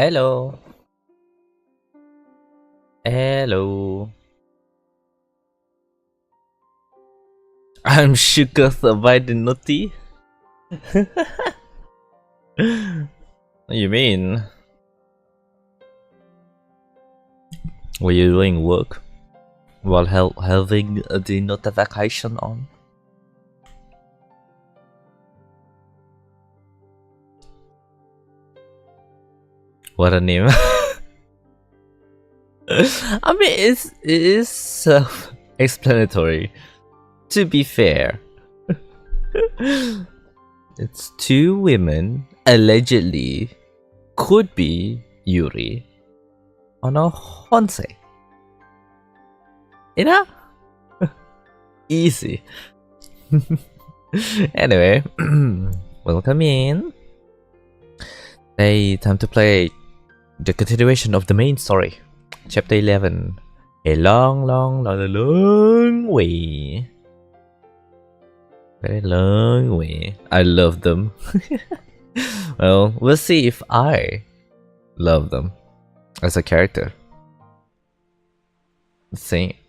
Hello. Hello. I'm Sugar by the Nutty. What you mean? Were you doing work while having the notification on? What a name. I mean, it is self-explanatory. To be fair, it's two women allegedly could be Yuri on a Honse. You know? Easy. Anyway, welcome in. Hey, time to play the continuation of the main story. Chapter 11. A long way. Very long way. I love them. Well, we'll see if I love them as a character. Let's see.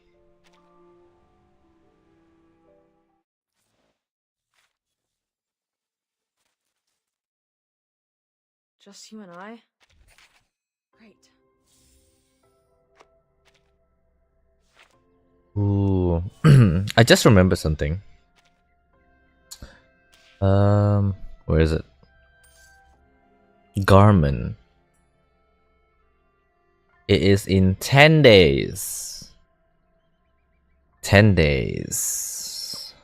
Just you and I? Great. Ooh. I just remember something. Where is it? Garmin. It is in 10 days. 10 days.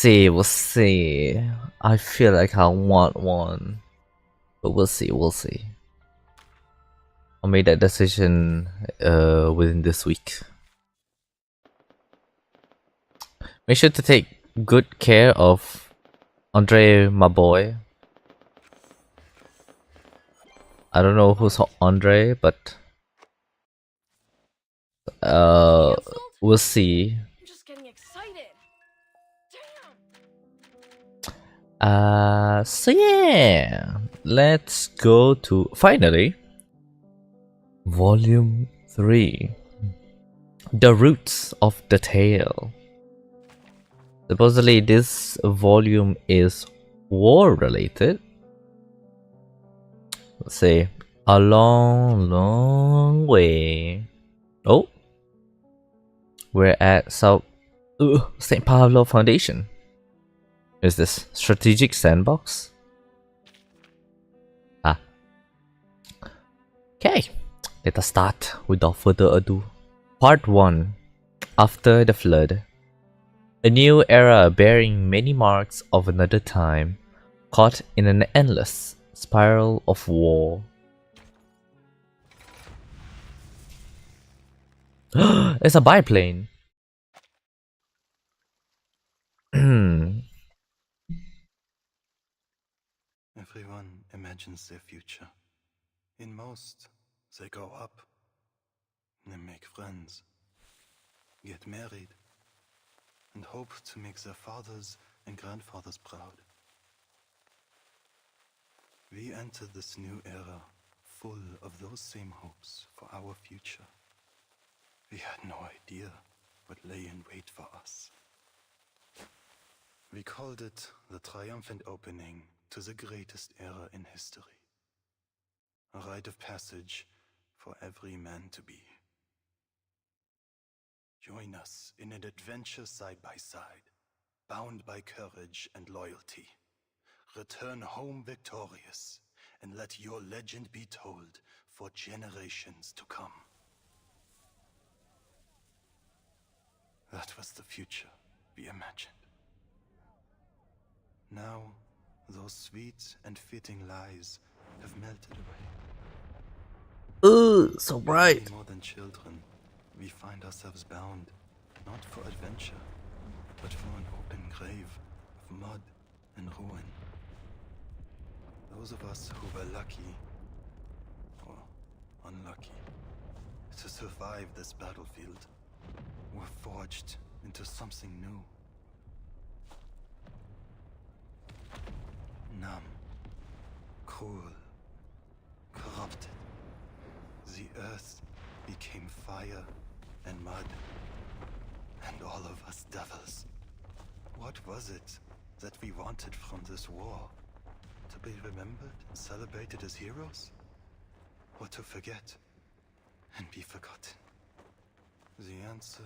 We'll see. I feel like I want one. But we'll see. I'll make that decision within this week. Make sure to take good care of Andre, my boy. I don't know who's Andre, but we'll see. I'm just getting excited. Damn. So yeah, let's go to finally Volume 3. The Roots of the Tale. Supposedly this volume is war related. Let's say a long way. Oh, we're at St. Pablo Foundation. Is this strategic sandbox? Okay, let us start without further ado. Part 1. After the Flood. A new era bearing many marks of another time, caught in an endless spiral of war. It's a biplane. Everyone imagines their future. In most, they grow up, they make friends, get married, and hope to make their fathers and grandfathers proud. We enter this new era full of those same hopes for our future. We had no idea what lay in wait for us. We called it the triumphant opening to the greatest era in history. A rite of passage for every man to be. Join us in an adventure side by side, bound by courage and loyalty. Return home victorious, and let your legend be told for generations to come. That was the future we imagined. Now, those sweet and fitting lies have melted away. Ooh, so bright. More than children, we find ourselves bound, not for adventure, but for an open grave of mud and ruin. Those of us who were lucky, or unlucky, to survive this battlefield, were forged into something new. numb, cruel, corrupted. The earth became fire and mud, and all of us devils. What was it that we wanted from this war? To be remembered and celebrated as heroes? Or to forget and be forgotten? The answer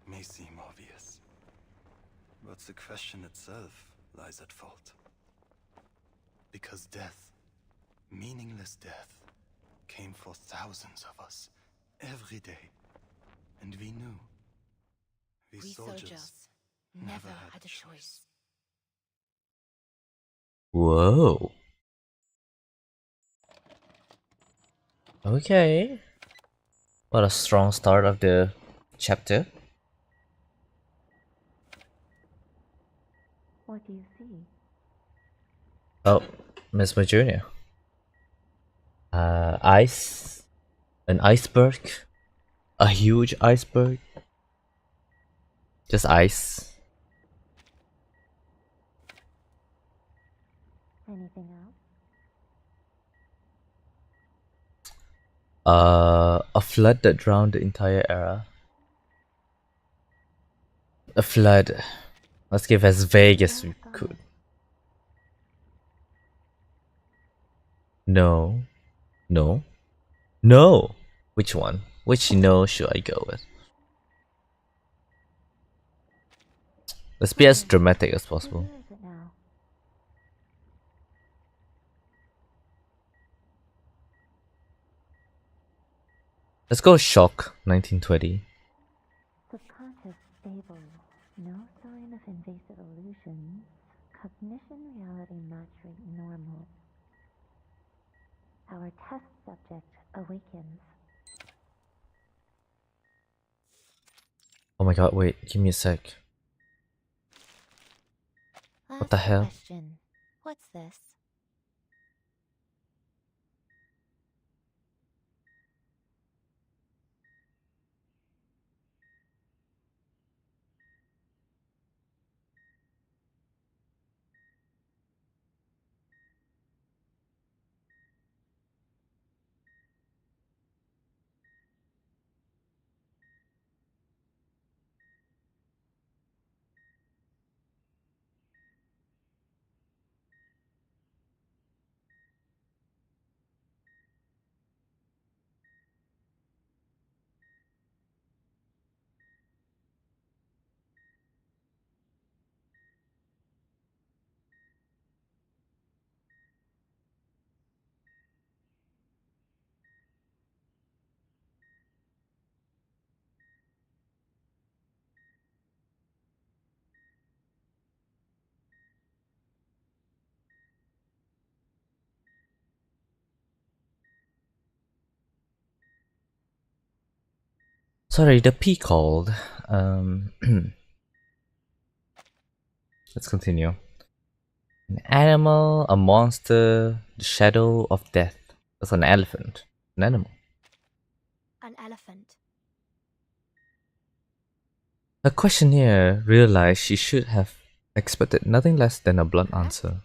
may seem obvious, but the question itself lies at fault. Because death, meaningless death, came for thousands of us every day, and we knew. We soldiers never had a choice. Whoa. Okay. What a strong start of the chapter. What do you see? Oh, Miss Junior. Ice. An iceberg. A huge iceberg. Just ice. Anything else? A flood that drowned the entire era. A flood. Let's give as vague as we could. No. No. No! Which one? Which no should I go with? Let's be as dramatic as possible. Where is it now? Let's go shock 1920. Subconscious stable. No sign of invasive illusions. Cognition reality match rate normal. Our test subject awakens. Oh my god, wait, give me a sec. What the hell? Question. What's this? Sorry, the P called. Let's continue. An animal, a monster, the shadow of death. That's an elephant. An animal. An elephant. The questionnaire realized she should have expected nothing less than a blunt Perhaps answer.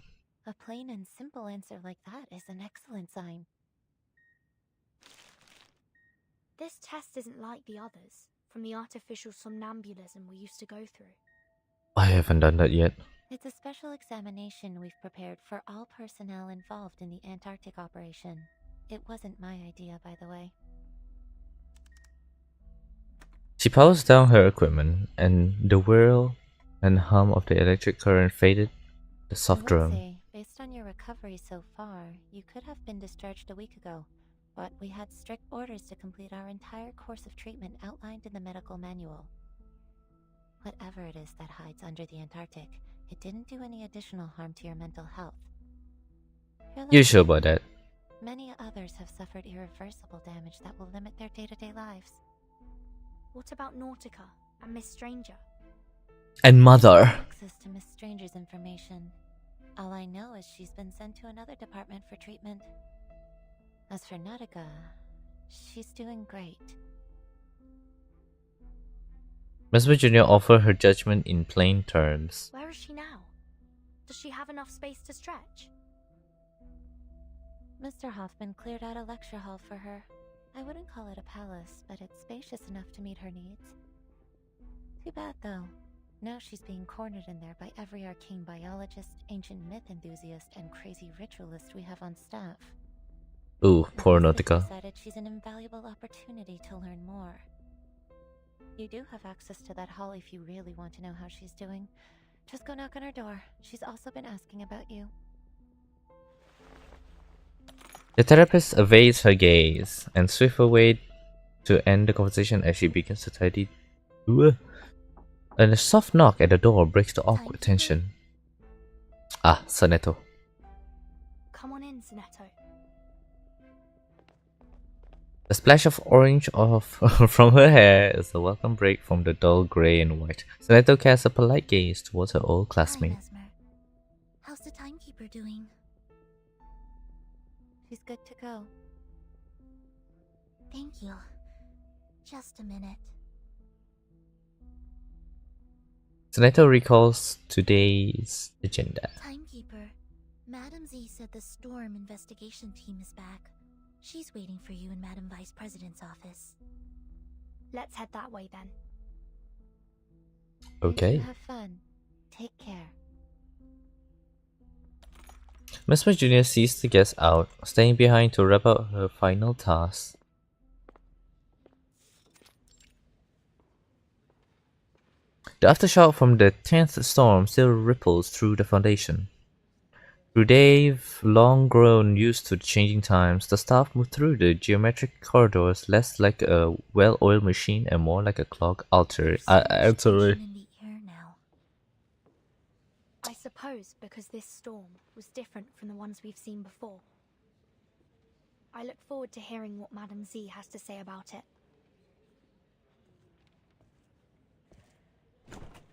A plain and simple answer like that is an excellent sign. This test isn't like the others, from the artificial somnambulism we used to go through. I haven't done that yet. It's a special examination we've prepared for all personnel involved in the Antarctic operation. It wasn't my idea, by the way. She powers down her equipment, and the whirl and hum of the electric current faded. The soft I would drum. say, based on your recovery so far, you could have been discharged a week ago. But we had strict orders to complete our entire course of treatment outlined in the medical manual. Whatever it is that hides under the Antarctic, it didn't do any additional harm to your mental health. You sure about that? Many others have suffered irreversible damage that will limit their day-to-day lives. What about Nautica and Miss Stranger? And mother. Access to Miss Stranger's information. All I know is she's been sent to another department for treatment. As for Nautica, she's doing great. Miss Virginia offered her judgment in plain terms. Where is she now? Does she have enough space to stretch? Mr. Hoffman cleared out a lecture hall for her. I wouldn't call it a palace, but it's spacious enough to meet her needs. Too bad, though. Now she's being cornered in there by every arcane biologist, ancient myth enthusiast, and crazy ritualist we have on staff. Ooh, poor They've Nautica. decided she's an invaluable opportunity to learn more. You do have access to that hall if you really want to know how she's doing. Just go knock on her door. She's also been asking about you. The therapist evades her gaze and swifts away to end the conversation as she begins to tidy. Ooh. And a soft knock at the door breaks the awkward tension. Ah, Sonetto. Come on in, Sonetto. A splash of orange from her hair is a welcome break from the dull grey and white. Sonetto casts a polite gaze towards her old classmate. Hi, Mesmer. How's the timekeeper doing? She's good to go. Thank you. Just a minute. Sonetto recalls today's agenda. Timekeeper, Madam Z said the Storm investigation team is back. She's waiting for you in Madam Vice President's office. Let's head that way then. Okay. You have fun. Take care. Mesmer Jr. sees the guests out, staying behind to wrap up her final task. The aftershock from the 10th storm still ripples through the foundation. Through they've long grown used to the changing times, the staff move through the geometric corridors less like a well-oiled machine and more like a clogged altar. In the air now. I suppose because this storm was different from the ones we've seen before. I look forward to hearing what Madam Z has to say about it.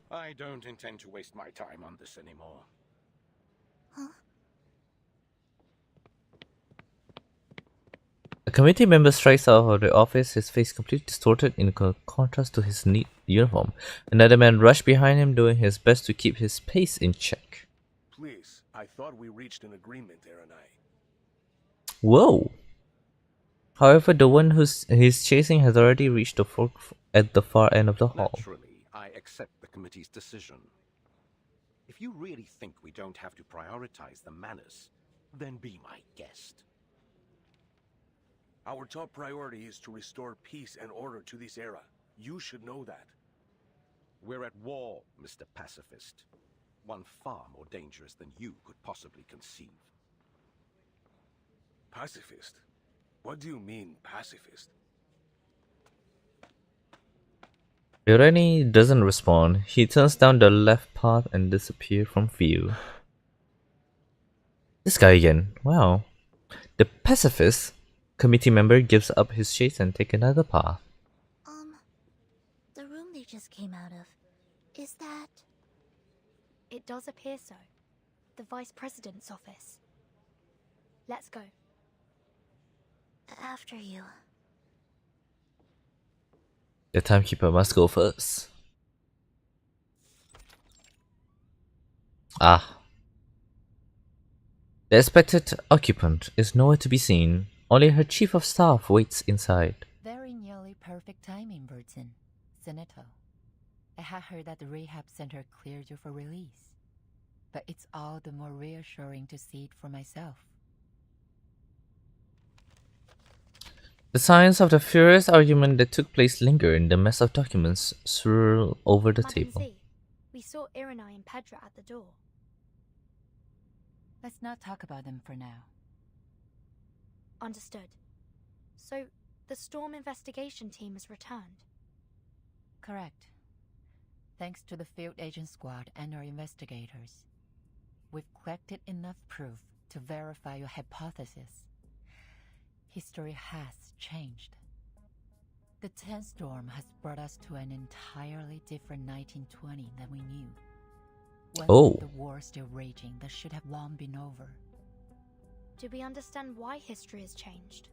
I don't intend to waste my time on this anymore. Huh? A committee member strikes out of the office, his face completely distorted in contrast to his neat uniform. Another man rushed behind him, doing his best to keep his pace in check. Please, I thought we reached an agreement, Aaron. Whoa! However, the one he's chasing has already reached the fork at the far end of the hall. Naturally, I accept the committee's decision. If you really think we don't have to prioritize the manners, then be my guest. Our top priority is to restore peace and order to this era. You should know that. We're at war, Mr. Pacifist. One far more dangerous than you could possibly conceive. Pacifist? What do you mean, pacifist? Yuri doesn't respond. He turns down the left path and disappears from view. This guy again. Wow. The pacifist committee member gives up his chase and takes another path. The room they just came out of, is that... It does appear so. The Vice President's office. Let's go. After you. The timekeeper must go first. Ah. The expected occupant is nowhere to be seen. Only her chief of staff waits inside. Very nearly perfect timing, Birdson. Senator, I had heard that the rehab center cleared you for release. But it's all the more reassuring to see it for myself. The signs of the furious argument that took place linger in the mess of documents swirl over the Madam table. Z, we saw Irenai and Pedra at the door. Let's not talk about them for now. Understood. So, the Storm investigation team has returned. Correct. Thanks to the field agent squad and our investigators, we've collected enough proof to verify your hypothesis. History has changed. The 10th storm has brought us to an entirely different 1920 than we knew. One with the war still raging that should have long been over. Do we understand why history has changed?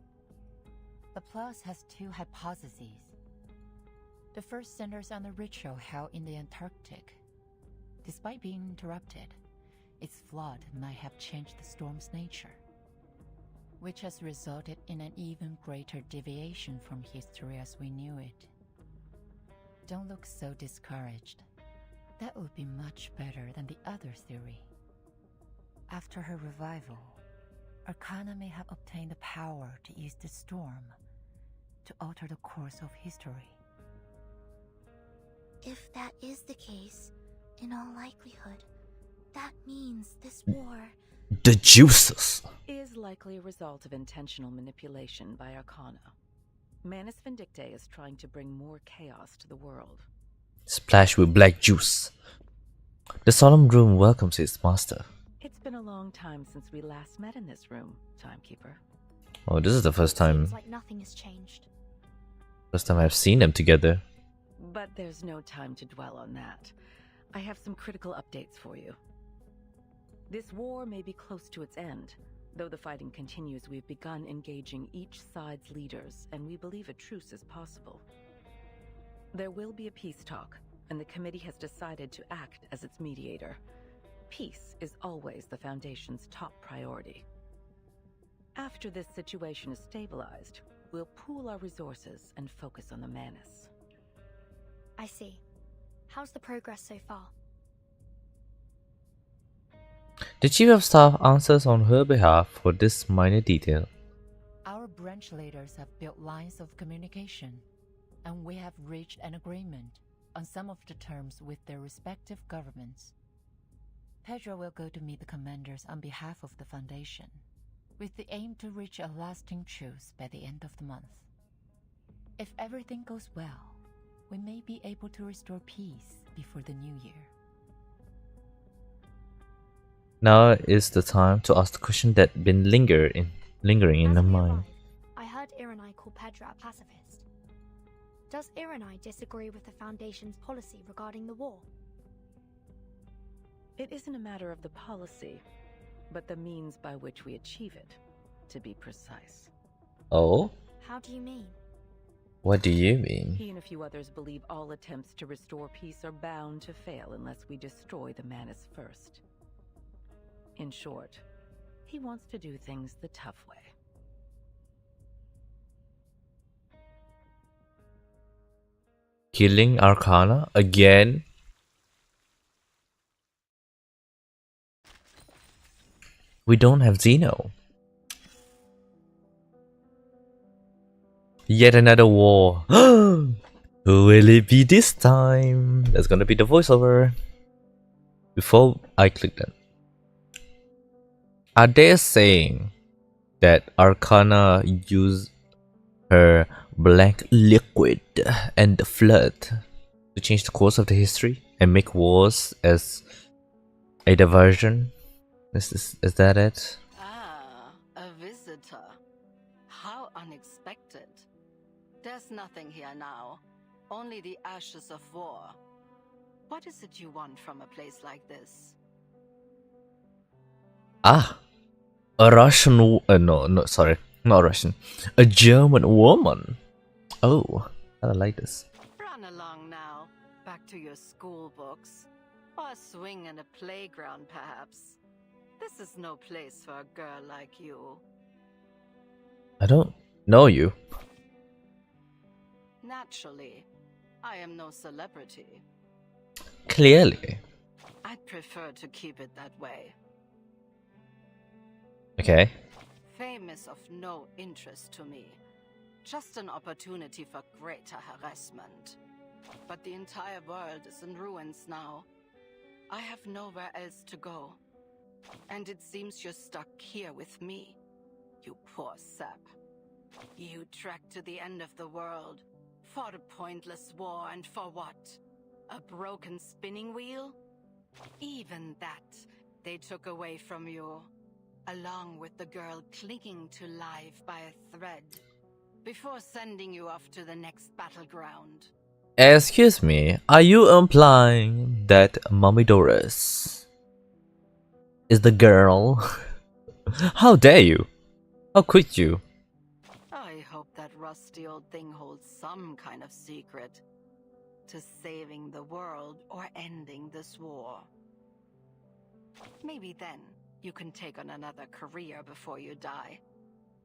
Applause has two hypotheses. The first centers on the ritual held in the Antarctic. Despite being interrupted, its flood might have changed the storm's nature. which has resulted in an even greater deviation from history as we knew it. Don't look so discouraged. That would be much better than the other theory. After her revival, Arcana may have obtained the power to use the storm to alter the course of history. If that is the case, in all likelihood, that means this war The juices. Is likely a result of intentional manipulation by Arcana. Manus Vindictae is trying to bring more chaos to the world. Splash with black juice. The solemn room welcomes its master. It's been a long time since we last met in this room, Timekeeper. Oh, this is the first time. seems like nothing has changed. First time I've seen them together. But there's no time to dwell on that. I have some critical updates for you. This war may be close to its end. Though the fighting continues, we've begun engaging each side's leaders, and we believe a truce is possible. There will be a peace talk, and the committee has decided to act as its mediator. Peace is always the Foundation's top priority. After this situation is stabilized, we'll pool our resources and focus on the Manus. I see. How's the progress so far? The Chief of Staff answers on her behalf for this minor detail. Our branch leaders have built lines of communication, and we have reached an agreement on some of the terms with their respective governments. Pedro will go to meet the commanders on behalf of the Foundation, with the aim to reach a lasting truce by the end of the month. If everything goes well, we may be able to restore peace before the new year. Now is the time to ask the question that been lingering in As the we mind. arrive, I heard Iranai call Pedro a pacifist. Does Iranai disagree with the Foundation's policy regarding the war? It isn't a matter of the policy, but the means by which we achieve it, to be precise. Oh? How do you mean? What do you mean? He and a few others believe all attempts to restore peace are bound to fail unless we destroy the Manus first. In short, he wants to do things the tough way. Killing Arcana again? We don't have Zeno. Yet another war. Who will it be this time? That's gonna be the voiceover. Before I click that. Are they saying that Arcana used her black liquid and the flood to change the course of the history and make wars as a diversion? Is that it? Ah, a visitor. How unexpected. There's nothing here now. Only the ashes of war. What is it you want from a place like this? Ah, a Russian. No, sorry, not Russian. A German woman. Oh, I like this. Run along now. Back to your school books. Or swing in a playground, perhaps. This is no place for a girl like you. I don't know you. Naturally, I am no celebrity. Clearly. I'd prefer to keep it that way. Okay. Fame is of no interest to me. Just an opportunity for greater harassment. But the entire world is in ruins now. I have nowhere else to go. And it seems you're stuck here with me. You poor sap. You trekked to the end of the world. Fought a pointless war, and for what? A broken spinning wheel? Even that they took away from you. Along with the girl clinging to life by a thread, before sending you off to the next battleground. Excuse me, are you implying that Mommy Doris is the girl? How dare you? How could you? I hope that rusty old thing holds some kind of secret to saving the world or ending this war. Maybe then you can take on another career before you die.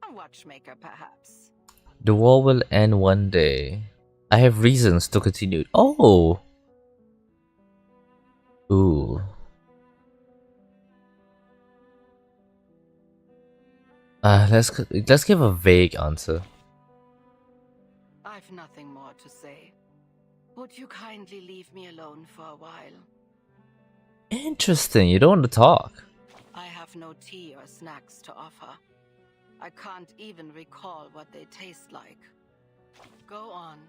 A watchmaker, perhaps. The war will end one day. I have reasons to continue. Oh! Ooh. Let's give a vague answer. I've nothing more to say. Would you kindly leave me alone for a while? Interesting, you don't want to talk. I have no tea or snacks to offer. I can't even recall what they taste like. Go on.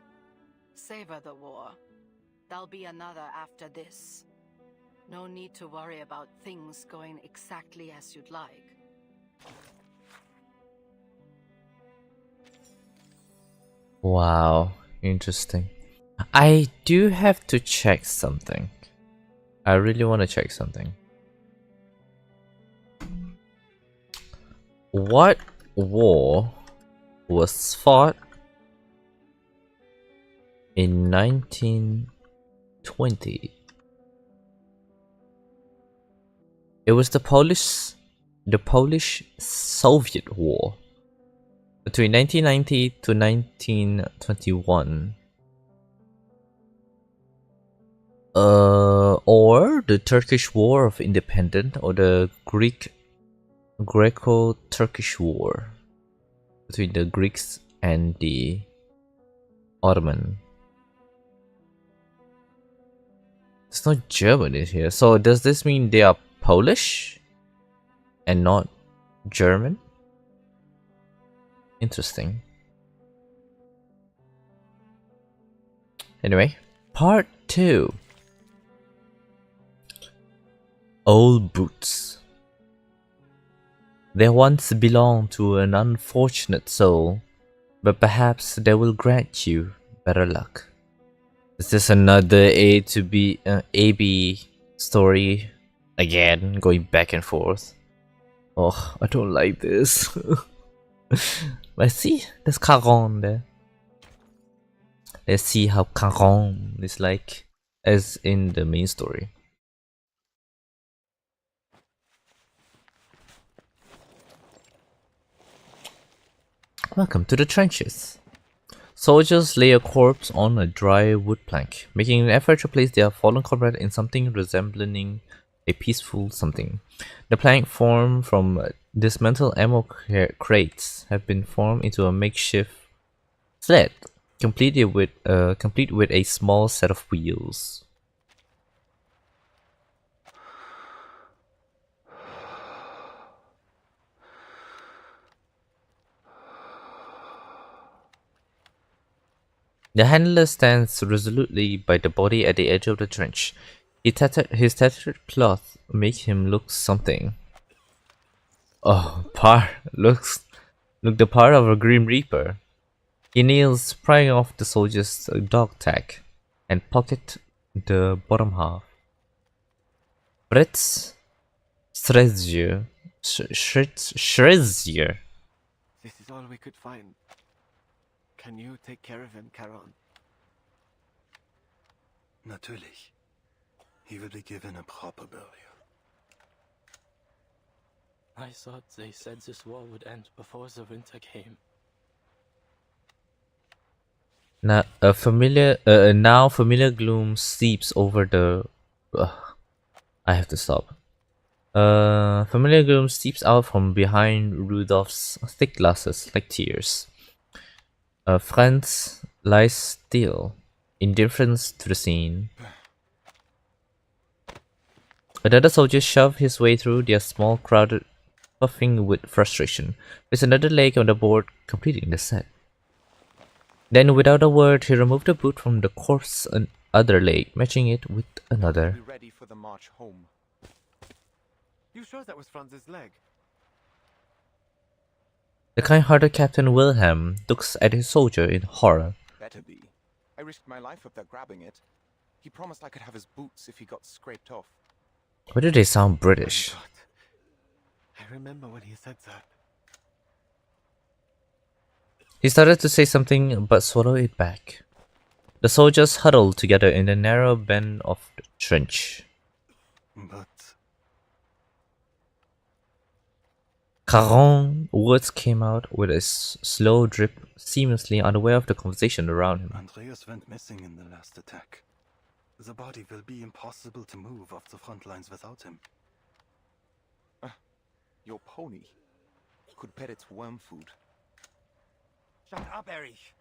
Savor the war. There'll be another after this. No need to worry about things going exactly as you'd like. Wow, interesting. I do have to check something. I really want to check something. What war was fought in 1920? It was the Polish-Soviet War between 1990 to 1921. Or the Turkish War of Independence, or the Greco-Turkish War between the Greeks and the Ottoman. There's no German in here, so does this mean they are Polish and not German? Interesting. Anyway, part 2. Old boots. They once belonged to an unfortunate soul, but perhaps they will grant you better luck. Is this another A to B, AB story? Again, going back and forth. Oh, I don't like this. Let's see, there's Caron there. Let's see how Caron is like, as in the main story. Welcome to the trenches. Soldiers lay a corpse on a dry wood plank, making an effort to place their fallen comrade in something resembling a peaceful something. The plank formed from dismantled ammo crates have been formed into a makeshift sled, complete with a small set of wheels. The handler stands resolutely by the body at the edge of the trench. His tattered cloth makes him look something. Oh, look the part of a Grim Reaper. He kneels, prying off the soldier's dog tag, and pocket the bottom half. Fritz Schrezzier. This is all we could find. Can you take care of him, Caron? Natürlich. He will be given a proper burial. I thought they said this war would end before the winter came. Now, familiar gloom seeps over the. I have to stop. Familiar gloom seeps out from behind Rudolph's thick glasses like tears. Franz lies still, indifference to the scene. Another soldier shoved his way through their small crowd, puffing with frustration, with another leg on the board, completing the set. Then, without a word, he removed a boot from the corpse's other leg, matching it with another. Be ready for the march home. You sure that was Franz's leg? The kind-hearted Captain Wilhelm looks at his soldier in horror. Better be. I risked my life up there grabbing it. He promised I could have his boots if he got scraped off. Why do they sound British? Oh, I remember when he said that. He started to say something, but swallowed it back. The soldiers huddled together in the narrow bend of the trench. But Caron Words came out with a slow drip, seamlessly unaware of the conversation around him. Andreas went missing in the last attack. The body will be impossible to move off the front lines without him. Your pony could pet its worm food. Shut up, Erich!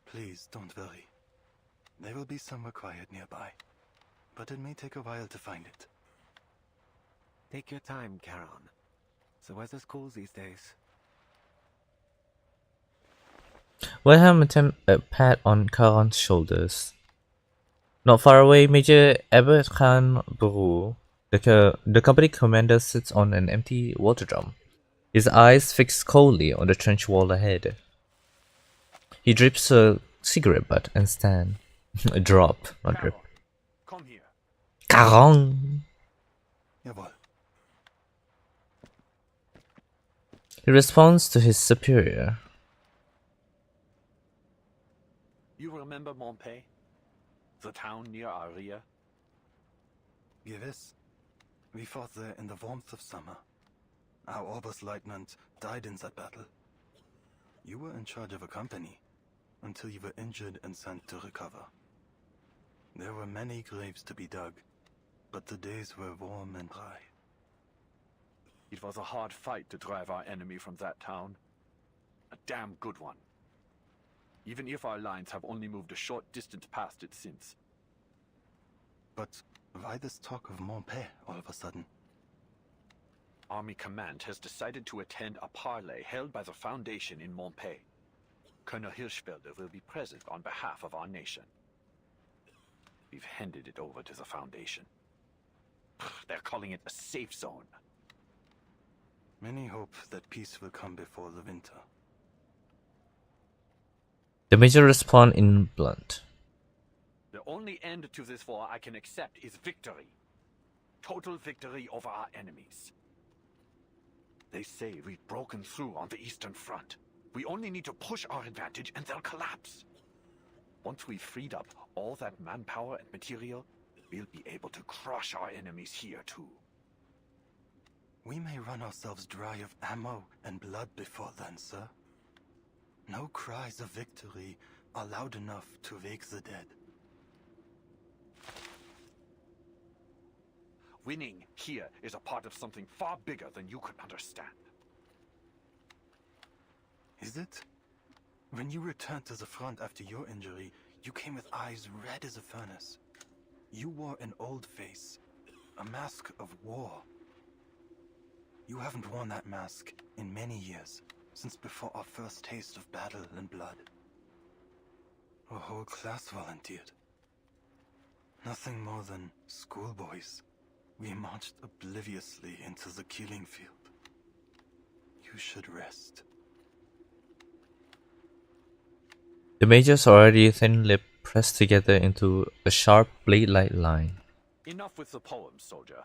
Please, don't worry. There will be somewhere quiet nearby, but it may take a while to find it. Take your time, Charon. The weather's cool these days. Wilhelm attempted a pat on Charon's shoulders. Not far away, Major Abbot Khan Baru, the company commander, sits on an empty water drum, his eyes fixed coldly on the trench wall ahead. He drips a cigarette butt and stand. A drop, not drip. Come here. Charon! Jawohl. He responds to his superior. You remember Montpey? The town near Aria? Gewiss. We fought there in the warmth of summer. Our Oberstleutnant died in that battle. You were in charge of a company until you were injured and sent to recover. There were many graves to be dug, but the days were warm and dry. It was a hard fight to drive our enemy from that town. A damn good one. Even if our lines have only moved a short distance past it since. But why this talk of Montpey all of a sudden? Army Command has decided to attend a parley held by the Foundation in Montpey. Colonel Hirschfelder will be present on behalf of our nation. We've handed it over to the Foundation. They're calling it a safe zone. Many hope that peace will come before the winter. The Major responds in blunt. The only end to this war I can accept is victory. Total victory over our enemies. They say we've broken through on the Eastern Front. We only need to push our advantage and they'll collapse. Once we've freed up all that manpower and material, we'll be able to crush our enemies here too. We may run ourselves dry of ammo and blood before then, sir. No cries of victory are loud enough to wake the dead. Winning here is a part of something far bigger than you could understand. Is it? When you returned to the front after your injury, you came with eyes red as a furnace. You wore an old face, a mask of war. You haven't worn that mask in many years, since before our first taste of battle and blood. A whole class volunteered. Nothing more than schoolboys. We marched obliviously into the killing field. You should rest. The Major's already thin lip pressed together into a sharp blade-like line. Enough with the poems, soldier.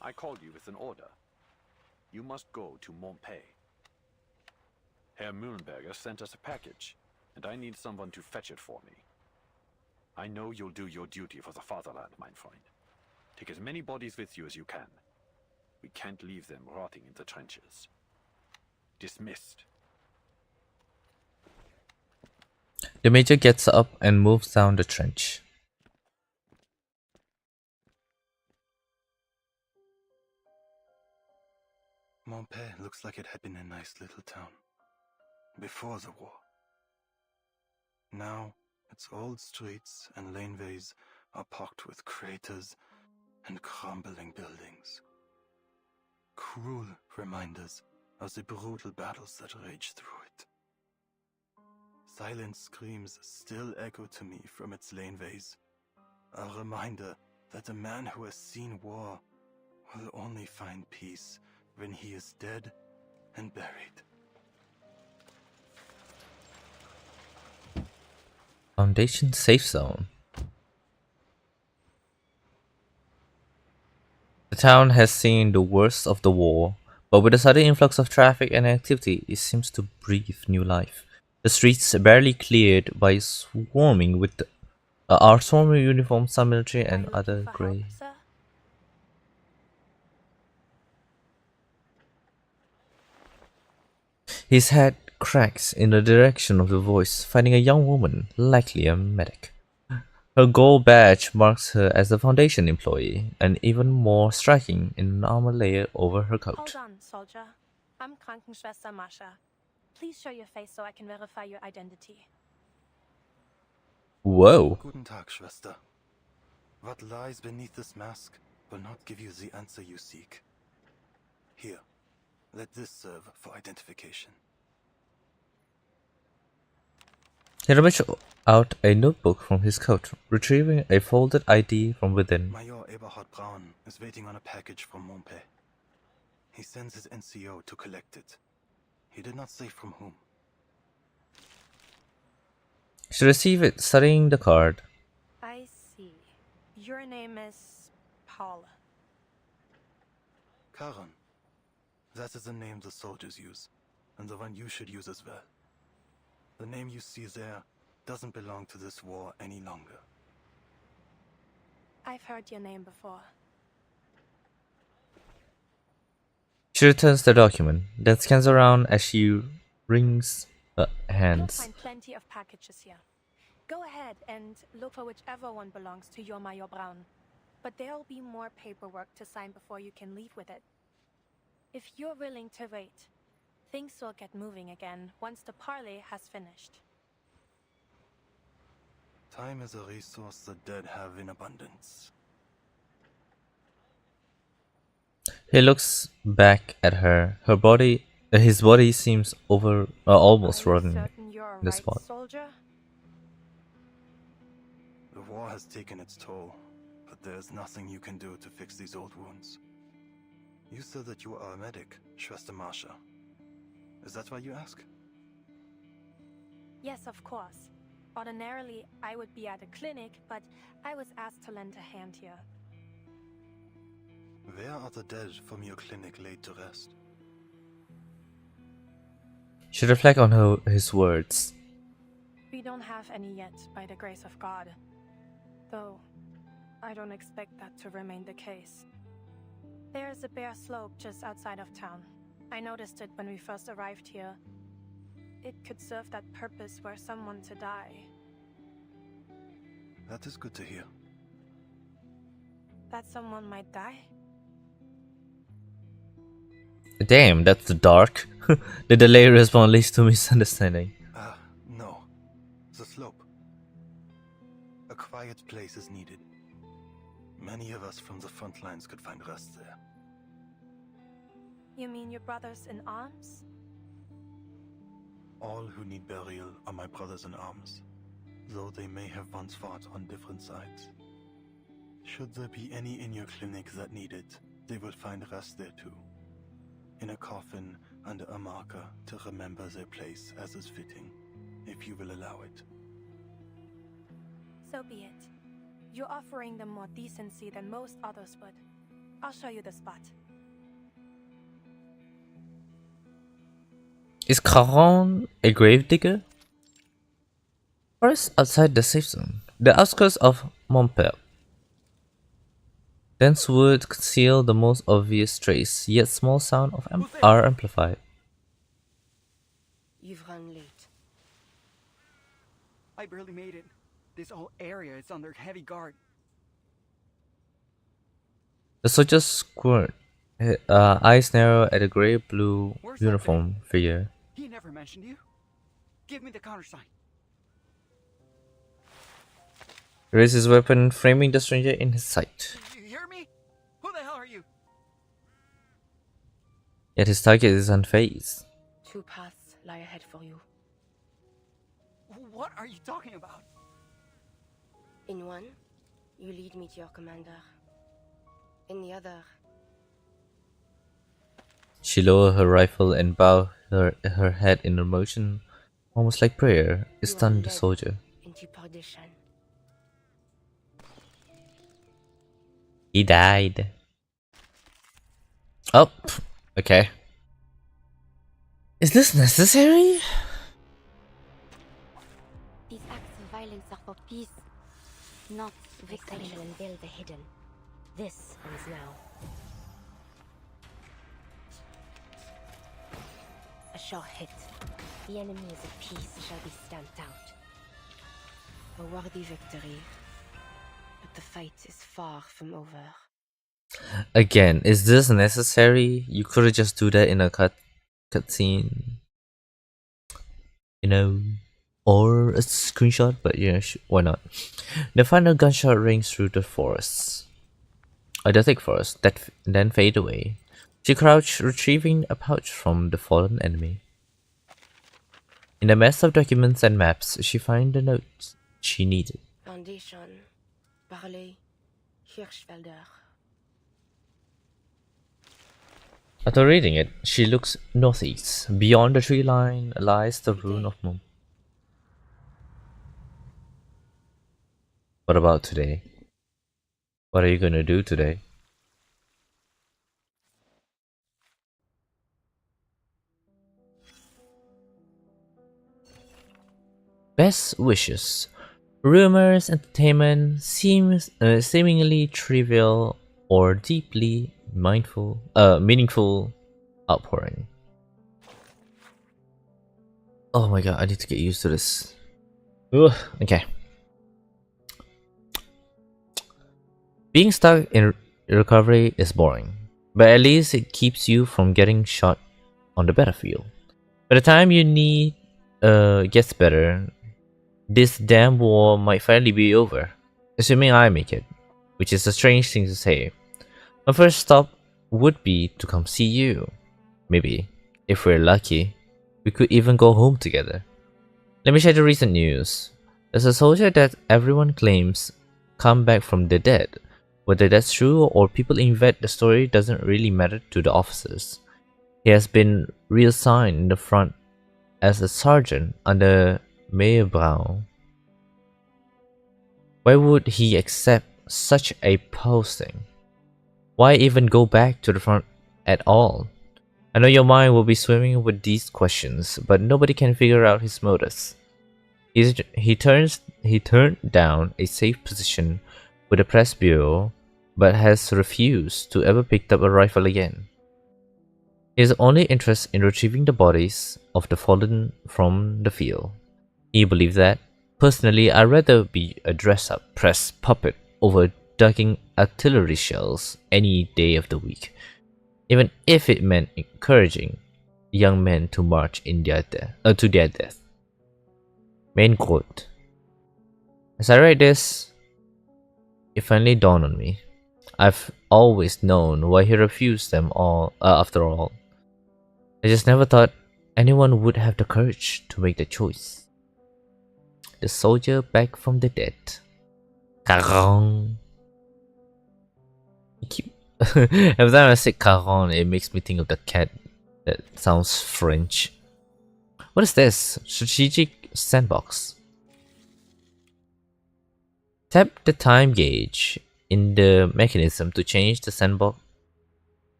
I called you with an order. You must go to Montpey. Herr Mühlenberger sent us a package, and I need someone to fetch it for me. I know you'll do your duty for the fatherland, mein Freund. Take as many bodies with you as you can. We can't leave them rotting in the trenches. Dismissed. The Major gets up and moves down the trench. Montpey looks like it had been a nice little town. Before the war. Now, its old streets and laneways are pocked with craters and crumbling buildings. Cruel reminders of the brutal battles that raged through it. Silent screams still echo to me from its laneways, a reminder that a man who has seen war will only find peace when he is dead and buried. Foundation safe zone. The town has seen the worst of the war, but with a sudden influx of traffic and activity, it seems to breathe new life. The streets barely cleared by swarming with are swarming uniformed, some military and other grey. His head cracks in the direction of the voice, finding a young woman, likely a medic. Her gold badge marks her as a Foundation employee, and even more striking in an armor layer over her coat. Hold on, soldier. I'm Krankenschwester Mascha. Please show your face so I can verify your identity. Whoa. Guten Tag, Schwester. What lies beneath this mask will not give you the answer you seek. Here, let this serve for identification. He rummaged out a notebook from his coat, retrieving a folded ID from within. Major Eberhard Braun is waiting on a package from Monpe. He sends his NCO to collect it. He did not say from whom. She received it, studying the card. I see. Your name is Paula. Karen. That is the name the soldiers use, and the one you should use as well. The name you see there doesn't belong to this war any longer. I've heard your name before. She returns the document, then scans around as she wrings her You'll hands. find plenty of packages here. Go ahead and look for whichever one belongs to your Major Braun. But there'll be more paperwork to sign before you can leave with it. If you're willing to wait, things will get moving again once the parley has finished. Time is a resource the dead have in abundance. He looks back at her. His body seems almost Are you rotten certain you're a in the right spot. soldier? The war has taken its toll, but there's nothing you can do to fix these old wounds. You said that you are a medic, Schwester Mascha. Is that why you ask? Yes, of course. Ordinarily, I would be at a clinic, but I was asked to lend a hand here. Where are the dead from your clinic laid to rest? She reflects on his words. We don't have any yet, by the grace of God. Though, I don't expect that to remain the case. There's a bare slope just outside of town. I noticed it when we first arrived here. It could serve that purpose were someone to die. That is good to hear. That someone might die? Damn, that's dark. The delay response leads to misunderstanding. No. The slope. A quiet place is needed. Many of us from the front lines could find rest there. You mean your brothers in arms? All who need burial are my brothers in arms, though they may have once fought on different sides. Should there be any in your clinic that need it, they will find rest there too. In a coffin under a marker to remember their place as is fitting, if you will allow it. So be it. You're offering them more decency than most others would. I'll show you the spot. Is Caron a gravedigger? First, outside the safe zone, the outskirts of Montpellier. Dense wood conceal the most obvious trace, yet small sounds are amplified. You've run late. I barely made it. This whole area is under heavy guard. The soldiers squirt, eyes narrow at a gray-blue uniform figure. He never mentioned you. Give me the countersign. He raises his weapon, framing the stranger in his sight. You hear me? Who the hell are you? Yet his target is unfazed. 2 paths lie ahead for you. What are you talking about? In one, you lead me to your commander. In the other... She lowers her rifle and bows her head in a motion almost like prayer. It stunned the soldier. into perdition. He died. Oh, okay. Is this necessary? These acts of violence are for peace, not victory. I shall unveil the hidden. This ends now. A shot hit, the enemies of peace shall be stamped out. A worthy victory, but the fight is far from over. Again, is this necessary? You could have just do that in a cutscene, you know, or a screenshot. But yeah, why not? The final gunshot rings through the forest, the thick forest, that then fade away. She crouched, retrieving a pouch from the fallen enemy. In the mess of documents and maps, she finds the notes she needed. Foundation, Parley, Hirschfelder. After reading it, she looks northeast. Beyond the tree line lies the ruin of Mum. What about today? What are you gonna do today? Best wishes. Rumors, entertainment, seemingly trivial or deeply meaningful outpouring. Oh my god, I need to get used to this. Ugh, okay. Being stuck in recovery is boring, but at least it keeps you from getting shot on the battlefield. By the time you need gets better, this damn war might finally be over, assuming I make it, which is a strange thing to say. My first stop would be to come see you. Maybe, if we're lucky, we could even go home together. Let me share the recent news. There's a soldier that everyone claims come back from the dead. Whether that's true or people invent the story doesn't really matter to the officers. He has been reassigned in the front as a sergeant under Mayor Brown. Why would he accept such a posting? Why even go back to the front at all? I know your mind will be swimming with these questions, but nobody can figure out his motives. He turned down a safe position with the press bureau, but has refused to ever pick up a rifle again. His only interest in retrieving the bodies of the fallen from the field. He believed that. Personally, I'd rather be a dress-up press puppet over ducking artillery shells any day of the week, even if it meant encouraging young men to march in to their death. Main quote. As I write this, it finally dawned on me. I've always known why he refused them all. After all, I just never thought anyone would have the courage to make the choice. The soldier back from the dead. Caron. Every time I say Caron, it makes me think of the cat that sounds French. What is this? Strategic sandbox. Tap the time gauge in the mechanism to change the sandbox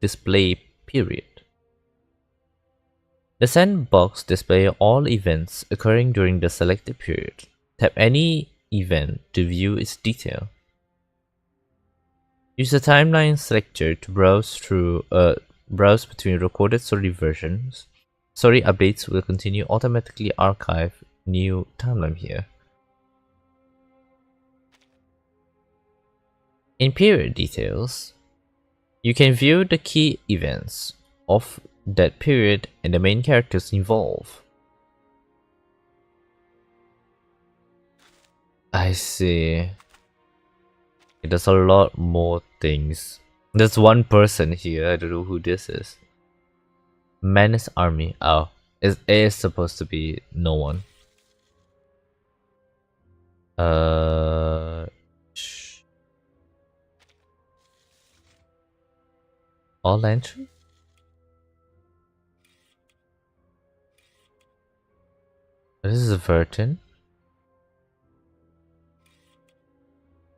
display period. The sandbox displays all events occurring during the selected period. Tap any event to view its detail. Use the timeline selector to browse between recorded story versions. Story updates will continue automatically archive new timeline here. In period details, you can view the key events of that period and the main characters involved. I see. It does a lot more things. There's one person here, I don't know who this is. Menace Army. Oh, it is supposed to be no one. All entry? This is Vertin.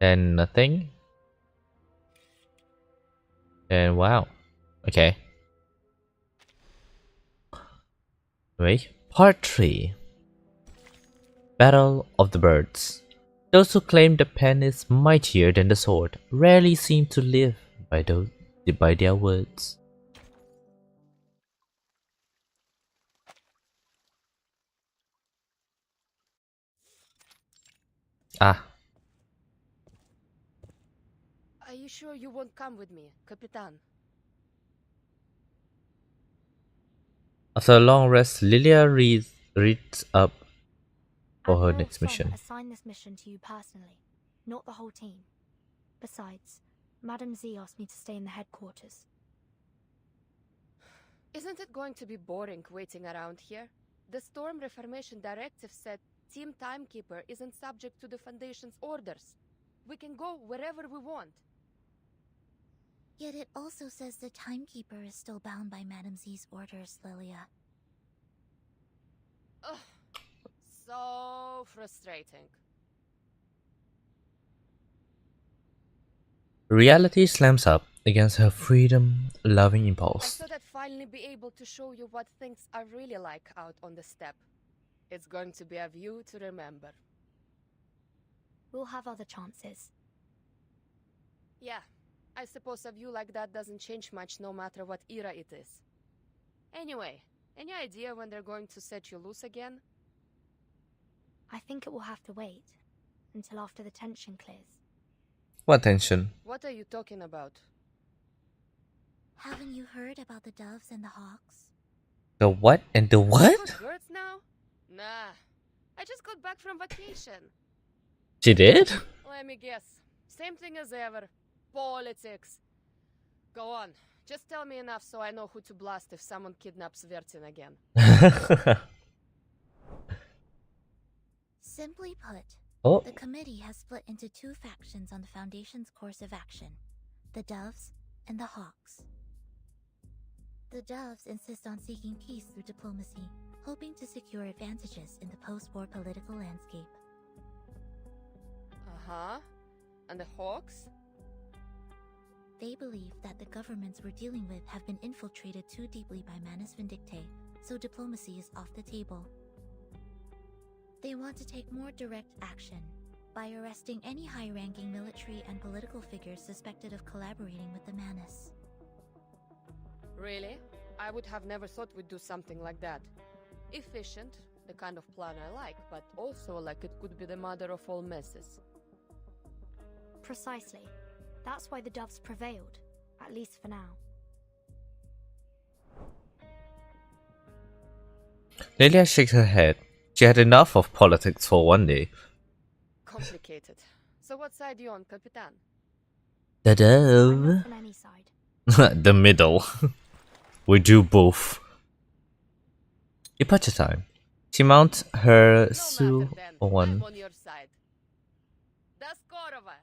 And nothing. And wow. Okay. Wait. Part 3. Battle of the Birds. Those who claim the pen is mightier than the sword rarely seem to live by their words. Ah, Are you sure you won't come with me, Capitan? after a long rest, Lilia reads up for her Admiral next Thom mission. assigned this mission to you personally, not the whole team. Besides, Madam Z asked me to stay in the headquarters. Isn't it going to be boring waiting around here? The Storm Reformation Directive said Team Timekeeper isn't subject to the Foundation's orders. We can go wherever we want. Yet it also says the Timekeeper is still bound by Madam Z's orders, Lilia. Ugh, so frustrating. Reality slams up against her freedom-loving I impulse. thought I'd finally be able to show you what things are really like out on the steppe. It's going to be a view to remember. We'll have other chances. Yeah, I suppose a view like that doesn't change much no matter what era it is. Anyway, any idea when they're going to set you loose again? I think it will have to wait until after the tension clears. What tension? What are you talking about? Haven't you heard about the doves and the hawks? The what and the what? Got birds now? Nah, I just got back from vacation. She did? Let me guess. Same thing as ever. Politics. Go on. Just tell me enough so I know who to blast if someone kidnaps Vertin again. Simply put, Oh. the committee has split into two factions on the Foundation's course of action. The Doves and the Hawks. The Doves insist on seeking peace through diplomacy, hoping to secure advantages in the post-war political landscape. Uh-huh. And the Hawks? They believe that the governments we're dealing with have been infiltrated too deeply by Manus Vindictae, so diplomacy is off the table. They want to take more direct action by arresting any high-ranking military and political figures suspected of collaborating with the Manus. Really? I would have never thought we'd do something like that. Efficient, the kind of plan I like, but also like it could be the mother of all messes. Precisely. That's why the Doves prevailed, at least for now. Lilia shakes her head. She had enough of politics for one day. Complicated. So what side you on, Capitan? The I'm dove. not on any side. The middle. We do both. Departure time. She mounts her Su one. I'm on your side. Das Korova.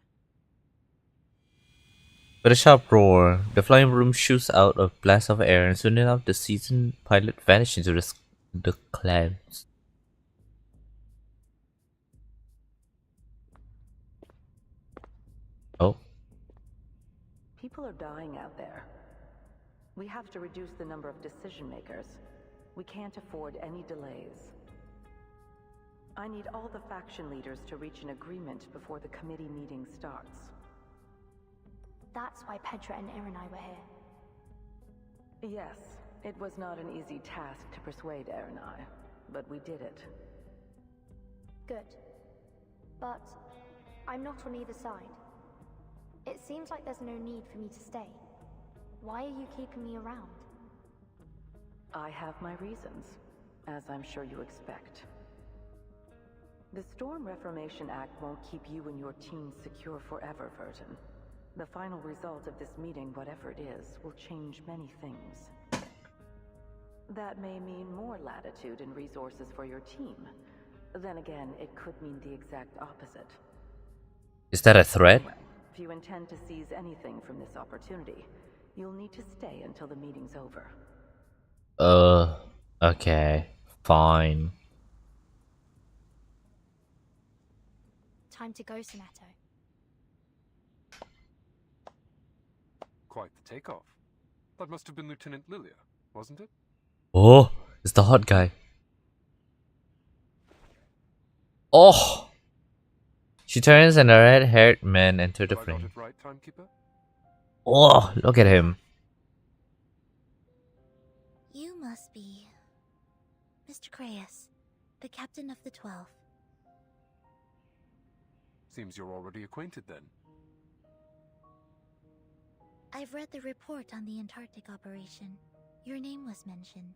With a sharp roar, the flying broom shoots out a blast of air, and soon enough the seasoned pilot vanishes into the clouds. Oh. People are dying out there. We have to reduce the number of decision makers. We can't afford any delays. I need all the faction leaders to reach an agreement before the committee meeting starts. That's why Petra and Irenai were here. Yes, it was not an easy task to persuade Erenai, but we did it. Good. But I'm not on either side. It seems like there's no need for me to stay. Why are you keeping me around? I have my reasons, as I'm sure you expect. The Storm Reformation Act won't keep you and your team secure forever, Vertin. The final result of this meeting, whatever it is, will change many things. That may mean more latitude and resources for your team. Then again, it could mean the exact opposite. Is that a threat? If you intend to seize anything from this opportunity, you'll need to stay until the meeting's over. Okay. Fine. Time to go, Sonato. Quite the takeoff. That must have been Lieutenant Lilia, wasn't it? Oh, it's the hot guy. Oh! She turns and a red-haired man enters the Have I got frame. it right, Timekeeper? Oh, look at him. You must be Mr. Creyas, the captain of the 12. Seems you're already acquainted then. I've read the report on the Antarctic operation. Your name was mentioned.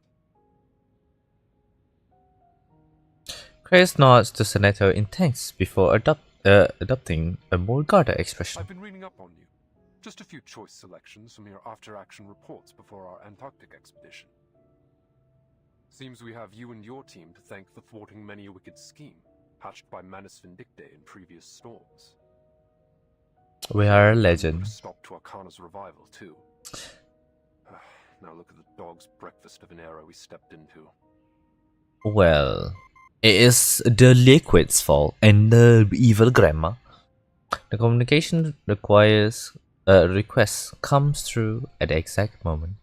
Chris nods to Senator in thanks before adopting a more guarded expression. I've been reading up on you. Just a few choice selections from your after-action reports before our Antarctic expedition. Seems we have you and your team to thank for thwarting many a wicked scheme, hatched by Manus Vindicte in previous storms. We are a legend. Put a stop to Arcana's revival, too. Now look at the dog's breakfast of an era we stepped into. Well, it is the liquid's fault and the evil grandma. The communication request comes through at the exact moment.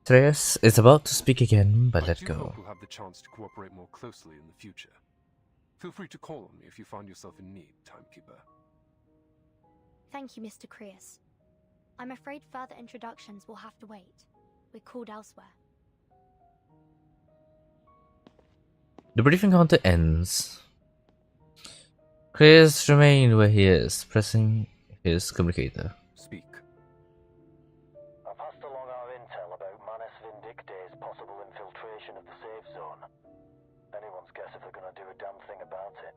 Threas is about to speak again, but let go. Hope we'll have the chance to cooperate more closely in the future. Feel free to call on me if you find yourself in need, Timekeeper. Thank you, Mr. Creus. I'm afraid further introductions will have to wait. We're called elsewhere. The briefing counter ends. Chris remains where he is, pressing his communicator. Speak. I passed along our intel about Manus Vindicte's possible infiltration of the safe zone. Anyone's guess if they're gonna do a damn thing about it.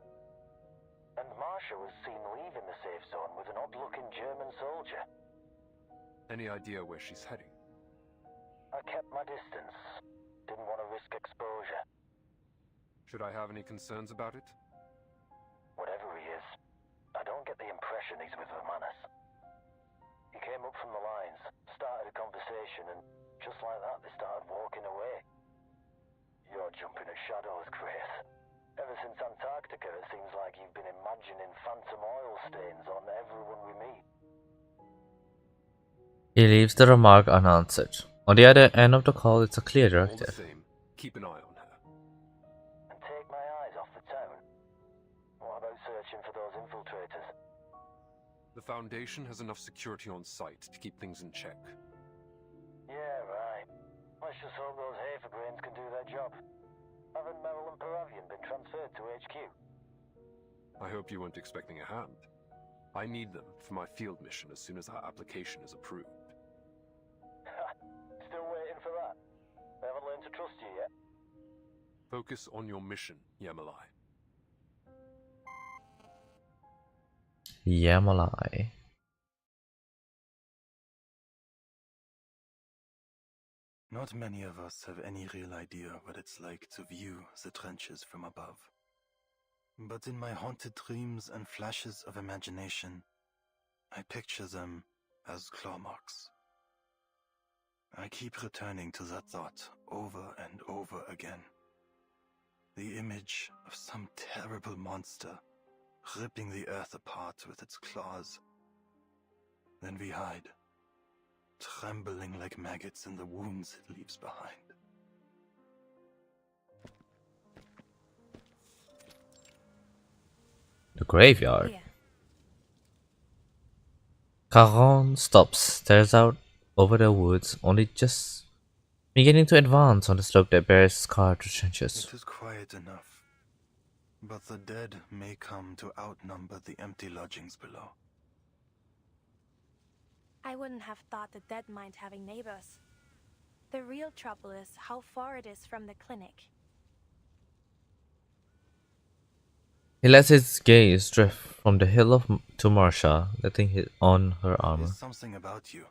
And Marsha was seen leaving the safe zone with an odd-looking German soldier. Any idea where she's heading? I kept my distance. Didn't want to risk exposure. Should I have any concerns about it? Whatever he is, I don't get the impression he's with Manus. He came up from the lines, started a conversation, and just like that they started walking away. You're jumping at shadows, Chris. Ever since Antarctica, it seems like you've been imagining phantom oil stains on everyone we meet. He leaves the remark unanswered. On the other end of the call, it's a clear directive. All the same, keep an eye on her. And take my eyes off the town. What about searching for those infiltrators? The Foundation has enough security on site to keep things in check. Yeah, right. Let's just hope those Haferbrains can do their job. Haven't Merrill and Paravian been transferred to HQ? I hope you weren't expecting a hand. I need them for my field mission as soon as our application is approved. Still waiting for that? They haven't learned to trust you yet? Focus on your mission, Yamalai. Yamalai. Not many of us have any real idea what it's like to view the trenches from above. But in my haunted dreams and flashes of imagination, I picture them as claw marks. I keep returning to that thought over and over again. The image of some terrible monster ripping the earth apart with its claws. Then we hide, trembling like maggots in the wounds it leaves behind. The graveyard. Yeah. Caron stops, stares out over the woods, only just beginning to advance on the slope that bears scarred trenches. It is quiet enough, but the dead may come to outnumber the empty lodgings below. I wouldn't have thought the dead mind having neighbors. The real trouble is how far it is from the clinic. He lets his gaze drift from the hill to Marsha, letting on her armor. There's something about you.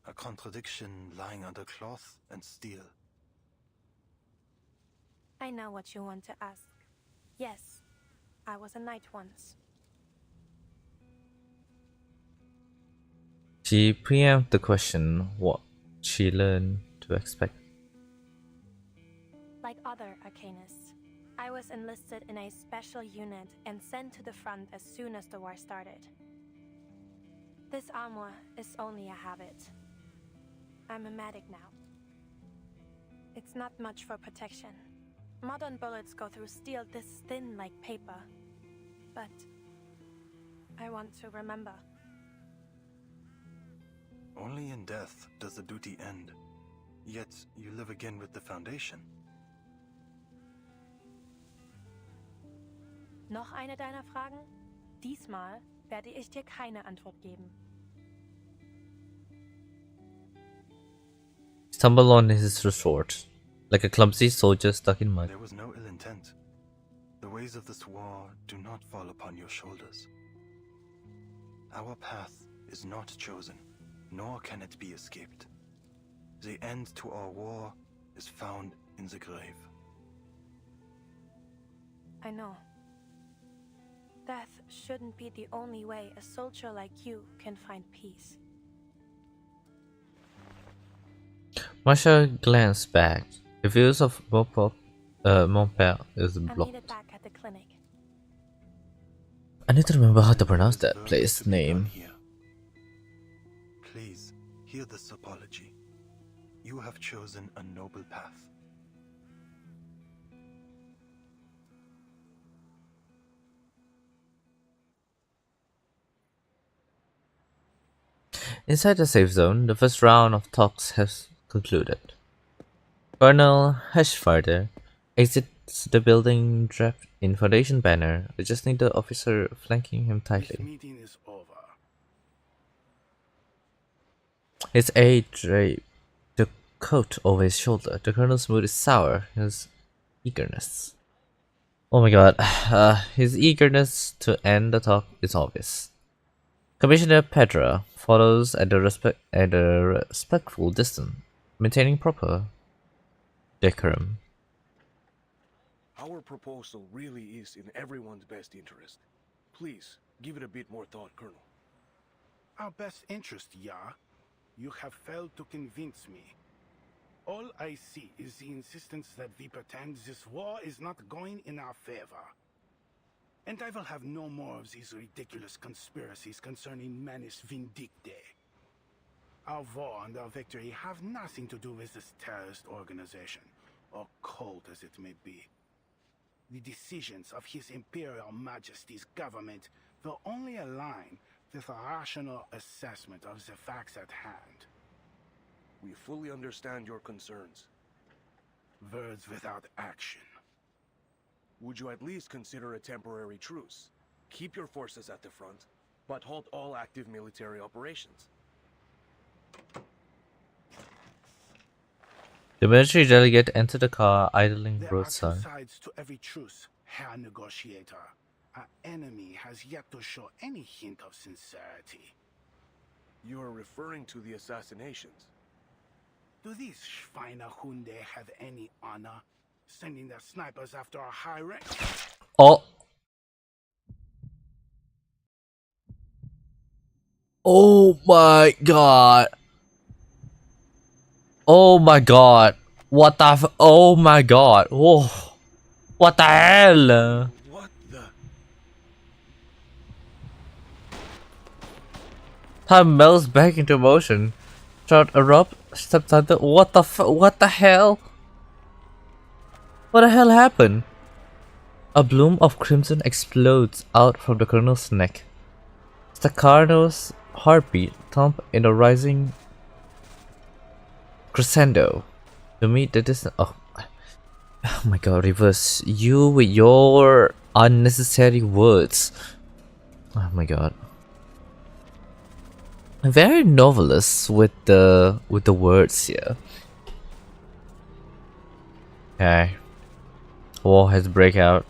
A contradiction lying under cloth and steel. I know what you want to ask. Yes, I was a knight once. She preempts the question what she learned to expect. Like other Arcanists, I was enlisted in a special unit and sent to the front as soon as the war started. This armor is only a habit. I'm a medic now. It's not much for protection. Modern bullets go through steel this thin like paper. But I want to remember. Only in death does the duty end. Yet you live again with the Foundation. Noch eine deiner Fragen? Diesmal werde ich dir keine Antwort geben. Stumble on his resort, like a clumsy soldier stuck in mud. There was no ill intent. The ways of this war do not fall upon your shoulders. Our path is not chosen, nor can it be escaped. The end to our war is found in the grave. I know. Death shouldn't be the only way a soldier like you can find peace. Masha glanced back. The views of Montpellier is I'm blocked. needed back at the clinic. I need to remember how to pronounce that place name. Please, hear this apology. You have chosen a noble path. Inside the safe zone, the first round of talks has concluded. Colonel Hashfarder exits the building draped in Foundation banner, adjusting the officer flanking him tightly. Meeting is over. His aide draped the coat over his shoulder. The colonel's mood is sour, his eagerness. Oh my god, his eagerness to end the talk is obvious. Commissioner Pedra follows at a respectful distance, maintaining proper decorum. Our proposal really is in everyone's best interest. Please, give it a bit more thought, Colonel. Our best interest, yeah? You have failed to convince me. All I see is the insistence that we pretend this war is not going in our favor. And I will have no more of these ridiculous conspiracies concerning Manus Vindicte. Our war and our victory have nothing to do with this terrorist organization, or cult as it may be. The decisions of His Imperial Majesty's government will only align with a rational assessment of the facts at hand. We fully understand your concerns. Words without action. Would you at least consider a temporary truce? Keep your forces at the front, but halt all active military operations. The military delegate entered the car, idling There are two roadside. sides to every truce, Herr Negotiator. Our enemy has yet to show any hint of sincerity. You are referring to the assassinations. Do these Schweinehunde have any honor? Sending their snipers after our high rank? Oh. Oh my god. Oh my god. What the f- Oh my god. Oh. What the hell? What the? Time melts back into motion. Shot erupt. Step thunder. What the hell? What the hell happened? A bloom of crimson explodes out from the colonel's neck. Staccato's heartbeat thump in a rising crescendo to meet the distant. Oh my god, reverse. You with your unnecessary words. Oh my god. Very novelist with the words here. Okay. War has break out.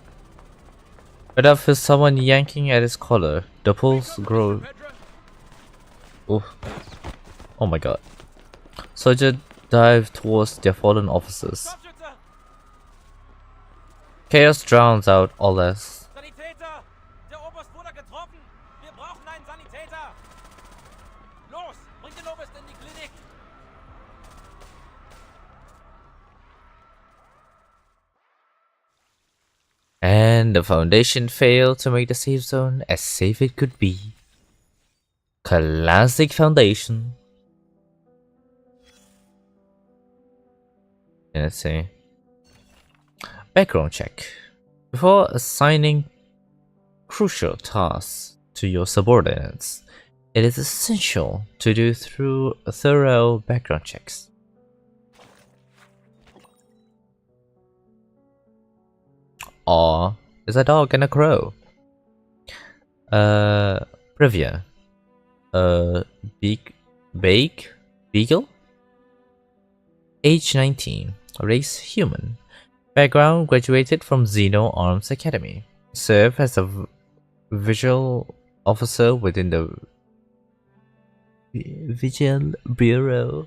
Right up is someone yanking at his collar. The pulse grows. Oh. Oh my god. Soldiers dive towards their fallen officers. Chaos drowns out all else. Sanitäter! Der Oberst wurde getroffen! Wir brauchen einen Sanitäter! Los, bring den Oberst in die Klinik! And the Foundation failed to make the safe zone as safe it could be. Classic Foundation. Let's see. Background check. Before assigning crucial tasks to your subordinates, it is essential to do thorough background checks. Aw, is a dog and a crow. Privia. Beagle? Age 19. Race human. Background graduated from Xeno Arms Academy. Served as a visual officer within the Vigil Bureau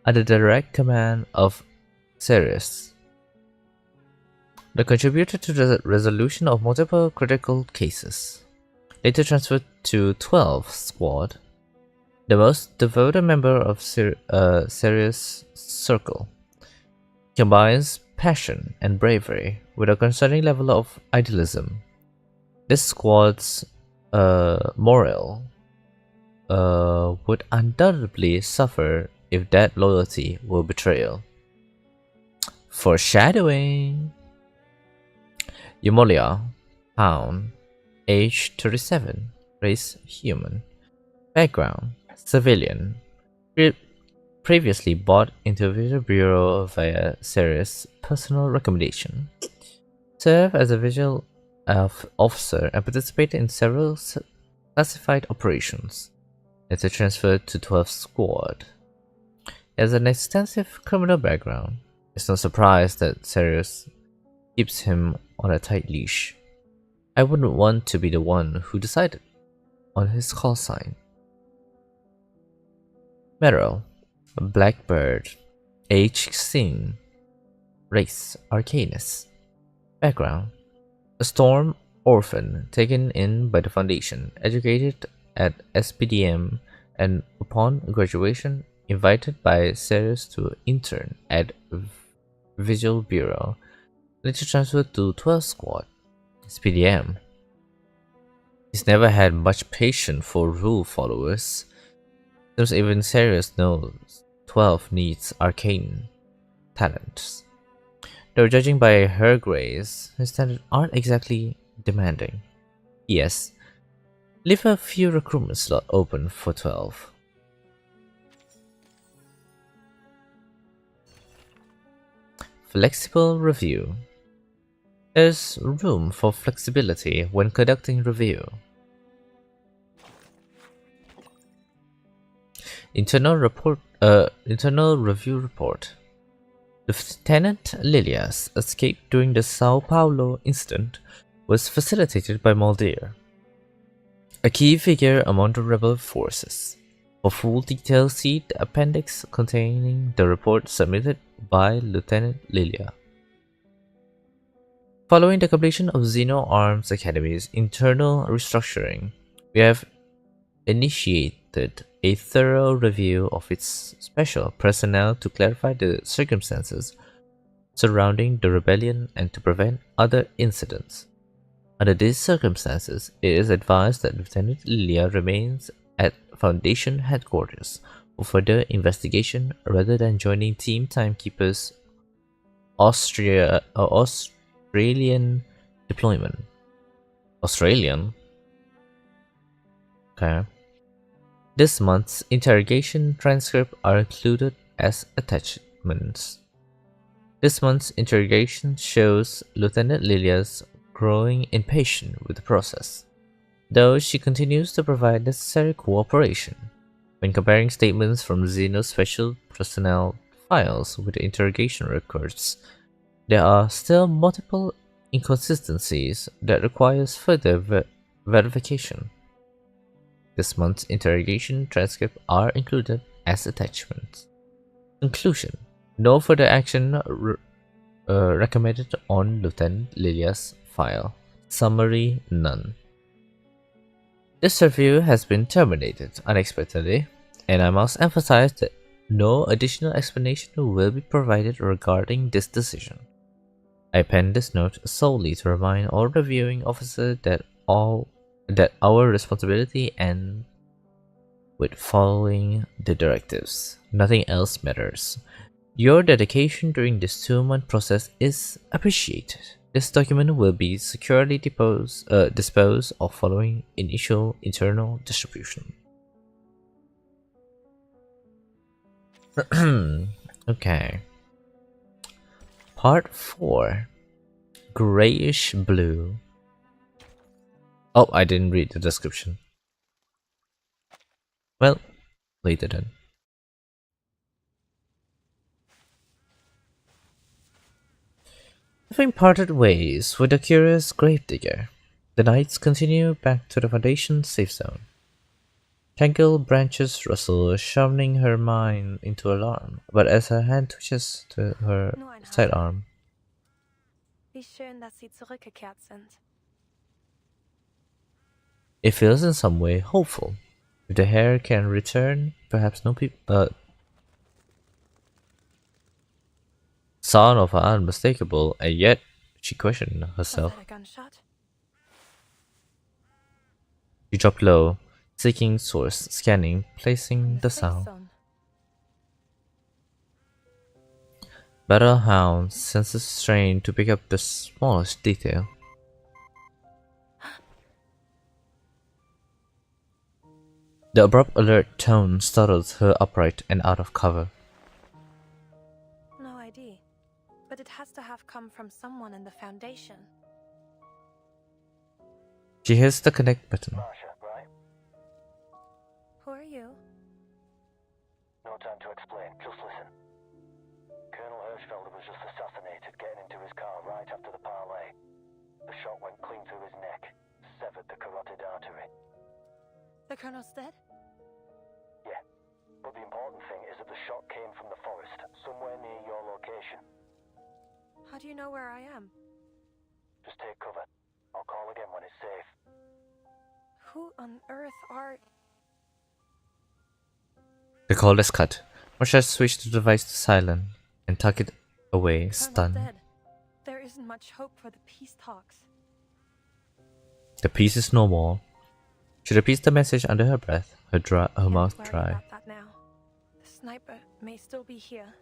under the direct command of Sirius. They contributed to the resolution of multiple critical cases. Later transferred to 12 Squad, the most devoted member of Sirius Circle. Combines passion and bravery with a concerning level of idealism. This squad's morale would undoubtedly suffer if that loyalty were betrayal. Foreshadowing. Eumolia, Hound, age 37, race human, background civilian, previously bought into Visual Bureau via Sirius' personal recommendation. Served as a visual officer and participated in several classified operations. Later transferred to 12 Squad. He has an extensive criminal background. It's no surprise that Sirius keeps him on a tight leash. I wouldn't want to be the one who decided on his call sign. Meryl, a blackbird, age 16, race Arcanus, background a storm orphan taken in by the Foundation, educated at SPDM, and upon graduation invited by Sirius to intern at Visual Bureau. Later transferred to 12 Squad, SPDM. He's never had much patience for rule followers. Seems even Sirius knows 12 needs arcane talents. Though judging by her grades, his standards aren't exactly demanding. Yes, leave a few recruitment slots open for 12. Flexible review. There's room for flexibility when conducting review. Internal review report. Lieutenant Lilia's escape during the Sao Paulo incident was facilitated by Mulder, a key figure among the rebel forces. For full details, see the appendix containing the report submitted by Lieutenant Lilia. Following the completion of Xeno Arms Academy's internal restructuring, we have initiated a thorough review of its special personnel to clarify the circumstances surrounding the rebellion and to prevent other incidents. Under these circumstances, it is advised that Lieutenant Lilia remains at Foundation headquarters for further investigation rather than joining Team Timekeeper's Australian deployment. Australian? Okay. This month's interrogation transcripts are included as attachments. This month's interrogation shows Lieutenant Lilia's growing impatience with the process, though she continues to provide necessary cooperation. When comparing statements from Xeno's special personnel files with the interrogation records, there are still multiple inconsistencies that requires further verification. This month's interrogation transcripts are included as attachments. Conclusion: no further action recommended on Lieutenant Lilia's file. Summary: none. This review has been terminated unexpectedly, and I must emphasize that no additional explanation will be provided regarding this decision. I pen this note solely to remind all reviewing officers that our responsibility ends with following the directives. Nothing else matters. Your dedication during this 2-month process is appreciated. This document will be securely disposed of following initial internal distribution. Okay. Part 4. Grayish blue. Oh, I didn't read the description. Well, later then. Having parted ways with the curious gravedigger, the knights continue back to the Foundation safe zone. Tangled branches rustle, summoning her mind into alarm, but as her hand twitches to her sidearm, Wie schön, dass Sie zurückgekehrt sind. it feels in some way hopeful. If the hair can return, perhaps no people. Sound of her unmistakable, and yet she questioned herself. Was that a gunshot? She dropped low, seeking source, scanning, placing the sound. Battle hound senses strain to pick up the smallest detail. The abrupt alert tone startled her upright and out of cover. No ID. But it has to have come from someone in the Foundation. She hits the connect button. Who are you? No time to explain, just listen. Colonel Hirschfelder was just assassinated getting into his car right after the parley. The shot went clean through his neck, severed the carotid artery. The Colonel's dead? Yeah, but the important thing is that the shot came from the forest, somewhere near your location. How do you know where I am? Just take cover. I'll call again when it's safe. Who on earth are... The call is cut. Marsha switched the device to silent and tucked it away, stunned. Dead. There isn't much hope for the peace talks. The peace is no more. She repeats the message under her breath, her mouth dry. About that now. The sniper may still be here.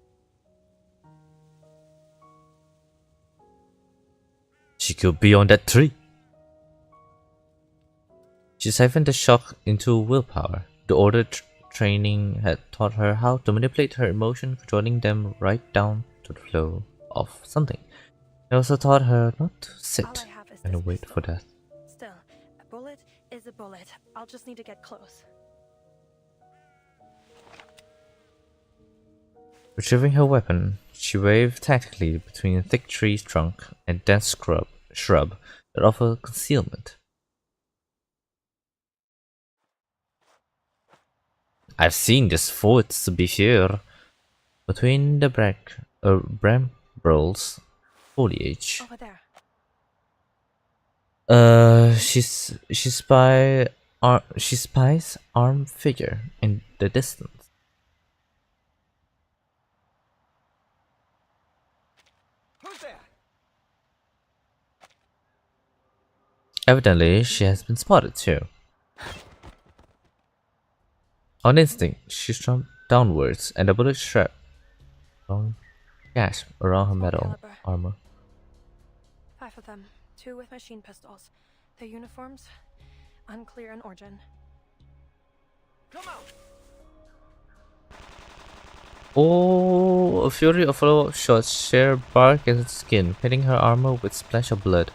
She could be on that tree. She siphoned the shock into willpower. The order training had taught her how to manipulate her emotion, controlling them right down to the flow of something. It also taught her not to sit and wait for death. Still, a bullet is a bullet. I'll just need to get close. Retrieving her weapon, she waved tactically between a thick tree trunk and dense shrub that offered concealment. I've seen this woods before. Between the brambles foliage. Over there. She spies armed figure in the distance. Who's there? Evidently, she has been spotted too. On instinct, she jumped downwards, and the bullet struck long gasp around her metal armor. 5 of them, 2 with machine pistols. Their uniforms, unclear in origin. Come out! Oh, a fury of follow-up shots shear bark and skin, pitting her armor with splash of blood.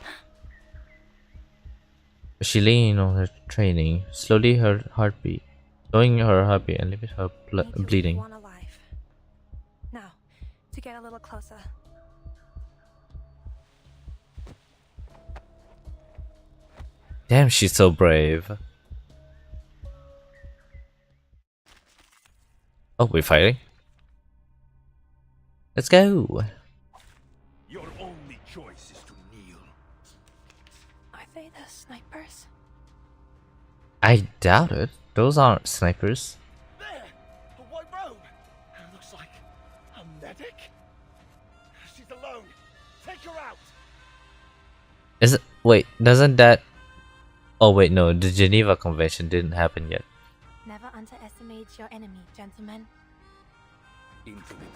She leaned on her training, slowing her heartbeat, and leaving her bleeding. One alive. Now, to get a little closer. Damn, she's so brave. Oh, we're fighting? Let's go! Your only choice is to kneel. Are they the snipers? I doubt it. Those aren't snipers. There! A white robe! Looks like a medic? She's alone. Take her out! Is it? Wait, doesn't that... Oh wait, no, the Geneva Convention didn't happen yet. Never underestimate your enemy, gentlemen.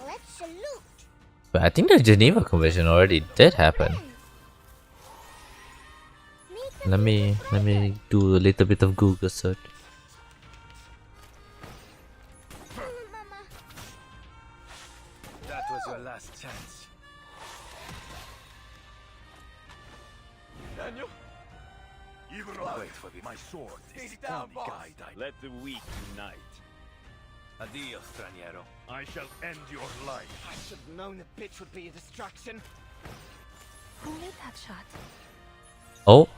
Let's salute. But I think the Geneva Convention already did happen. Let me do a little bit of Google search. That was your last chance. Daniel? Wait for me. My sword is the only guide I... Let the weak unite. Adio, straniero. I shall end your life. I should have known the bitch would be a distraction. Who made that shot? Oh,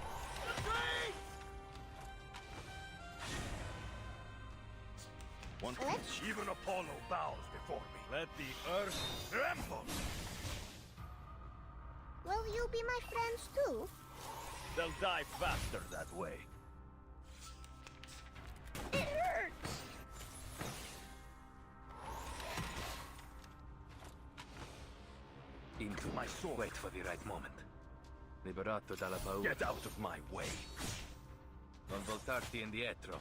One finish. Even Apollo bows before me. Let the earth tremble. Will you be my friends too? They'll die faster that way. It hurts! Into my sword. Wait for the right moment. Liberato dalla paura. Get out of my way. Non voltarti indietro.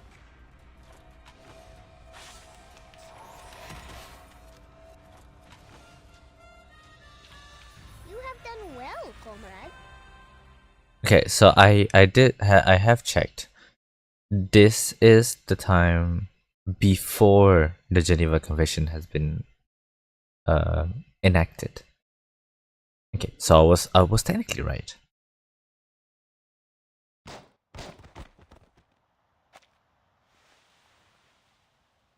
You have done well, comrade. okay. So I have checked. This is the time before the Geneva Convention has been enacted. Okay, so I was technically right.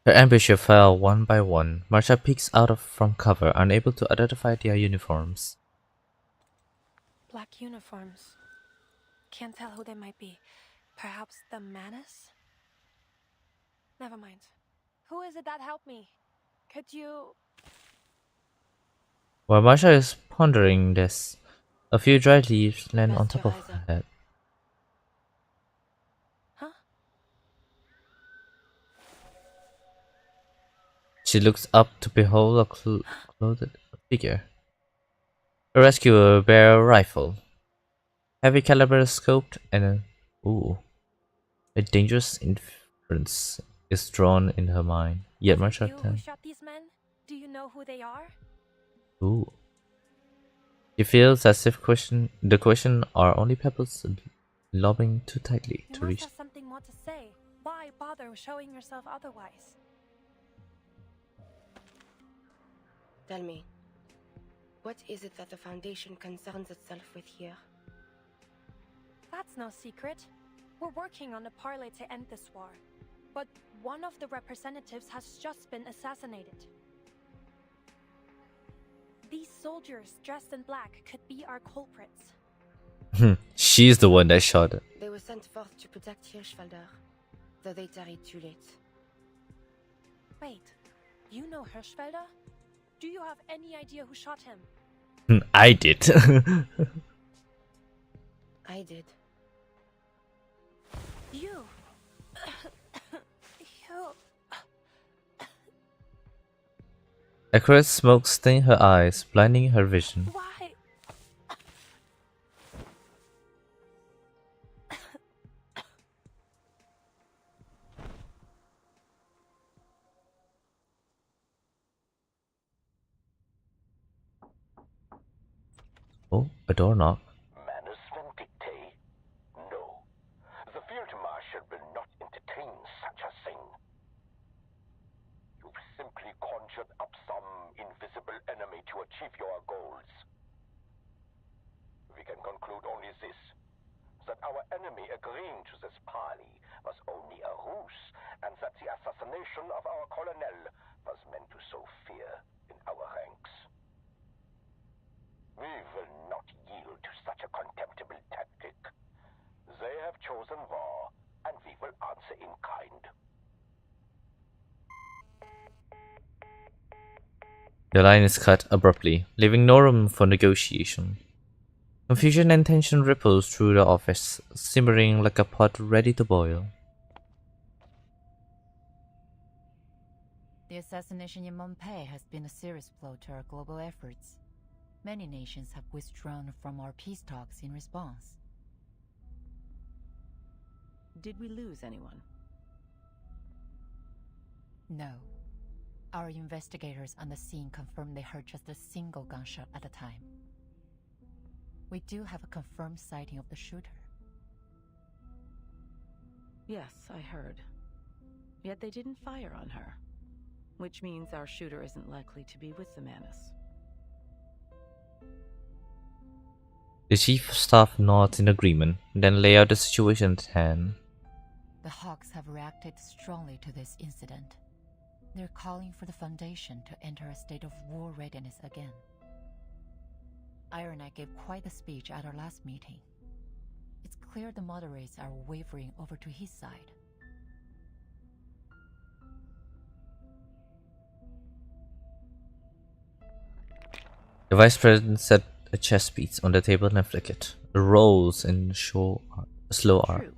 Her ambusher fell one by one. Marsha peeks out from cover, unable to identify their uniforms. Black uniforms. Can't tell who they might be. Perhaps the Manus? Never mind. Who is it that helped me? Could you... While Marsha is pondering this, a few dried leaves land on top of her head. Huh? She looks up to behold a clothed figure. A rescuer bear a rifle, heavy caliber scoped, and a dangerous inference is drawn in her mind. Yet Marsha You who shot these men? Do you know who they are? She feels as if the question are only pebbles lobbing too tightly You to must reach. have something more to say. Why bother showing yourself otherwise? Tell me, what is it that the Foundation concerns itself with here? That's no secret. We're working on a parley to end this war. But one of the representatives has just been assassinated. These soldiers dressed in black could be our culprits. She's the one that shot it. They were sent forth to protect Hirschfelder, though they tarried too late. Wait, you know Hirschfelder? Do you have any idea who shot him? I did. I did. You... you... Acrid smoke stained her eyes, blinding her vision. Why? Oh, a door knock. Manners vindictae? No. The Field Marshal will not entertain such a thing. You've simply conjured up some invisible enemy to achieve your goals. We can conclude only this, that our enemy agreeing to this parley was only a ruse, and that the assassination of our colonel was meant to sow fear in our ranks. We will not yield to such a contemptible tactic. They have chosen war, and we will answer in kind. The line is cut abruptly, leaving no room for negotiation. Confusion and tension ripples through the office, simmering like a pot ready to boil. The assassination in Montpellier has been a serious blow to our global efforts. Many nations have withdrawn from our peace talks in response. Did we lose anyone? No. Our investigators on the scene confirmed they heard just a single gunshot at a time. We do have a confirmed sighting of the shooter. Yes, I heard. Yet they didn't fire on her. Which means our shooter isn't likely to be with the Manus. The chief of staff nods in agreement, then lay out the situation at hand. The Hawks have reacted strongly to this incident. They're calling for the Foundation to enter a state of war readiness again. Iron Knight gave quite a speech at our last meeting. It's clear the moderates are wavering over to his side. The vice president set a chess piece on the table and flicked it. It rolls in slow art. True,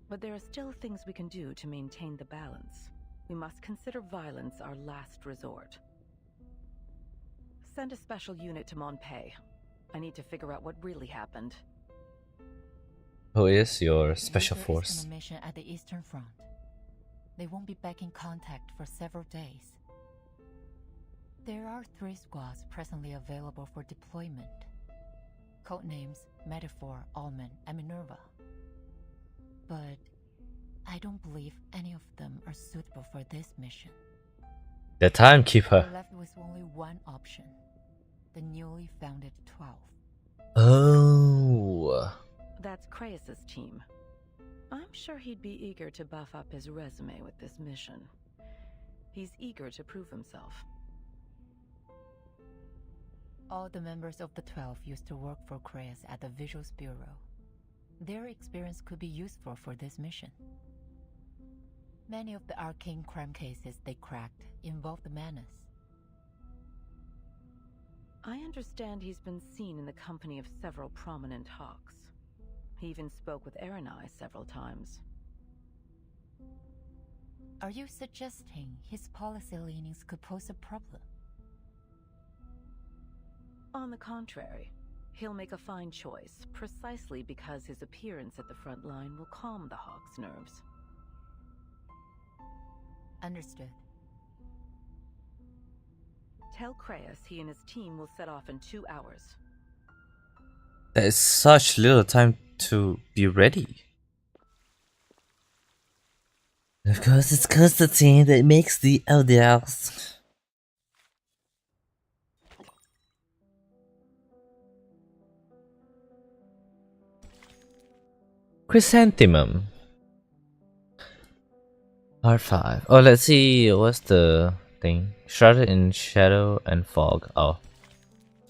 but there are still things we can do to maintain the balance. We must consider violence our last resort. Send a special unit to Monpei. I need to figure out what really happened. Who is your special Yuri force? is on a mission at the Eastern Front. They won't be back in contact for several days. There are 3 squads presently available for deployment. Codenames Metaphor, Almond, and Minerva. But I don't believe any of them are suitable for this mission. The Timekeeper. We're left with only one option. The newly founded 12. Oh. That's Craeus's team. I'm sure he'd be eager to buff up his resume with this mission. He's eager to prove himself. All the members of the 12 used to work for Craeus at the Visuals Bureau. Their experience could be useful for this mission. Many of the arcane crime cases they cracked involved the Manus. I understand he's been seen in the company of several prominent Hawks. He even spoke with Aranai several times. Are you suggesting his policy leanings could pose a problem? On the contrary, he'll make a fine choice, precisely because his appearance at the front line will calm the Hawk's nerves. Understood. Tell Craeus he and his team will set off in 2 hours. There is such little time to be ready. Of course, it's Constantine that makes the orders. Chrysanthemum. Part 5. Oh, let's see. What's the thing? Shrouded in shadow and fog. Oh.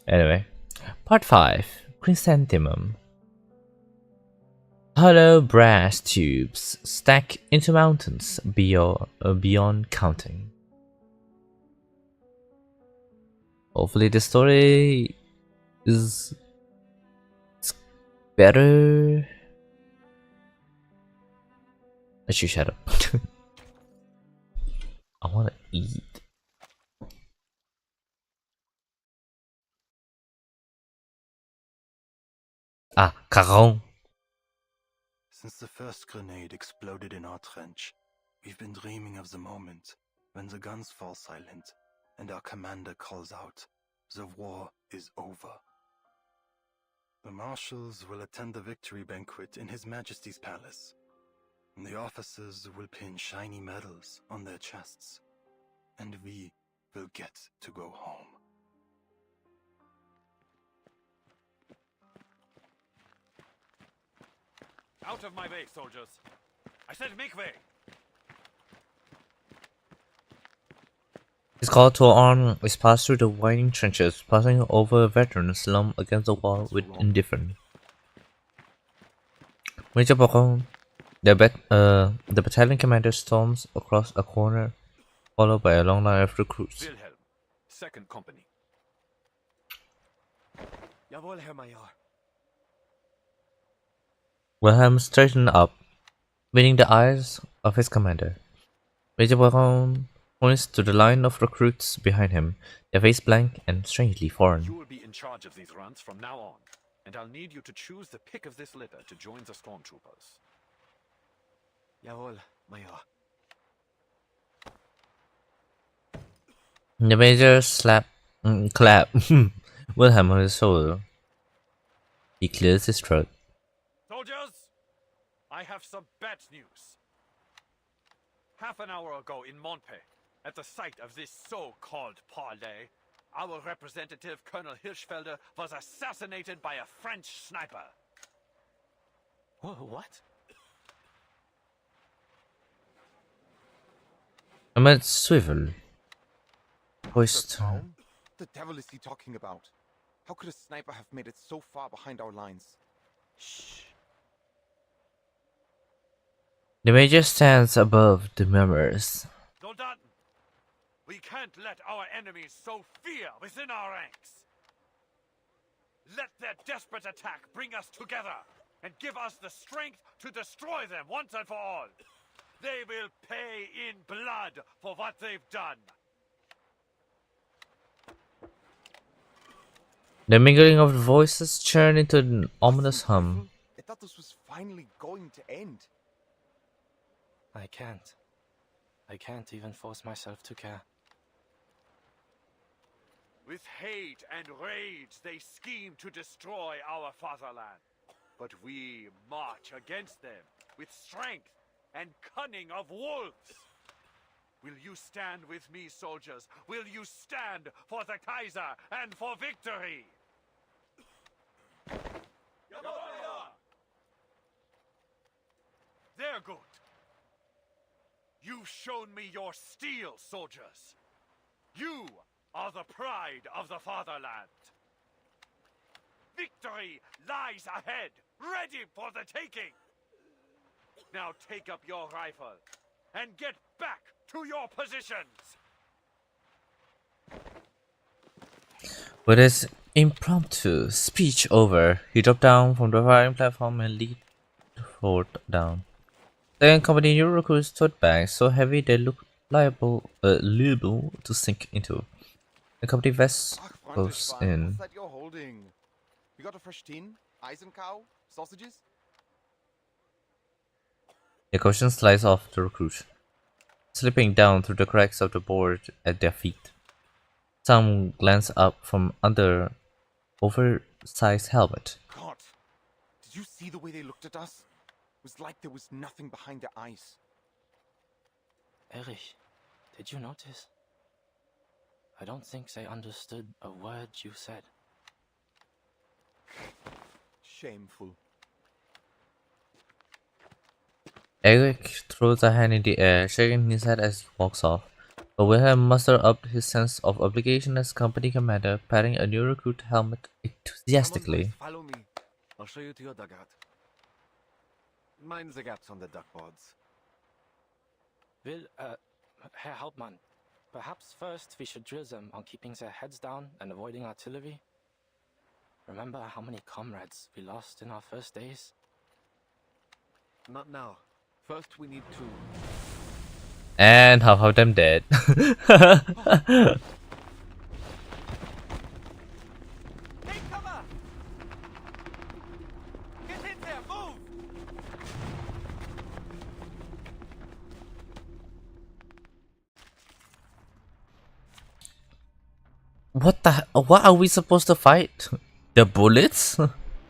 Anyway. Part 5. Chrysanthemum. Hollow brass tubes stack into mountains beyond counting. Hopefully the story is better. Let's shut up. I wanna eat. Ah, caron. Since the first grenade exploded in our trench, we've been dreaming of the moment when the guns fall silent and our commander calls out, "The war is over." The marshals will attend the victory banquet in His Majesty's palace, and the officers will pin shiny medals on their chests, and we will get to go home. Out of my way, soldiers! I said make way! His call to arm is passed through the winding trenches, passing over a veteran slumped against the wall with indifference. Major Baron, the battalion commander storms across a corner, followed by a long line of recruits. Wilhelm, 2nd Company. Jawohl, Herr Major. Wilhelm straightened up, meeting the eyes of his commander. Major Baron points to the line of recruits behind him, their face blank and strangely foreign. You will be in charge of these runs from now on, and I'll need you to choose the pick of this litter to join the stormtroopers. Jawohl, Major. The major clap Wilhelm on his shoulder. He clears his throat. Soldiers, I have some bad news. Half an hour ago in Monpei, at the site of this so-called parley, Our representative, Colonel Hirschfelder, was assassinated by a French sniper. What? I'm at swivel. Hoist. Town? The devil is he talking about? How could a sniper have made it so far behind our lines? Shh. The major stands above the members. Soldaten, we can't let our enemies sow fear within our ranks. Let their desperate attack bring us together and give us the strength to destroy them once and for all. They will pay in blood for what they've done. The mingling of voices churn into an ominous hum. I thought this was finally going to end. I can't. I can't even force myself to care. With hate and rage, they scheme to destroy our fatherland. But we march against them with strength and cunning of wolves. Will you stand with me, soldiers? Will you stand for the Kaiser and for victory? They're good. You've shown me your steel, soldiers. You are the pride of the fatherland. Victory lies ahead, ready for the taking. Now take up your rifle and get back to your positions. With his impromptu speech over, he dropped down from the firing platform and leaped forward down. Second company new recruits tote bags so heavy they looked liable to sink into. The company vest goes in. What's that you're holding? You got a fresh tin? Eisencow? Sausages? The caution slides off the recruit, slipping down through the cracks of the board at their feet. Some glance up from under oversized helmet. God, did you see the way they looked at us? It was like there was nothing behind their eyes. Erich, did you notice? I don't think they understood a word you said. Shameful. Eric throws a hand in the air, shaking his head as he walks off. But Wilhelm musters up his sense of obligation as company commander, patting a new recruit helmet enthusiastically. Follow me. I'll show you to your dugout. Mind the gaps on the duckboards. Herr Hauptmann, perhaps first we should drill them on keeping their heads down and avoiding artillery. Remember how many comrades we lost in our first days? Not now. First we need to... And half of them dead. Take cover! Get in there, move! What are we supposed to fight? The bullets?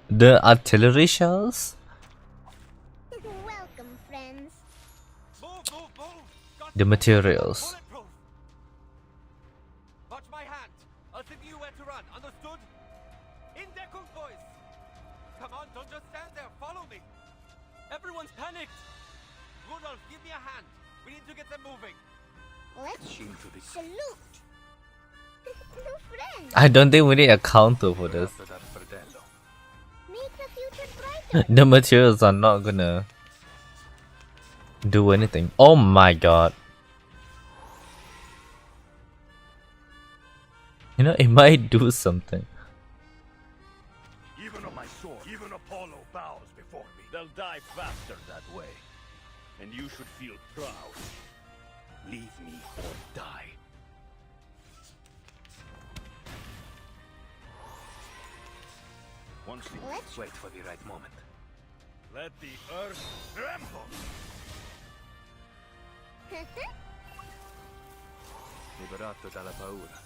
The artillery shells? Welcome, friends. The materials. Watch my hand. I'll tell you where to run. Understood? In Deckung, boys. Come on, don't just stand there. Follow me. Everyone's panicked. Rudolph, give me a hand. We need to get them moving. Let's salute. New friends. I don't think we need a counter for this. Make the future brighter. The materials are not gonna do anything. Oh my god. You know, it might do something. Even on my sword, even Apollo bows before me. They'll die faster that way. And you should feel proud. Leave me or die. Once you wait for the right moment. Let the earth tremble. Liberato dalla paura.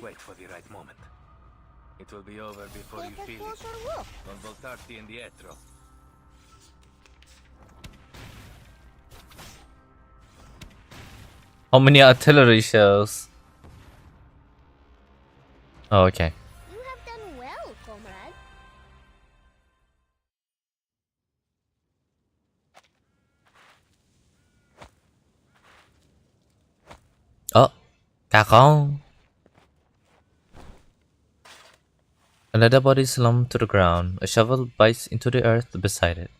Wait for the right moment. It will be over before you Take a feel it. closer look. Non voltarti indietro. How many artillery shells? Oh, okay. You have done well, comrade. Oh, cacon. Another body slumped to the ground. A shovel bites into the earth beside it.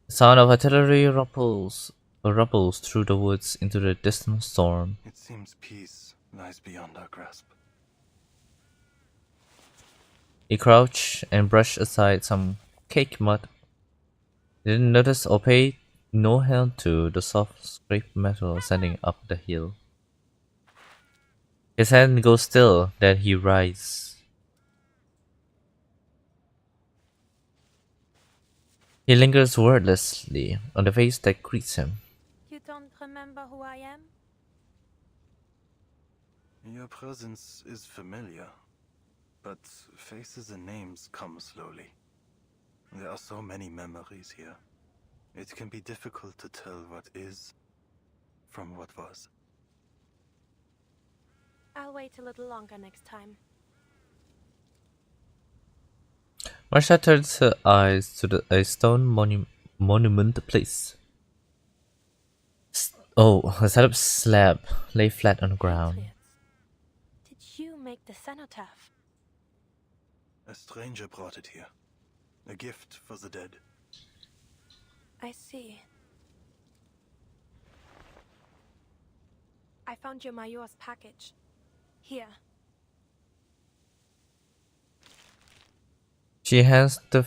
The sound of artillery rumbles through the woods into the distant storm. It seems peace lies beyond our grasp. He crouched and brushed aside some cake mud. He didn't notice or pay no heed to the soft scraped metal ascending up the hill. His hand goes still, then he rises. He lingers wordlessly on the face that greets him. You don't remember who I am? Your presence is familiar, but faces and names come slowly. There are so many memories here. It can be difficult to tell what is from what was. I'll wait a little longer next time. Marsha turns her eyes to a stone monument place. A set-up slab lay flat on the ground. Did you make the cenotaph? A stranger brought it here. A gift for the dead. I see. I found your Major's package. Here. She hands the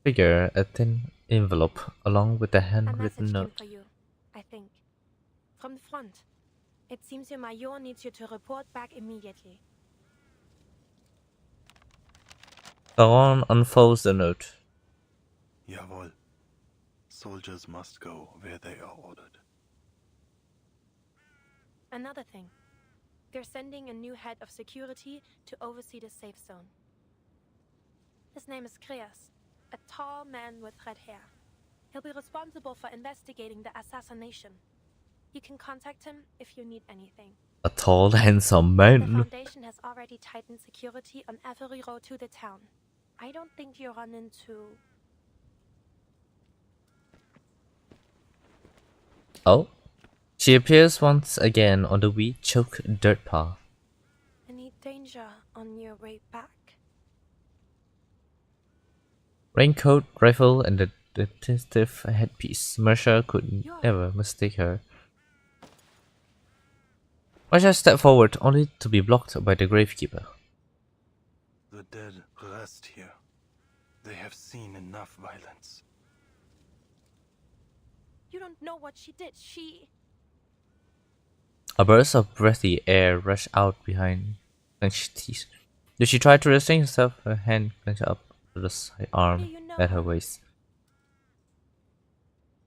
figure a thin envelope along with a handwritten A message note. came for you, I think. From the front. It seems your Major needs you to report back immediately. Baron unfolds the note. Jawohl. Soldiers must go where they are ordered. Another thing. They're sending a new head of security to oversee the safe zone. His name is Kreas, a tall man with red hair. He'll be responsible for investigating the assassination. You can contact him if you need anything. A tall, handsome The man. Foundation has already tightened security on every road to the town. I don't think you run into... Oh? She appears once again on the weed-choked dirt path. any danger on your way back. Raincoat, rifle, and the distinctive headpiece. Marsha could never mistake her. Marsha stepped forward, only to be blocked by the gravekeeper. The dead rest here. They have seen enough violence. You don't know what she did. She... A burst of breathy air rushed out behind clenched teeth. As she tried to restrain herself, her hand clenched up to the side arm at her waist.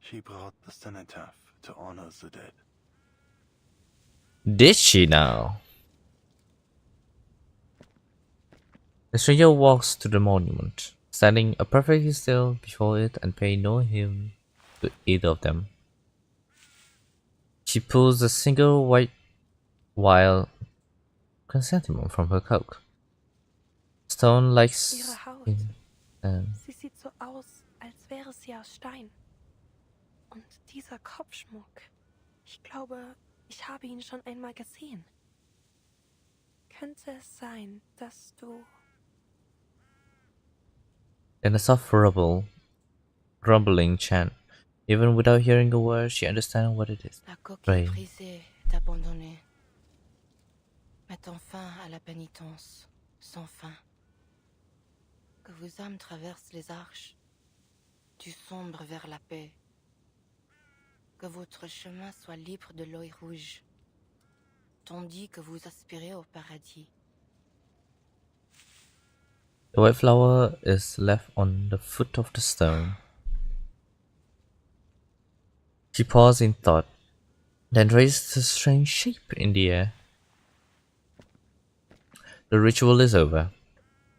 She brought the cenotaph to honor the dead. Did she now? The stranger walks to the monument, standing perfectly still before it and paying no heed to either of them. She pulls a single white vial chrysanthemum from her cloak. Stone like Ihre Haut. skin and Sie sieht so aus, als wäre sie aus Stein. Und dieser Kopfschmuck. Ich glaube, ich habe ihn schon einmal gesehen. Könnte es sein, dass du... then a soft rumbling chant. Even without hearing a word, she understands what it is. La coquille Rain. brisée est abandonnée, mettant fin à la pénitence, sans fin. Que vos âmes traversent les arches, du sombre vers la paix. Que votre chemin soit libre de l'œil rouge, tandis que vous aspirez au paradis. The white flower is left on the foot of the stone. She paused in thought, then raised a strange shape in the air. The ritual is over.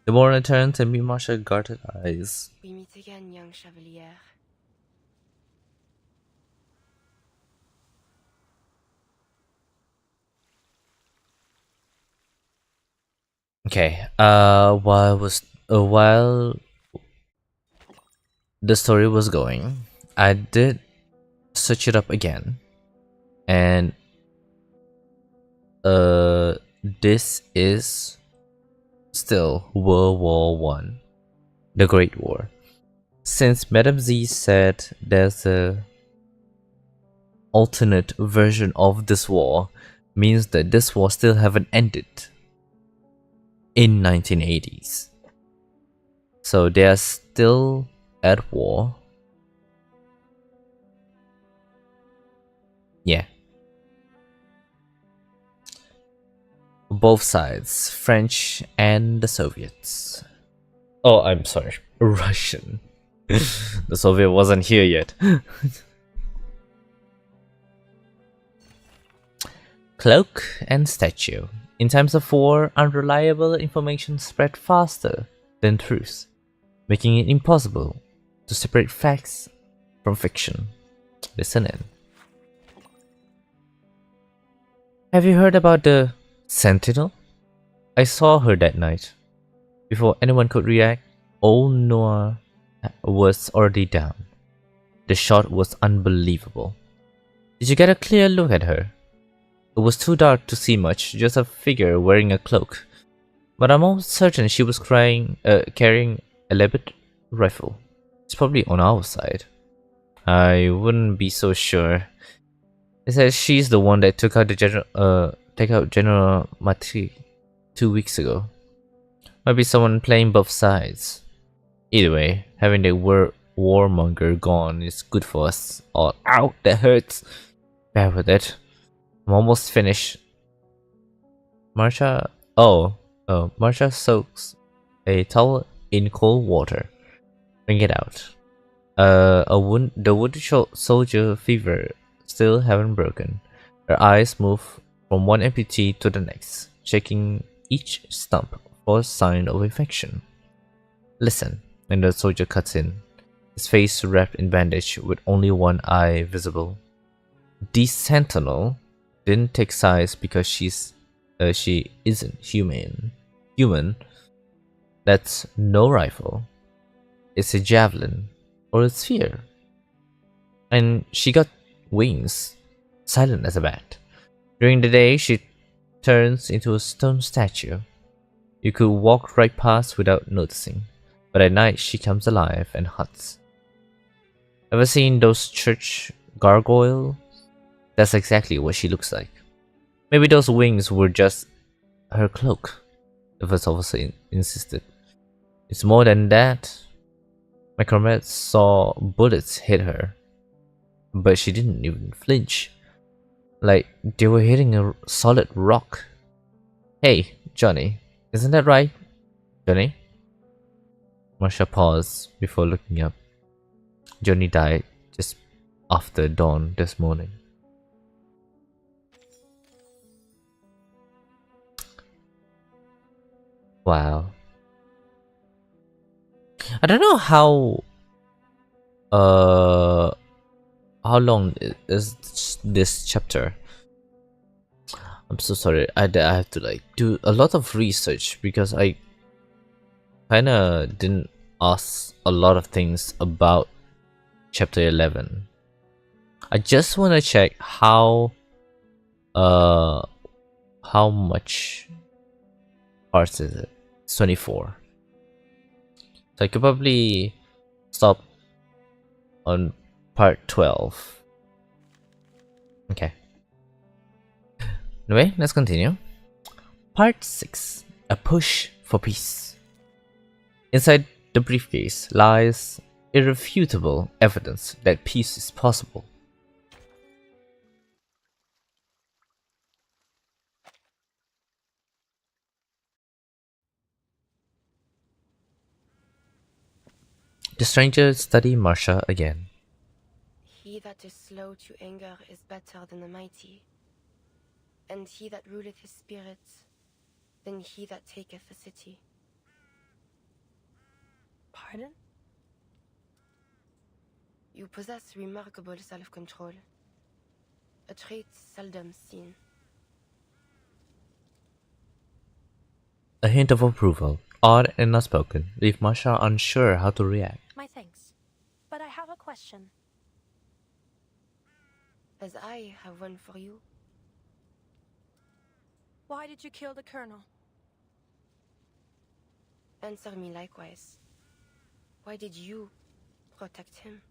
The mourner turns and meets Marsha's guarded eyes. Oui, meet again, young chevalier. Okay. While the story was going, I did search it up again, and this is still World War One, the Great War. Since Madame Z said there's a alternate version of this war, means that this war still haven't ended in 1980s. So they are still at war. Yeah. Both sides, French and the Soviets. Oh, I'm sorry, Russian. The Soviet wasn't here yet. Cloak and statue. In times of war, unreliable information spread faster than truth, making it impossible to separate facts from fiction. Listen in. Have you heard about the Sentinel? I saw her that night. Before anyone could react, old Noah was already down. The shot was unbelievable. Did you get a clear look at her? It was too dark to see much, just a figure wearing a cloak. But I'm almost certain she was carrying a Lebed rifle. It's probably on our side. I wouldn't be so sure. It says she's the one that took out General Mati 2 weeks ago. Might be someone playing both sides. Either way, having the warmonger gone is good for us. All out, that hurts. Bear with it. I'm almost finished. Marsha soaks a towel in cold water. Bring it out. The wounded soldier fever still haven't broken. Her eyes move from one amputee to the next, checking each stump for a sign of infection. Listen, and the soldier cuts in, his face wrapped in bandage with only one eye visible. The Sentinel didn't take sides because she isn't human. That's no rifle. It's a javelin or a sphere. And she got wings, silent as a bat. During the day, she turns into a stone statue. You could walk right past without noticing, but at night she comes alive and hunts. Ever seen those church gargoyles? That's exactly what she looks like. Maybe those wings were just her cloak, the first officer insisted. It's more than that. My comrades saw bullets hit her, but she didn't even flinch. Like they were hitting a solid rock. Hey, Johnny, isn't that right? Johnny? Marsha paused before looking up. Johnny died just after dawn this morning. Wow. I don't know how long is this chapter. I'm so sorry. I have to like do a lot of research because I kinda didn't ask a lot of things about chapter 11. I just want to check how much parts is it? It's 24. So I could probably stop on part 12. Okay. Anyway, let's continue. Part 6. A push for peace. Inside the briefcase lies irrefutable evidence that peace is possible. The stranger studied Marsha again. He that is slow to anger is better than the mighty, and he that ruleth his spirits than he that taketh a city. Pardon? You possess remarkable self-control, a trait seldom seen. A hint of approval, odd and unspoken, leave Masha unsure how to react. My thanks. But I have a question. As I have one for you. Why did you kill the Colonel? Answer me likewise. Why did you protect him?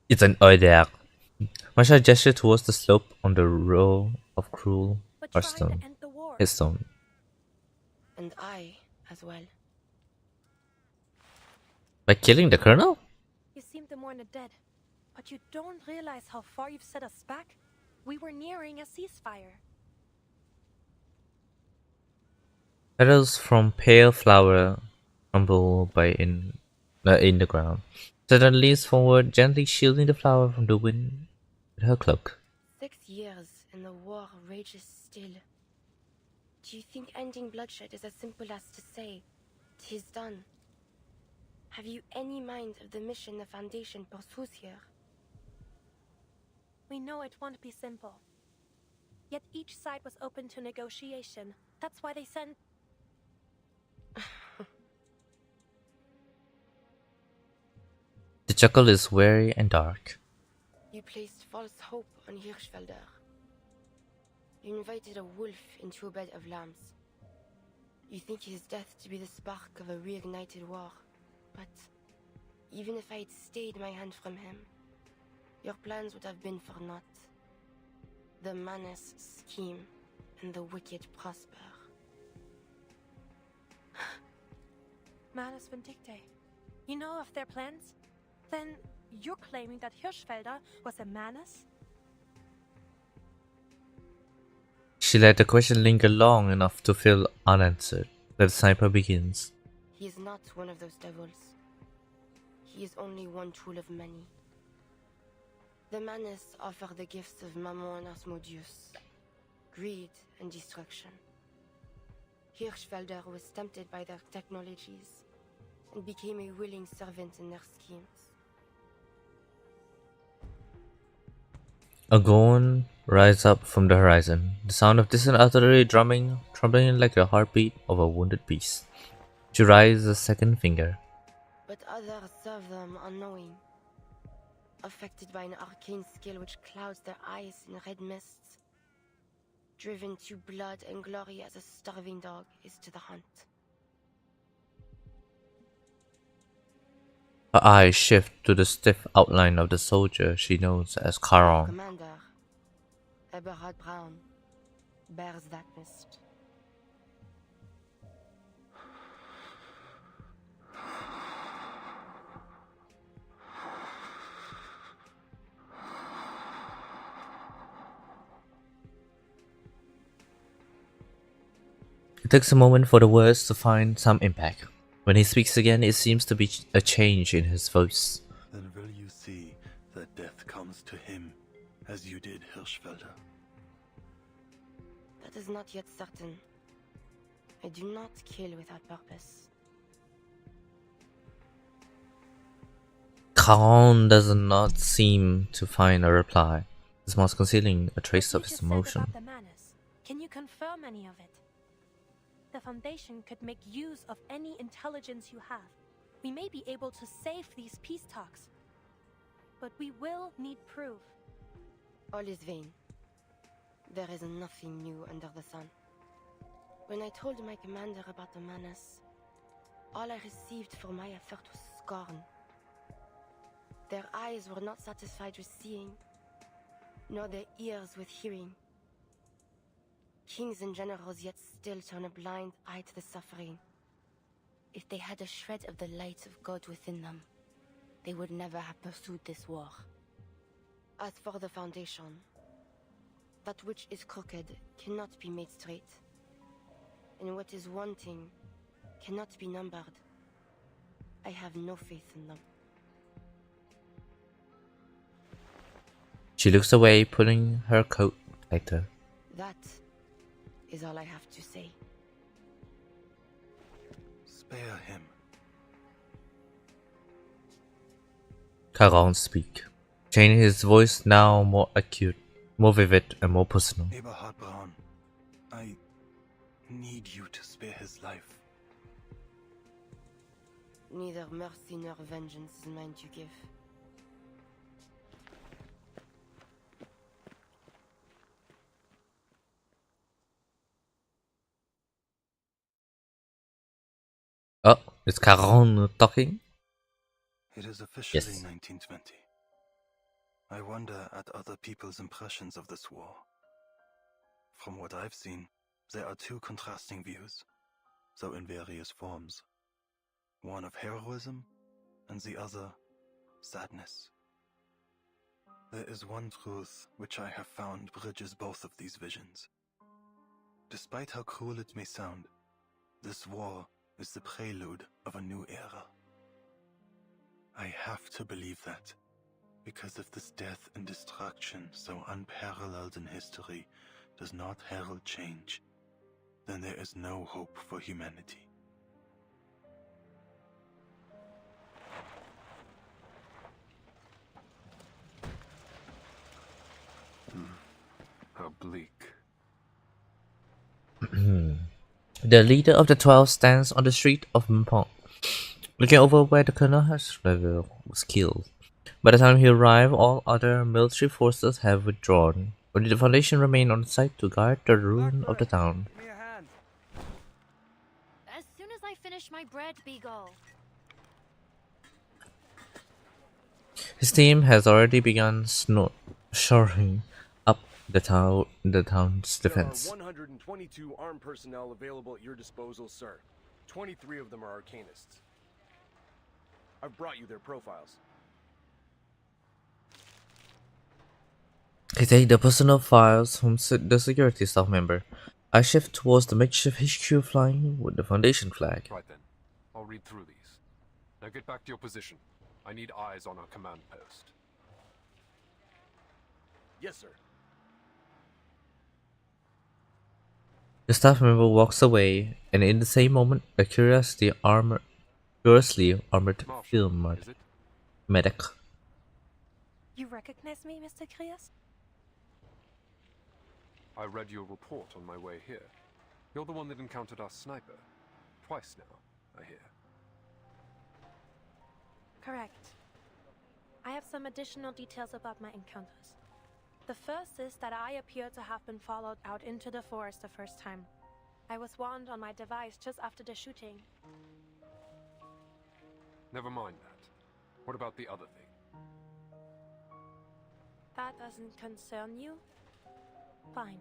It's an order. Masha gestured towards the slope on the row of cruel headstone. And I as well. By killing the colonel? You seem to mourn the dead, but you don't realize how far you've set us back? We were nearing a ceasefire. Petals from pale flower crumble in the ground. Suddenly leans forward, gently shielding the flower from the wind with her cloak. 6 years and the war rages still. Do you think ending bloodshed is as simple as to say, "'Tis done"? Have you any mind of the mission the Foundation pursues here? We know it won't be simple. Yet each side was open to negotiation. That's why they sent... The chuckle is weary and dark. You placed false hope on Hirschfelder. You invited a wolf into a bed of lambs. You think his death to be the spark of a reignited war. But even if I'd stayed my hand from him, your plans would have been for naught. The Manus scheme and the wicked prosper. Manus Vindicte. You know of their plans? Then you're claiming that Hirschfelder was a Manus? She let the question linger long enough to feel unanswered. The sniper begins. He is not one of those devils. He is only one tool of many. The Manus offer the gifts of Mammon Asmodeus, greed and destruction. Hirschfelder was tempted by their technologies and became a willing servant in their schemes. A groan rises up from the horizon, the sound of distant artillery drumming, trembling like the heartbeat of a wounded beast. She raises a second finger. But others serve them unknowing, affected by an arcane skill which clouds their eyes in red mists, driven to blood and glory as a starving dog is to the hunt. Her eyes shift to the stiff outline of the soldier she knows as Caron. Commander, Eberhard Braun, bears that mist. It takes a moment for the words to find some impact. When he speaks again, it seems to be a change in his voice. Then will you see that death comes to him, as you did Hirschfelder? That is not yet certain. I do not kill without purpose. Caron does not seem to find a reply, his mouth concealing a trace of his emotion. The Manus. Can you confirm any of it? The Foundation could make use of any intelligence you have. We may be able to save these peace talks. But we will need proof. All is vain. There is nothing new under the sun. When I told my commander about the Manus, all I received for my effort was scorn. Their eyes were not satisfied with seeing, nor their ears with hearing. Kings and generals yet still turn a blind eye to the suffering. If they had a shred of the light of God within them, they would never have pursued this war. As for the Foundation, that which is crooked cannot be made straight, and what is wanting cannot be numbered. I have no faith in them. She looks away, pulling her coat tighter. That is all I have to say. Spare him. Caron speaks, changing his voice now more acute, more vivid and more personal. Eberhard Braun, need you to spare his life. Neither mercy nor vengeance is mine to give. Oh, is Caron talking? It is officially Yes. 1920. I wonder at other people's impressions of this war. From what I've seen, there are two contrasting views, though in various forms. One of heroism, and the other, sadness. There is one truth which I have found bridges both of these visions. Despite how cruel it may sound, this war is the prelude of a new era. I have to believe that, because if this death and destruction so unparalleled in history does not herald change, then there is no hope for humanity. How bleak. The leader of the 12 stands on the street of Mpong, looking over where the colonel was killed. By the time he arrived, all other military forces have withdrawn. Only the Foundation remained on site to guard the ruin of the town. Give me a hand. As soon as I finish my bread, Beagle. His team has already begun shoring up the town's defense. There are 122 armed personnel available at your disposal, sir. 23 of them are arcanists. I've brought you their profiles. He takes the personal files from the security staff member. I shift towards the makeshift HQ flying with the Foundation flag. Right then. I'll read through these. Now get back to your position. I need eyes on our command post. Yes, sir. The staff member walks away, and in the same moment, a curiously armored field medic. You recognize me, Mr. Krios? I read your report on my way here. You're the one that encountered our sniper. Twice now, I hear. Correct. I have some additional details about my encounters. The first is that I appear to have been followed out into the forest the first time. I was warned on my device just after the shooting. Never mind that. What about the other thing? That doesn't concern you? Fine.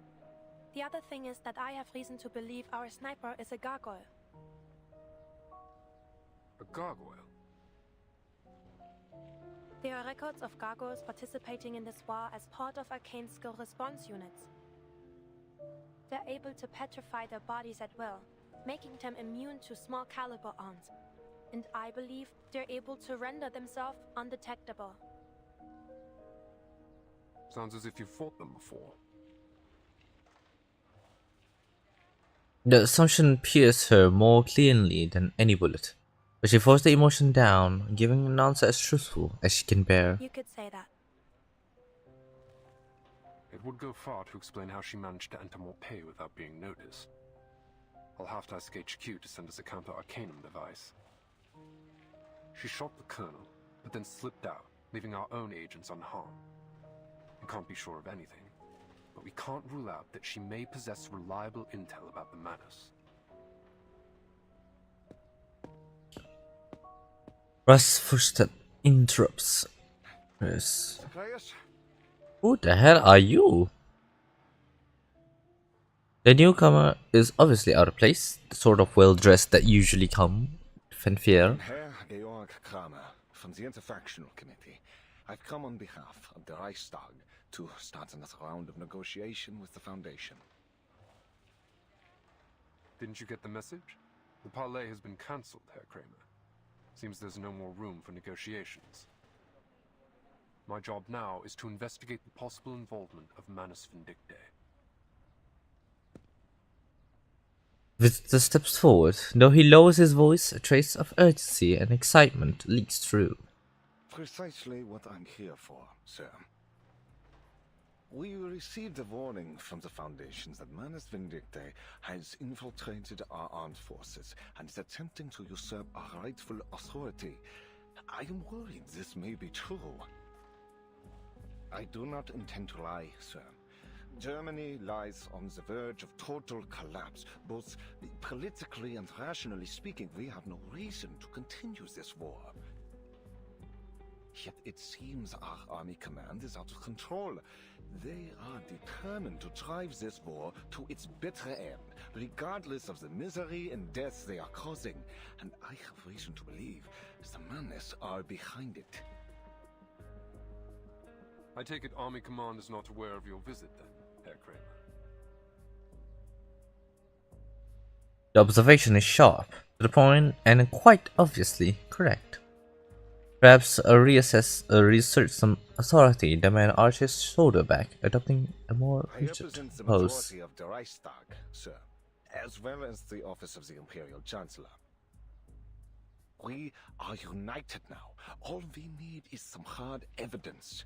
The other thing is that I have reason to believe our sniper is a gargoyle. A gargoyle? There are records of gargoyles participating in this war as part of arcane skill response units. They're able to petrify their bodies at will, making them immune to small caliber arms. And I believe they're able to render themselves undetectable. Sounds as if you've fought them before. The assumption pierced her more cleanly than any bullet, but she forced the emotion down, giving an answer as truthful as she can bear. You could say that. It would go far to explain how she managed to enter Morpay without being noticed. I'll have to ask HQ to send us a counter-arcanum device. She shot the colonel, but then slipped out, leaving our own agents unharmed. We can't be sure of anything, but we can't rule out that she may possess reliable intel about the Manus. Russ' footstep interrupts. Yes. Who the hell are you? The newcomer is obviously out of place, the sort of well-dressed that usually come, fanfare. Herr Georg Kramer from the Interfactional Committee. I've come on behalf of the Reichstag to start another round of negotiation with the Foundation. Didn't you get the message? The parley has been cancelled, Herr Kramer. Seems there's no more room for negotiations. My job now is to investigate the possible involvement of Manus Vindictae. Visitor steps forward. Though he lowers his voice, a trace of urgency and excitement leaks through. Precisely what I'm here for, sir. We received a warning from the Foundations that Manus Vindictae has infiltrated our armed forces and is attempting to usurp our rightful authority. I am worried this may be true. I do not intend to lie, sir. Germany lies on the verge of total collapse. Both politically and rationally speaking, we have no reason to continue this war. Yet it seems our army command is out of control. They are determined to drive this war to its bitter end, regardless of the misery and death they are causing. And I have reason to believe the Manus are behind it. I take it Army Command is not aware of your visit then, Herr Kramer. The observation is sharp, to the point, and quite obviously correct. Perhaps reassert some authority, the man arched his shoulder back, adopting a more rigid represent the pose. majority of the Reichstag, sir, as well as the office of the Imperial Chancellor. We are united now. All we need is some hard evidence.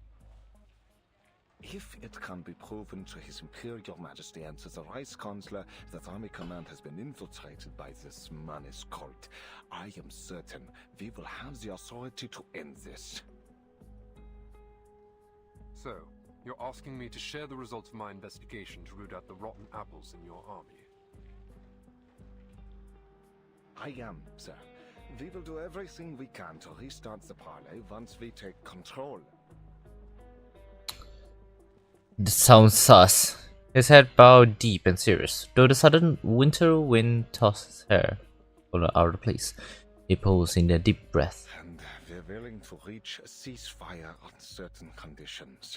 If it can be proven to His Imperial Majesty and to the Reichskanzler that Army Command has been infiltrated by this Manus cult, I am certain we will have the authority to end this. So, you're asking me to share the results of my investigation to root out the rotten apples in your army? I am, sir. We will do everything we can to restart the parley once we take control. This sounds sus. His head bowed deep and serious, though the sudden winter wind tossed his hair out of place. He paused in a deep breath. And we're willing to reach a ceasefire on certain conditions.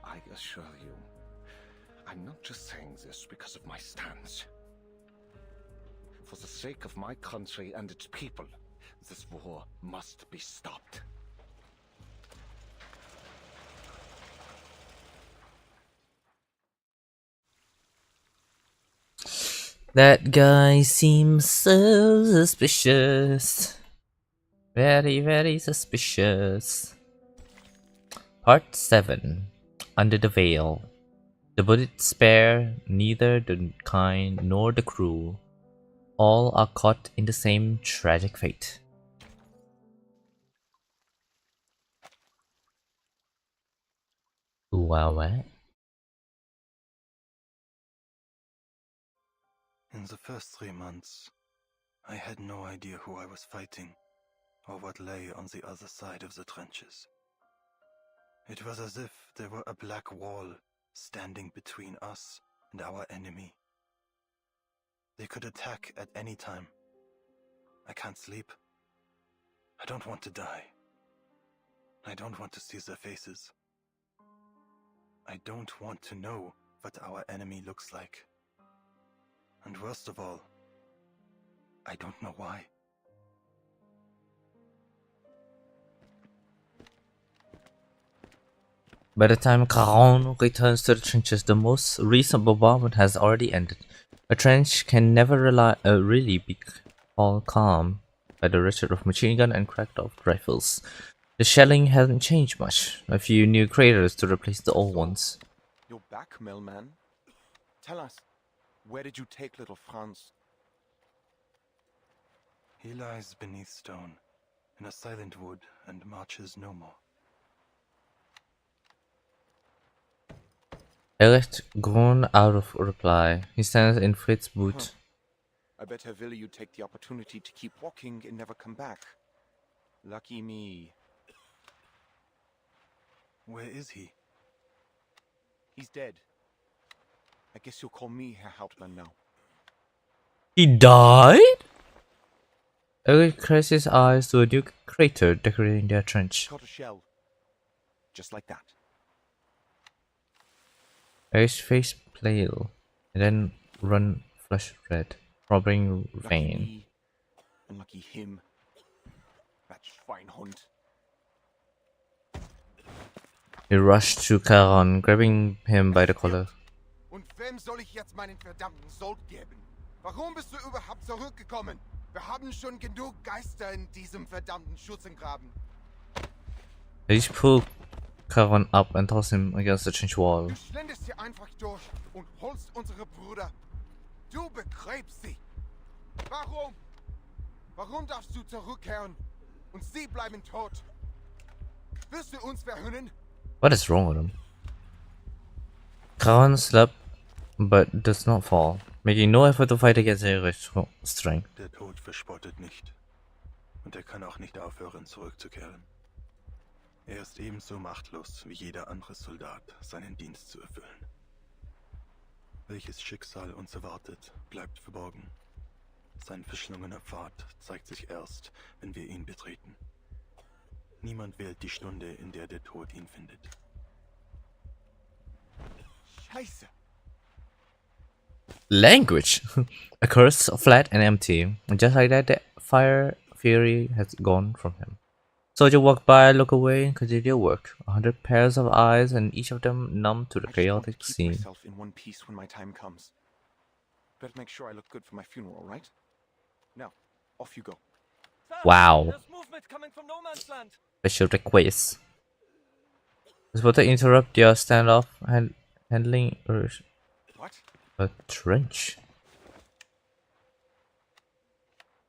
I assure you, I'm not just saying this because of my stance. For the sake of my country and its people, this war must be stopped. That guy seems so suspicious. Very, very suspicious. Part 7. Under the Veil. The bullets spare neither the kind nor the cruel. All are caught in the same tragic fate. Wow, In the first 3 months, I had no idea who I was fighting, or what lay on the other side of the trenches. It was as if there were a black wall standing between us and our enemy. They could attack at any time. I can't sleep. I don't want to die. I don't want to see their faces. I don't want to know what our enemy looks like. And worst of all, I don't know why. By the time Caron returns to the trenches, the most recent bombardment has already ended. A trench can never really be called calm by the ratchet of machine gun and cracked off rifles. The shelling hasn't changed much. A few new craters to replace the old ones. You're back, Millman. Tell us, where did you take little Franz? He lies beneath stone, in a silent wood, and marches no more. Erich groaned out of reply. He stands in Fritz's boot. I bet Herr Wille you take the opportunity to keep walking and never come back. Lucky me. Where is he? He's dead. I guess you'll call me Herr Hauptmann now. He died? Erich cast his eyes to a new crater decorating their trench. Caught a shell. Just like that. Erich's face pale, and then run flush red, throbbing vein. Me, and lucky him. That Schweinhund. He rushed to Caron, grabbing him by the collar. Und wem soll ich jetzt meinen verdammten Sold geben? Warum bist du überhaupt zurückgekommen? Wir haben schon genug Geister in diesem verdammten Schützengraben. Erich pulled Charon up and toss him against the trench wall. Du schlendest hier einfach durch und holst unsere Brüder. Du begräbst sie. Warum? Warum darfst du zurückkehren und sie bleiben tot? Wirst du uns verhöhnen? What is wrong with him? Charon slept but does not fall, making no effort to fight against Yuri's strength. Der Tod verspottet nicht. Und er kann auch nicht aufhören, zurückzukehren. Er ist ebenso machtlos wie jeder andere Soldat, seinen Dienst zu erfüllen. Welches Schicksal uns erwartet, bleibt verborgen. Sein verschlungener Pfad zeigt sich erst, wenn wir ihn betreten. Niemand wählt die Stunde, in der der Tod ihn findet. Scheiße. Language! A curse, flat and empty. And just like that, the fire fury has gone from him. Soldier walk by, look away, and continue their work. 100 pairs of eyes, and each of them numb to the chaotic Keep scene. myself in one piece when my time comes. Better make sure I look good for my funeral, right? Now, off you go. Wow. There's movement coming from no man's land. Special request. Was about to interrupt your standoff handling What? a trench.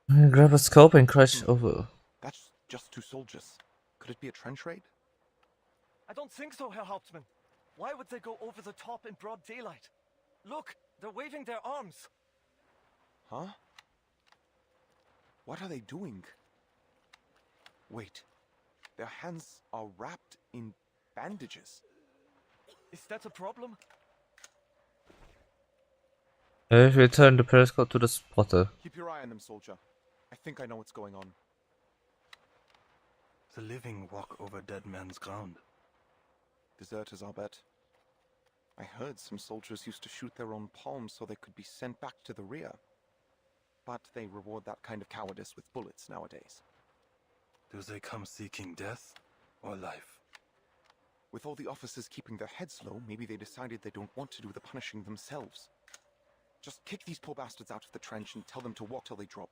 Grab a scope and crush over. That's just 2 soldiers. Could it be a trench raid? I don't think so, Herr Hauptmann. Why would they go over the top in broad daylight? Look, they're waving their arms. Huh? What are they doing? Wait. Their hands are wrapped in bandages. Is that a problem? Return the periscope to the spotter. Keep your eye on them, soldier. I think I know what's going on. The living walk over dead man's ground. Deserters, I'll bet. I heard some soldiers used to shoot their own palms so they could be sent back to the rear. But they reward that kind of cowardice with bullets nowadays. Do they come seeking death or life? With all the officers keeping their heads low, maybe they decided they don't want to do the punishing themselves. Just kick these poor bastards out of the trench and tell them to walk till they drop.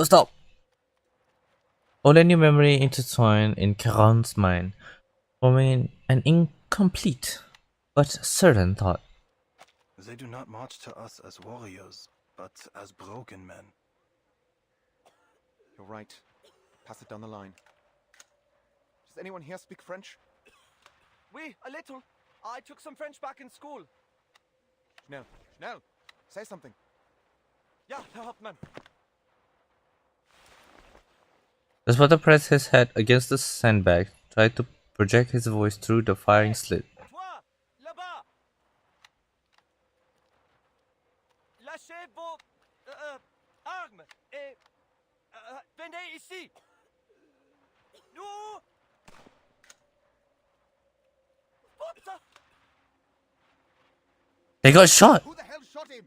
Stop! All a new memory intertwined in Charon's mind, forming an incomplete but certain thought. They do not march to us as warriors, but as broken men. You're right. Pass it down the line. Does anyone here speak French? Oui, a little. I took some French back in school. Schnell, schnell. Say something. Ja, Herr Hauptmann. The spotter pressed his head against the sandbag, tried to project his voice through the firing slit. Toi, là-bas. Lâchez vos armes et venez ici. Nous. What? They got shot! Who the hell shot him?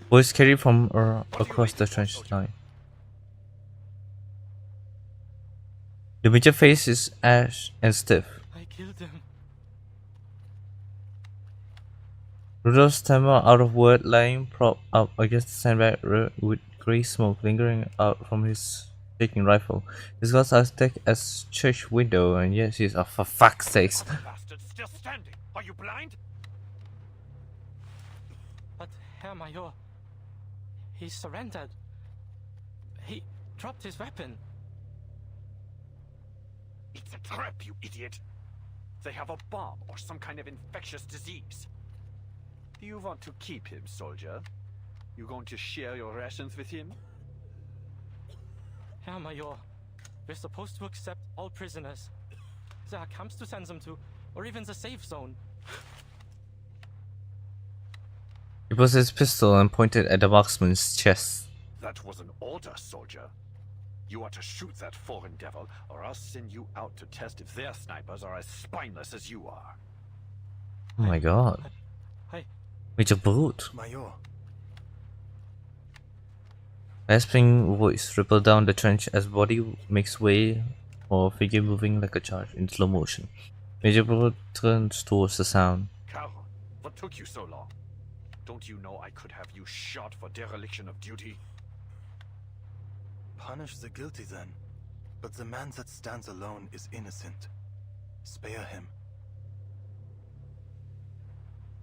Voice carried from across the trench line. The major face is ash and stiff. I killed him. Rudolph stammered out of word, lying propped up against the sandbag with grey smoke lingering out from his shaking rifle. His glass as thick as church window, and yes, he's for fuck's sakes. Bastard still standing. Are you blind? But Herr Major, he surrendered. He dropped his weapon. It's a trap, you idiot. They have a bomb or some kind of infectious disease. Do you want to keep him, soldier? You going to share your rations with him? Herr Major, we're supposed to accept all prisoners. There are camps to send them to, or even the safe zone. He put his pistol and pointed at the marksman's chest. That was an order, soldier. You are to shoot that foreign devil, or I'll send you out to test if their snipers are as spineless as you are. Oh my god. Hey. Major brute. Major. Rasping voice rippled down the trench as body makes way for a figure moving like a charge in slow motion. Major Brother turns towards the sound. Carol, what took you so long? Don't you know I could have you shot for dereliction of duty? Punish the guilty then. But the man that stands alone is innocent. Spare him.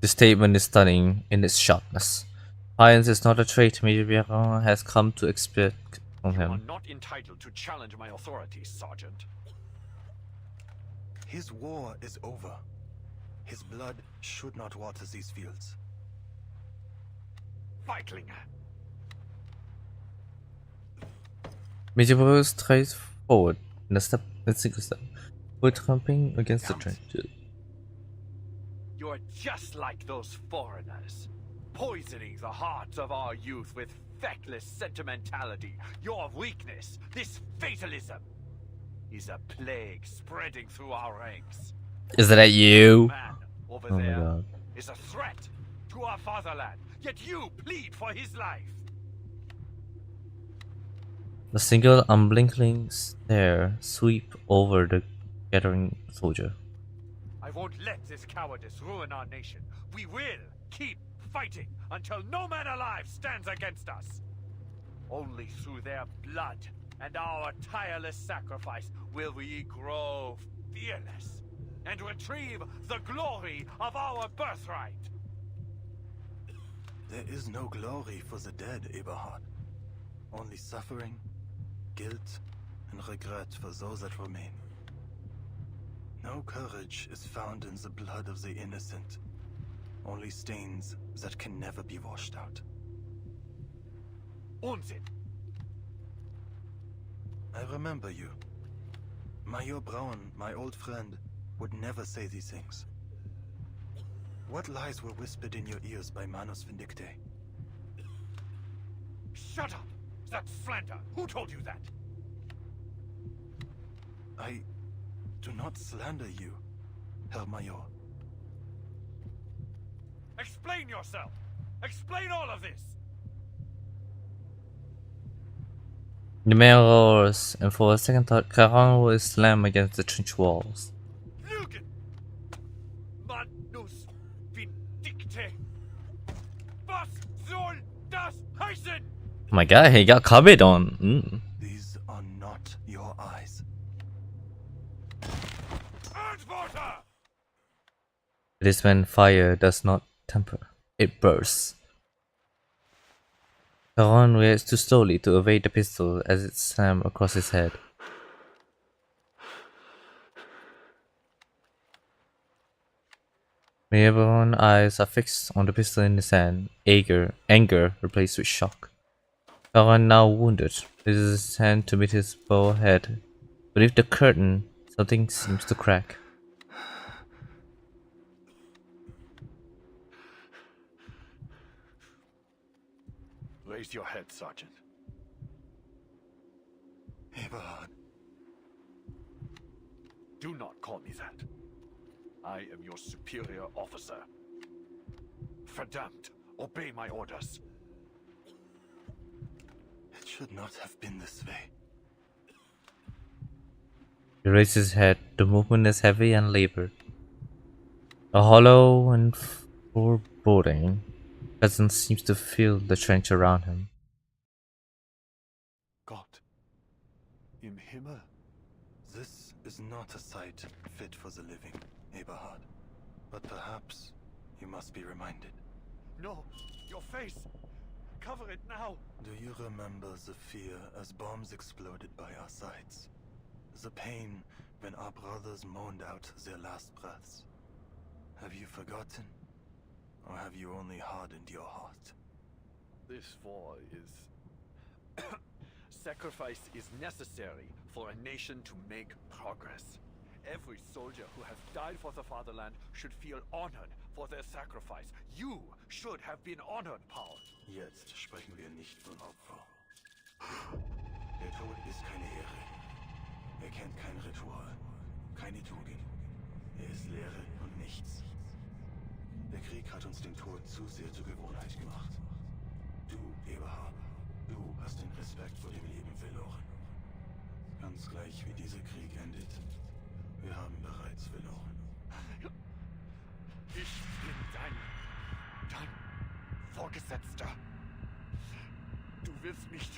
The statement is stunning in its sharpness. Violence is not a trait Major Biron has come to expect from You are him. not entitled to challenge my authority, Sergeant. His war is over. His blood should not water these fields. Feiglinge! Major Biron strides forward in a single step, foot thumping against the trench. You're just like those foreigners, poisoning the hearts of our youth with feckless sentimentality. Your weakness, this fatalism, is a plague spreading through our ranks. Is that you? Man over Oh my there god. is a threat to our fatherland, yet you plead for his life. A single unblinking stare sweep over the gathering soldier. I won't let this cowardice ruin our nation. We will keep fighting until no man alive stands against us. Only through their blood and our tireless sacrifice will we grow fearless and retrieve the glory of our birthright. There is no glory for the dead, Eberhard. Only suffering, guilt, and regret for those that remain. No courage is found in the blood of the innocent. Only stains that can never be washed out. Unsinn! I remember you. Major Braun, my old friend, would never say these things. What lies were whispered in your ears by Manus Vindicte? Shut up! That's slander! Who told you that? I do not slander you, Herr Major. Explain yourself! Explain all of this! The man roars, and for a second thought, Caron will slam against the trench walls. Lügen! Manus Vindicte! Was soll das heißen? Oh my god, he got covered on. These are not your eyes. Antworter! It is when fire does not temper, it bursts. Caron reacts too slowly to evade the pistol as it slams across his head. Mayeron's eyes are fixed on the pistol in his hand, anger replaced with shock. Caron, now wounded, raises his hand to meet his bow head. Beneath the curtain, something seems to crack. Raise your head, Sergeant. Eberhard. Do not call me that. I am your superior officer. Verdammt, obey my orders. It should not have been this way. He raises his head. The movement is heavy and labored. A hollow and foreboding presence seems to fill the trench around him. Gott. Im Himmel. This is not a sight fit for the living, Eberhard. But perhaps you must be reminded. No, your face. Cover it now. Do you remember the fear as bombs exploded by our sides? The pain when our brothers moaned out their last breaths? Have you forgotten? Or have you only hardened your heart? This war is... Sacrifice is necessary for a nation to make progress. Every soldier who has died for the fatherland should feel honored for their sacrifice. You should have been honored, Paul. Jetzt sprechen wir nicht von Opfer. Der Tod ist keine Ehre. Er kennt kein Ritual, keine Tugend. Er ist Leere und nichts. Der Krieg hat uns den Tod zu sehr zur Gewohnheit gemacht. Du, Eberhard, du hast den Respekt vor dem Leben verloren. Ganz gleich wie dieser Krieg endet. Wir haben bereits verloren.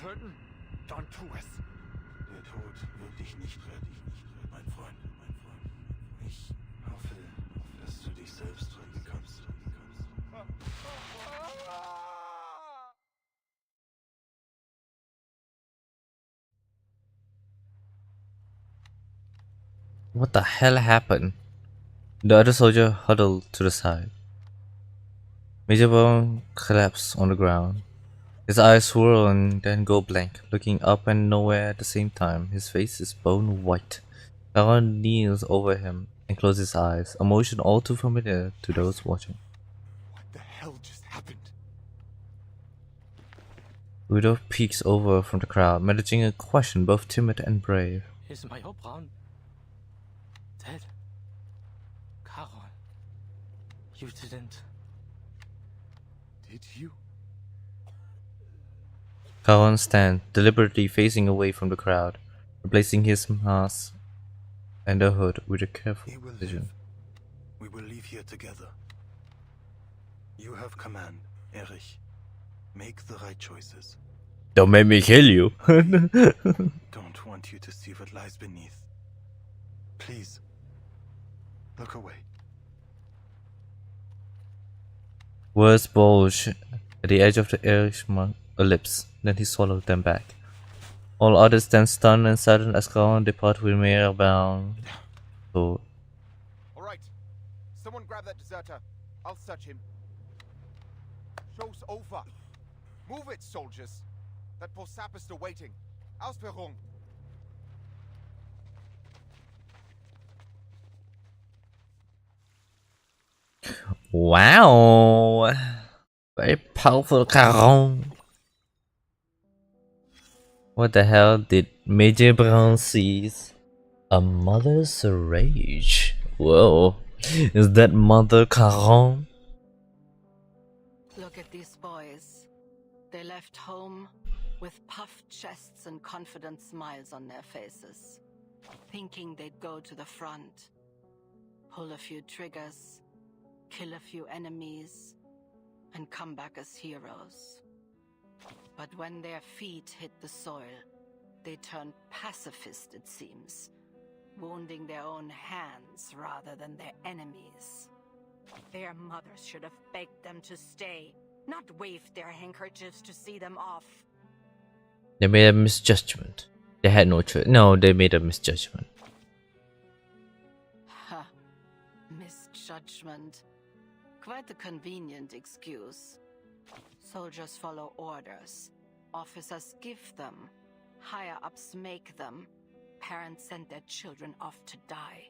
töten? Dann tu es. Der Tod wird dich nicht retten, mein Freund. Ich hoffe, dass du dich selbst retten kannst. What the hell happened? The other soldier huddled to the side. Major Bone collapsed on the ground. His eyes swirl and then go blank, looking up and nowhere at the same time. His face is bone white. Caron kneels over him and closes his eyes, a motion all too familiar to those watching. What the hell just happened? Rudolph peeks over from the crowd, managing a question both timid and brave. Is Major Braun dead? Caron, you didn't. Did you? Caron stands, deliberately facing away from the crowd, replacing his mask and the hood with a careful precision. We will leave here together. You have command, Erich. Make the right choices. Don't make me kill you. Don't want you to see what lies beneath. Please, look away. Words bulge at the edge of the Erich's lips, then he swallowed them back. All others stand stunned and saddened as Caron departs with Mayor bound. So, All right. Someone grab that deserter. I'll search him. Show's over. Move it, soldiers. That poor sap is still waiting. Ausführung. wow, very powerful Caron. What the hell did Major Brown sees? A mother's rage. Whoa, is that Mother Caron? Look at these boys. They left home with puffed chests and confident smiles on their faces, thinking they'd go to the front, pull a few triggers, kill a few enemies, and come back as heroes. But when their feet hit the soil, they turned pacifist, it seems, wounding their own hands rather than their enemies. Their mothers should have begged them to stay, not waved their handkerchiefs to see them off. They made a misjudgment. They had no choice. No, they made a misjudgment. Ha! Misjudgment. Quite a convenient excuse. Soldiers follow orders. Officers give them. Higher-ups make them. Parents send their children off to die.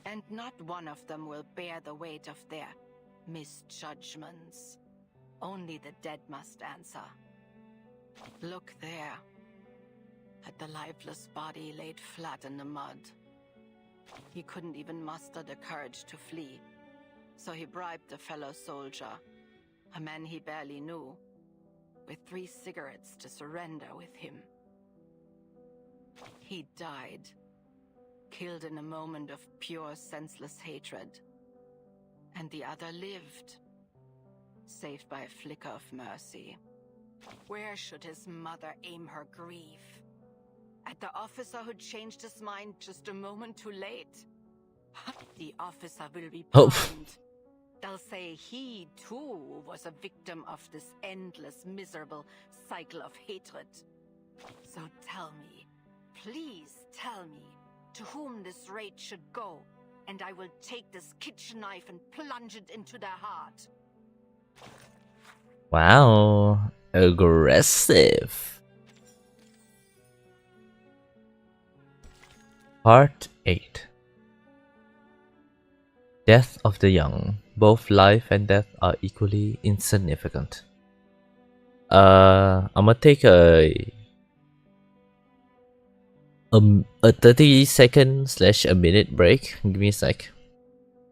And not one of them will bear the weight of their misjudgments. Only the dead must answer. Look there. At the lifeless body laid flat in the mud. He couldn't even muster the courage to flee. So he bribed a fellow soldier, a man he barely knew, with 3 cigarettes to surrender with him. He died, killed in a moment of pure senseless hatred. And the other lived, saved by a flicker of mercy. Where should his mother aim her grief? At the officer who changed his mind just a moment too late? The officer will be pardoned. They'll say he, too, was a victim of this endless, miserable cycle of hatred. So tell me, please tell me, to whom this rage should go, and I will take this kitchen knife and plunge it into their heart. Wow, aggressive. Part 8. Death of the young. Both life and death are equally insignificant. I'm gonna take a 30-second/a minute break. Give me a sec.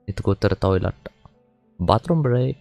Need to go to the toilet. Bathroom break.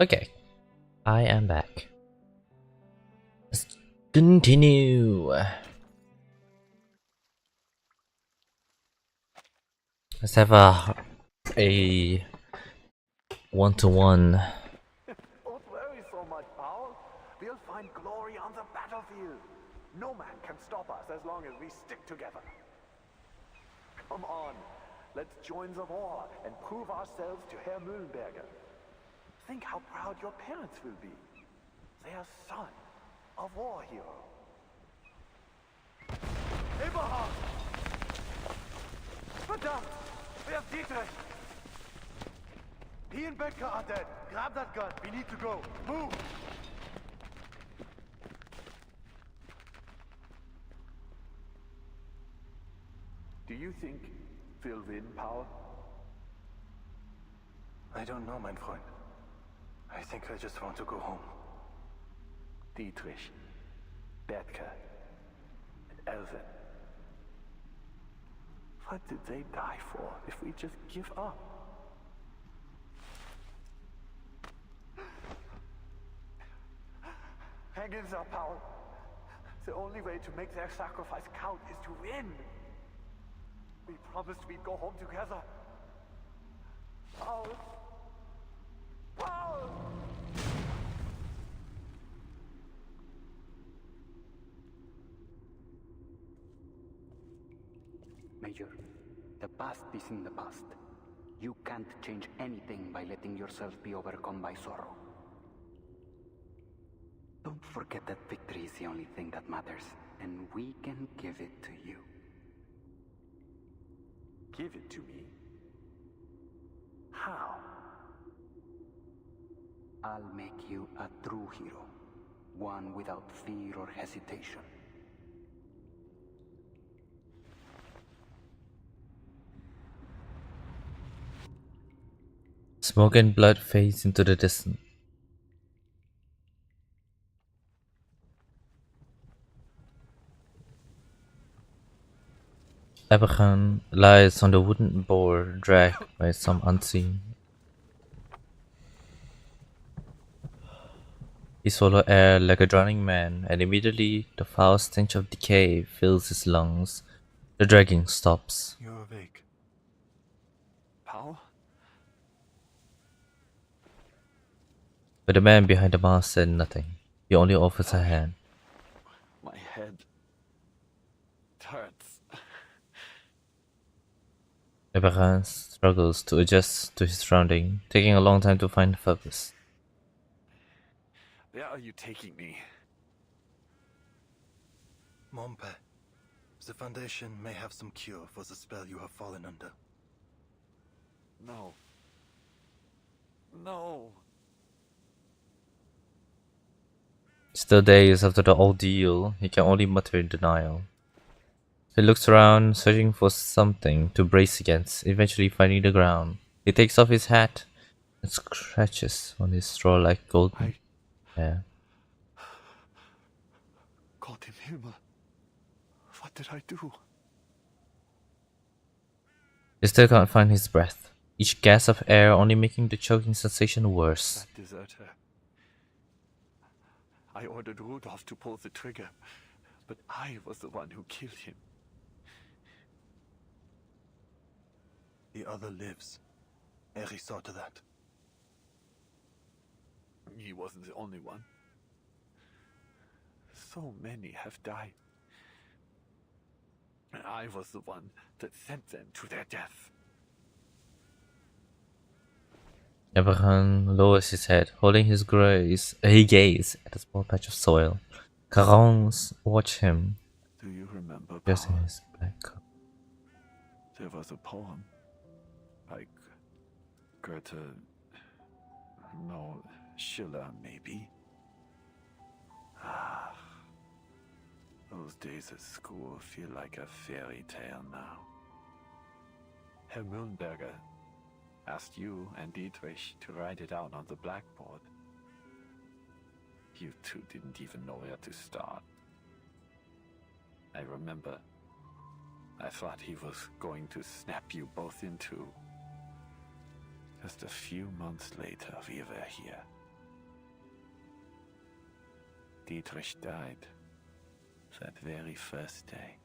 Okay, I am back. Let's continue. Let's have a one-to-one. Don't worry so much, Paul. We'll find glory on the battlefield. No man can stop us as long as we stick together. Come on, let's join the war and prove ourselves to Herr Mühlenberger. Think how proud your parents will be. Their son, a war hero. Eberhard! Verdammt! Where's Dietrich? He and Becker are dead. Grab that gun. We need to go. Move! Do you think we'll win, Paul? I don't know, mein Freund. I think I just want to go home. Dietrich, Becker, and Elvin. What did they die for if we just give up? Hang in there, Paul. The only way to make their sacrifice count is to win. We promised we'd go home together. Paul! Paul! Major, the past is in the past. You can't change anything by letting yourself be overcome by sorrow. Don't forget that victory is the only thing that matters, and we can give it to you. Give it to me? How? I'll make you a true hero, one without fear or hesitation. Smoke and blood fades into the distance. Abraham lies on the wooden board dragged by some unseen. He swallows air like a drowning man, and immediately the foul stench of decay fills his lungs. The dragging stops. You're awake. Paul? But the man behind the mask said nothing. He only offers a hand. My head hurts. Abraham struggles to adjust to his surrounding, taking a long time to find purpose. Where are you taking me? Mompe, the Foundation may have some cure for the spell you have fallen under. No. No. Still days after the ordeal, he can only mutter in denial. He looks around, searching for something to brace against, eventually finding the ground. He takes off his hat and scratches on his straw-like golden hair. Gott im Himmel. What did I do? He still can't find his breath, each gasp of air only making the choking sensation worse. That deserter. I ordered Rudolph to pull the trigger, but I was the one who killed him. The other lives. Eri saw to that. He wasn't the only one. So many have died. And I was the one that sent them to their death. Abraham lowers his head, holding his gaze at a small patch of soil. Carons watch him. Do you remember, Just in Paul? his black coat. There was a poem. Like Goethe. No, Schiller, maybe. Ah. Those days at school feel like a fairy tale now. Herr Mühlenberger asked you and Dietrich to write it out on the blackboard. You two didn't even know where to start. I remember I thought he was going to snap you both in two. Just a few months later, we were here, Dietrich died that very first day.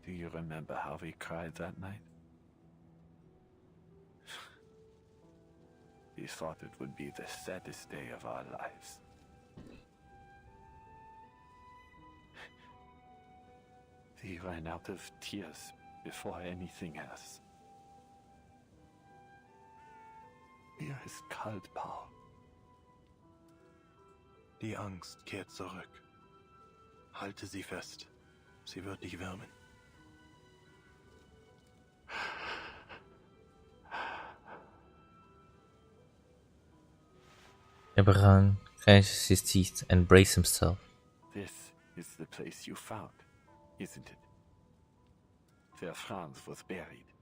Do you remember how we cried that night? We thought it would be the saddest day of our lives. We ran out of tears before anything else. Mir ist kalt, Paul. Die Angst kehrt zurück. Halte sie fest. Sie wird dich wärmen. Abraham clenches his teeth and braces himself. This is the place you found, isn't it? Where Franz was buried.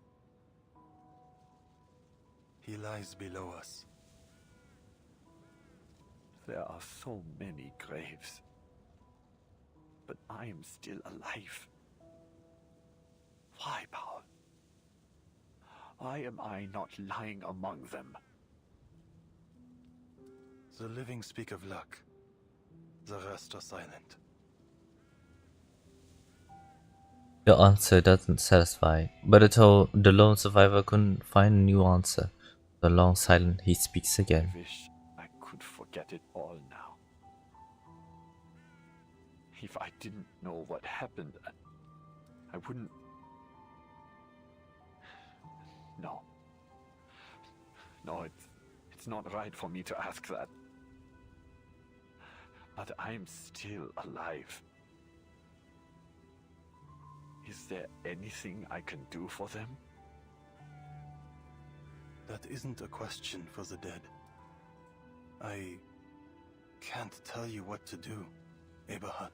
He lies below us. There are so many graves. But I am still alive. Why, Paul? Why am I not lying among them? The living speak of luck. The rest are silent. The answer doesn't satisfy, but the lone survivor couldn't find a new answer. The long silence, he speaks again. I wish I could forget it all now. If I didn't know what happened, I wouldn't... No. No, it's not right for me to ask that. But I'm still alive. Is there anything I can do for them? That isn't a question for the dead. I can't tell you what to do, Eberhard.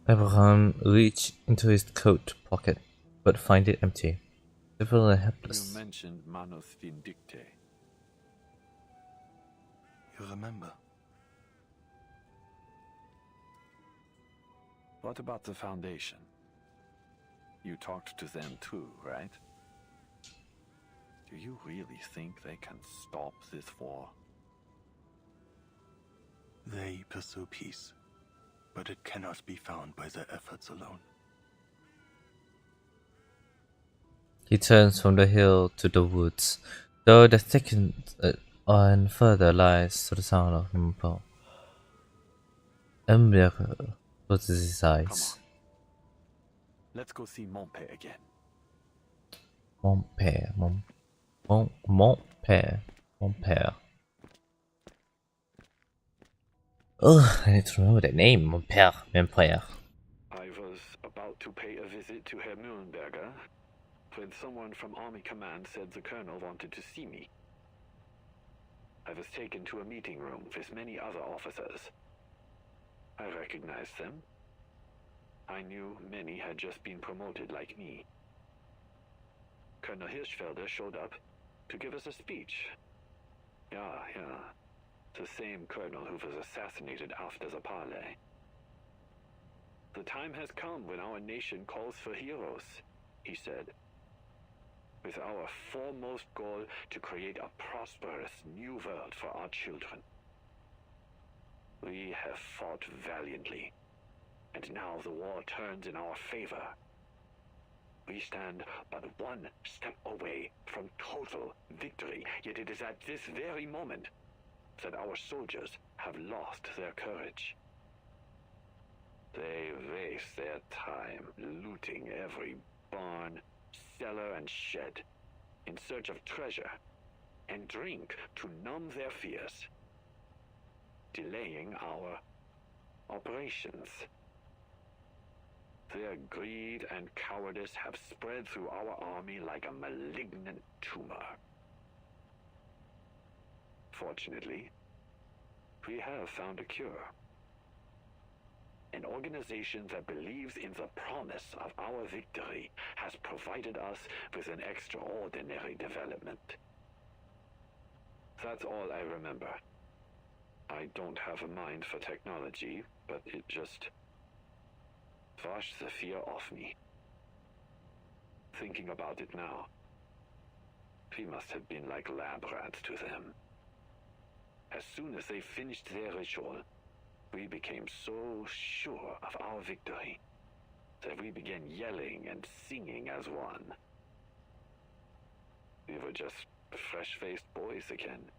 Abraham reached into his coat pocket, but find it empty. Civil and helpless. You mentioned Manus Vindicte. You remember? What about the Foundation? You talked to them too, right? Do you really think they can stop this war? They pursue peace, but it cannot be found by their efforts alone. He turns from the hill to the woods, though the thickens and further lies to the sound of Mpo. Ember closes his eyes. Let's go see Montpé again. Montpé. Ugh, I need to remember that name. Montpé. I was about to pay a visit to Herr Mühlenberger when someone from Army Command said the colonel wanted to see me. I was taken to a meeting room with many other officers. I recognized them. I knew many had just been promoted like me. Colonel Hirschfelder showed up to give us a speech. Yeah. The same colonel who was assassinated after the parley. The time has come when our nation calls for heroes, he said. With our foremost goal to create a prosperous new world for our children. We have fought valiantly, and now the war turns in our favor. We stand but one step away from total victory, yet it is at this very moment that our soldiers have lost their courage. They waste their time looting every barn, cellar, and shed in search of treasure, and drink to numb their fears, delaying our operations. Their greed and cowardice have spread through our army like a malignant tumor. Fortunately, we have found a cure. An organization that believes in the promise of our victory has provided us with an extraordinary development. That's all I remember. I don't have a mind for technology, but it just washed the fear off me. Thinking about it now, We must have been like lab rats to them. As soon as they finished their ritual, we became so sure of our victory that we began yelling and singing as one. We were just fresh-faced boys again,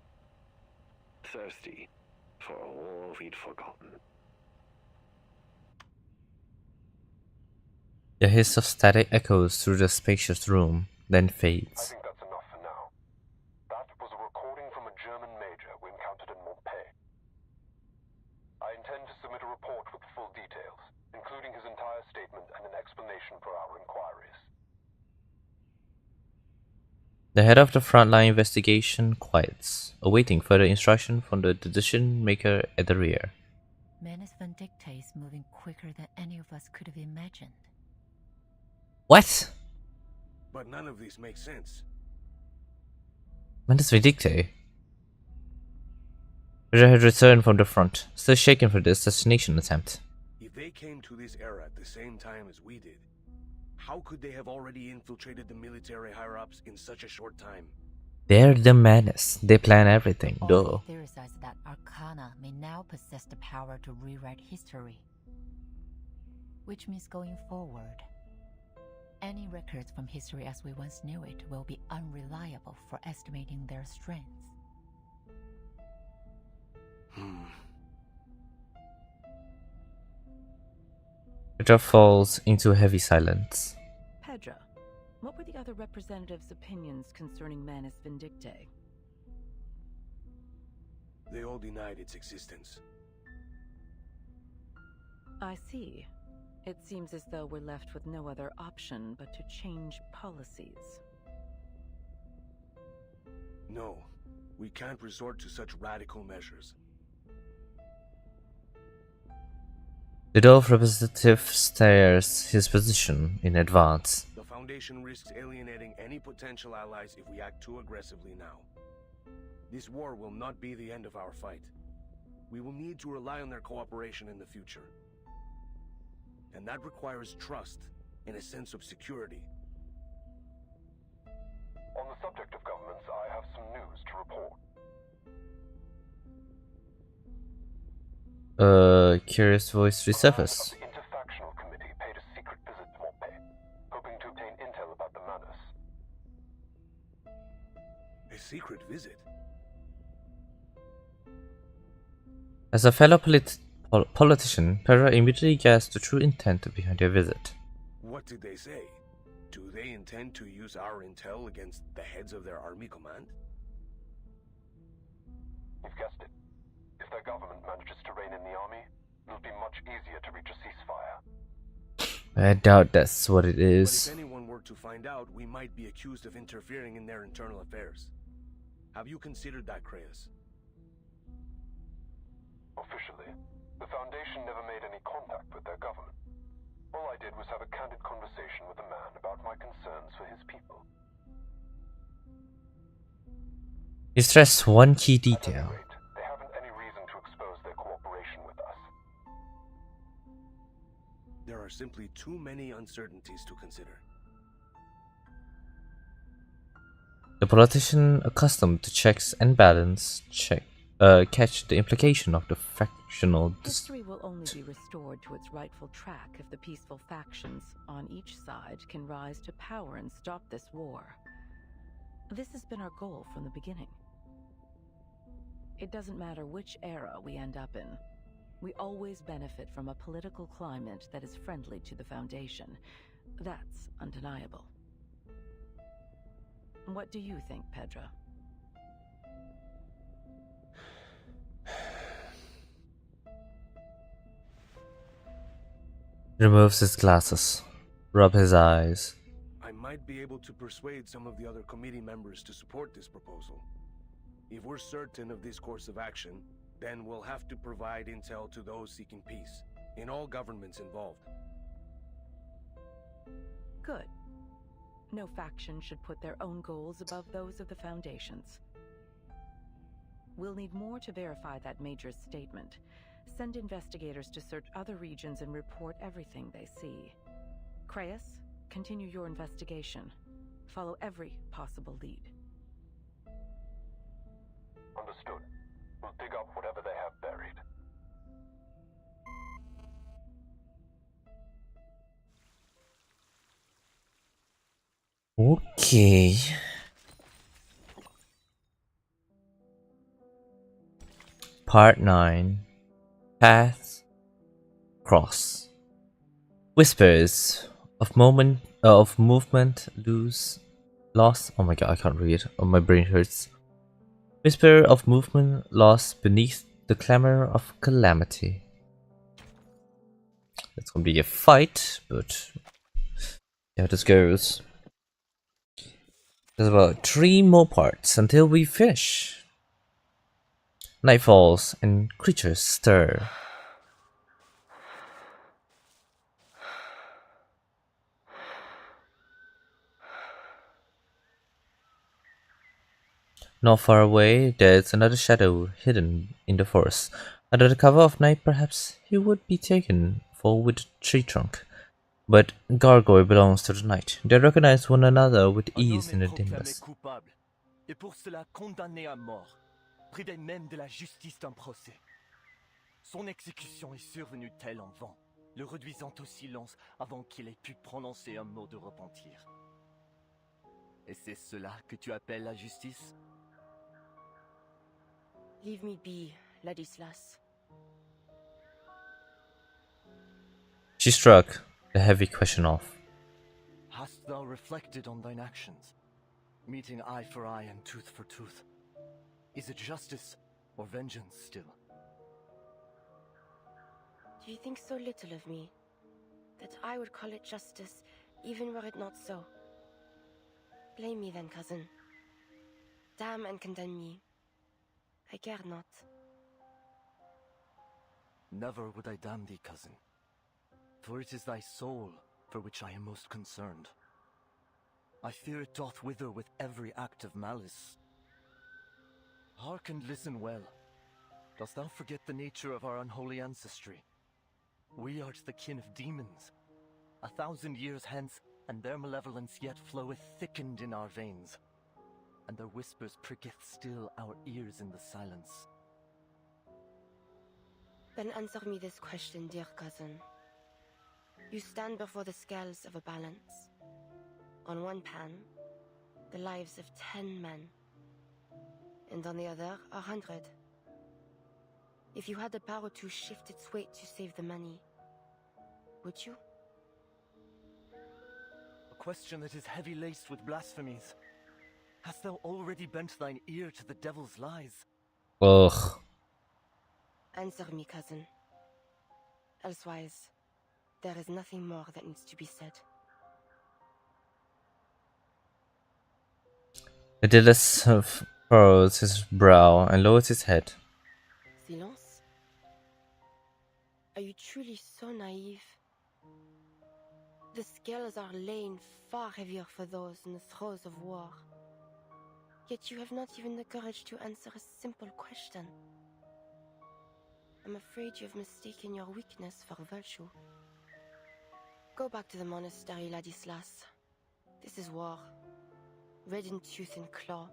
thirsty for a war we'd forgotten. The hiss of static echoes through the spacious room, then I fades. think that's enough for now. That was a recording from a German major we encountered in Montpellier. I intend to submit a report with full details, including his entire statement and an explanation for our inquiries. The head of the frontline investigation quiets, awaiting further instruction from the decision maker at the rear. Manus Vindicta is moving quicker than any of us could have imagined. What? But none of this makes sense. Manus Vindicta? Roger had returned from the front, still shaken from the assassination attempt. If they came to this era at the same time as we did, how could they have already infiltrated the military higher-ups in such a short time? They're the Manus. They plan everything, All though. theorize that Arcana may now possess the power to rewrite history. Which means going forward, any records from history as we once knew it will be unreliable for estimating their strengths. Roger falls into heavy silence. Pedra, what were the other representatives' opinions concerning Manus Vindicta? They all denied its existence. I see. It seems as though we're left with no other option but to change policies. No, we can't resort to such radical measures. The Dove representative stares his position in advance. The Foundation risks alienating any potential allies if we act too aggressively now. This war will not be the end of our fight. We will need to rely on their cooperation in the future. And that requires trust and a sense of security. On the subject of governments, I have some news to report. Curious voice resurfaces. The Interfactional Committee paid a secret visit to Montpellier, hoping to obtain intel about the Manus. A secret visit? As a fellow politician, Pedra immediately guessed the true intent behind their visit. What did they say? Do they intend to use our intel against the heads of their army command? You've guessed it. If their government manages to reign in the army, it'll be much easier to reach a ceasefire. I doubt that's what it is. But if anyone were to find out, we might be accused of interfering in their internal affairs. Have you considered that, Creus? Officially, the Foundation never made any contact with their government. All I did was have a candid conversation with a man about my concerns for his people. He stressed one key detail. They haven't any reason to expose their cooperation with us. There are simply too many uncertainties to consider. The politician, accustomed to checks and balance, catch the implication of the factional History will only be restored to its rightful track if the peaceful factions on each side can rise to power and stop this war. This has been our goal from the beginning. It doesn't matter which era we end up in. We always benefit from a political climate that is friendly to the Foundation. That's undeniable. What do you think, Pedra? Removes his glasses, rub his eyes. I might be able to persuade some of the other committee members to support this proposal. If we're certain of this course of action, then we'll have to provide intel to those seeking peace, in all governments involved. Good. No faction should put their own goals above those of the Foundation's. We'll need more to verify that Major's statement. Send investigators to search other regions and report everything they see. Creus, continue your investigation. Follow every possible lead. Understood. We'll dig up whatever they have buried. Okay. Part 9. Path Cross. Whispers of movement lost. Oh my god, I can't read. Oh, my brain hurts. Whisper of movement lost beneath the clamor of calamity. It's gonna be a fight, but yeah, this goes. There's about 3 more parts until we finish. Night falls and creatures stir. Not far away, there's another shadow hidden in the forest. Under the cover of night, perhaps he would be taken for with a tree trunk. But Gargoyle belongs to the night. They recognize one another with ease in the dimness. Coupable, et pour cela condamné à mort, privé même de la justice d'un procès. Son exécution est survenue telle en vent, le réduisant au silence avant qu'il ait pu prononcer un mot de repentir. Et c'est cela que tu appelles la justice? Leave me be, Ladislas. She struck the heavy question off. Hast thou reflected on thine actions? Meeting eye for eye and tooth for tooth. Is it justice or vengeance still? Do you think so little of me that I would call it justice even were it not so? Blame me then, cousin. Damn and condemn me. I care not. Never would I damn thee, cousin. For it is thy soul for which I am most concerned. I fear it doth wither with every act of malice. Hark and listen well. Dost thou forget the nature of our unholy ancestry? We are the kin of demons. 1,000 years hence, and their malevolence yet floweth thickened in our veins. And their whispers pricketh still our ears in the silence. Then answer me this question, dear cousin. You stand before the scales of a balance. On one pan, the lives of 10 men, and on the other, 100. If you had the power to shift its weight to save the many, would you? A question that is heavy laced with blasphemies. Hast thou already bent thine ear to the devil's lies? Ugh. Answer me, cousin. Elsewise, there is nothing more that needs to be said. Adilus furrows his brow and lowers his head. Silence? Are you truly so naive? The scales are laying far heavier for those in the throes of war. Yet you have not even the courage to answer a simple question. I'm afraid you have mistaken your weakness for virtue. Go back to the monastery, Ladislas. This is war. Red in tooth and claw,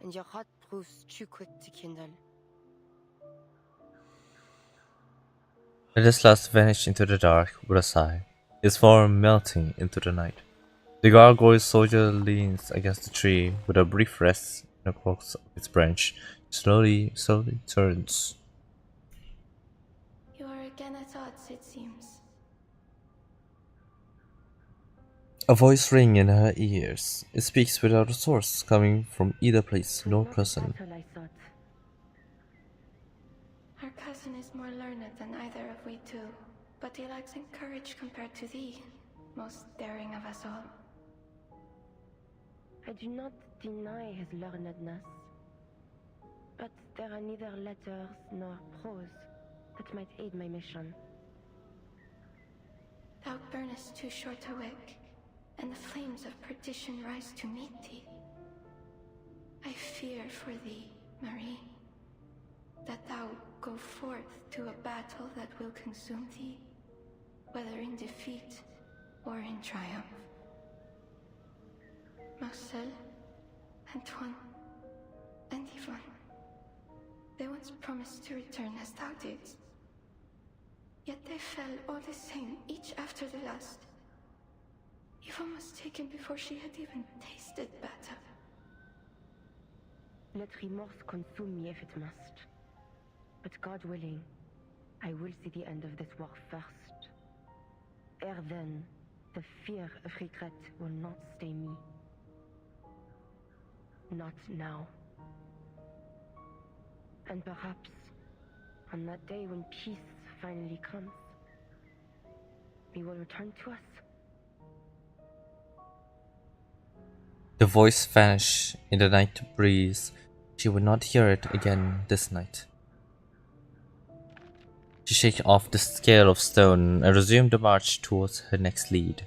and your heart proves too quick to kindle. Ladislas vanished into the dark with a sigh, his form melting into the night. The gargoyle soldier leans against the tree with a brief rest in the crux of its branch. Slowly turns. You are again at odds, it seems. A voice rings in her ears. It speaks without a source, coming from either place nor person. Our cousin is more learned than either of we two, but he lacks in courage compared to thee, most daring of us all. I do not deny his learnedness, but there are neither letters nor prose that might aid my mission. Thou burnest too short a wick, and the flames of perdition rise to meet thee. I fear for thee, Marie, that thou go forth to a battle that will consume thee, whether in defeat or in triumph. Marcel, Antoine, and Yvonne, They once promised to return as thou didst. Yet they fell all the same, each after the last. Yvonne was taken before she had even tasted better. Let remorse consume me if it must. But God willing, I will see the end of this war first. Ere then, the fear of regret will not stay me. Not now. And perhaps, on that day when peace finally comes, he will return to us. The voice vanished in the night breeze. She would not hear it again this night. She shook off the scale of stone and resumed the march towards her next lead.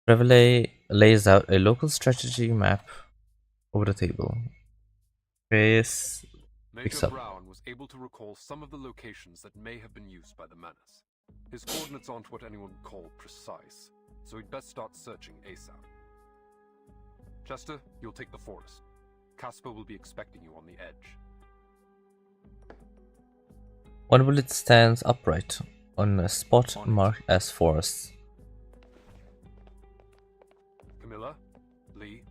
Reveille lays out a local strategy map over the table. Reyes picks Major up. Brown was able to recall some of the locations that may have been used by the Menace. His coordinates aren't what anyone would call precise, so we'd best start searching ASAP. Chester, you'll take the forest. Casper will be expecting you on the edge. One bullet stands upright on a spot marked as forest. Camilla, Lee,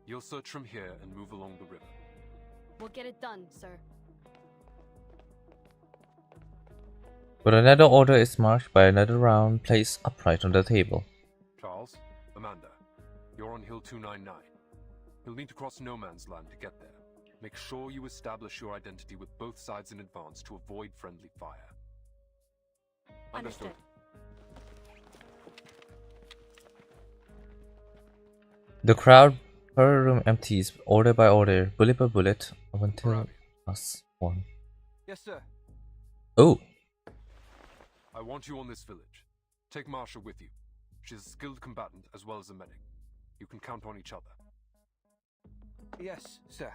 you'll search from here and move along the river. We'll get it done, sir. But another order is marked by another round placed upright on the table. Charles, Amanda, you're on Hill 299. You'll need to cross no man's land to get there. Make sure you establish your identity with both sides in advance to avoid friendly fire. Understood. The crowd per room empties order by order, bullet by bullet, up until last one. Yes, sir. Oh! I want you on this village. Take Marsha with you. She's a skilled combatant as well as a medic. You can count on each other. Yes, sir.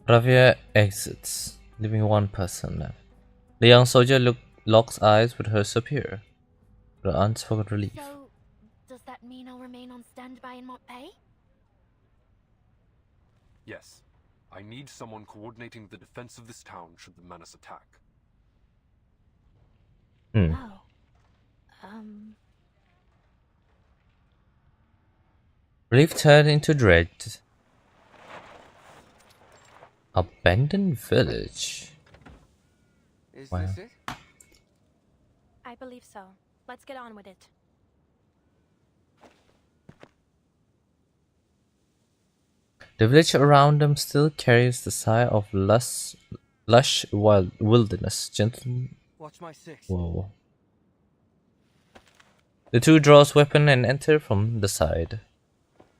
Ravia exits, leaving one person left. The young soldier locks eyes with her superior, with unspoken relief. So, does that mean I'll remain on standby in Montpay? Yes. I need someone coordinating the defense of this town should the Menace attack. Oh. Relief turned into dread. Abandoned village. Is Wow. this it? I believe so. Let's get on with it. The village around them still carries the sigh of lush wild wilderness. Gentle. Watch my six. Whoa. The two draws weapon and enter from the side.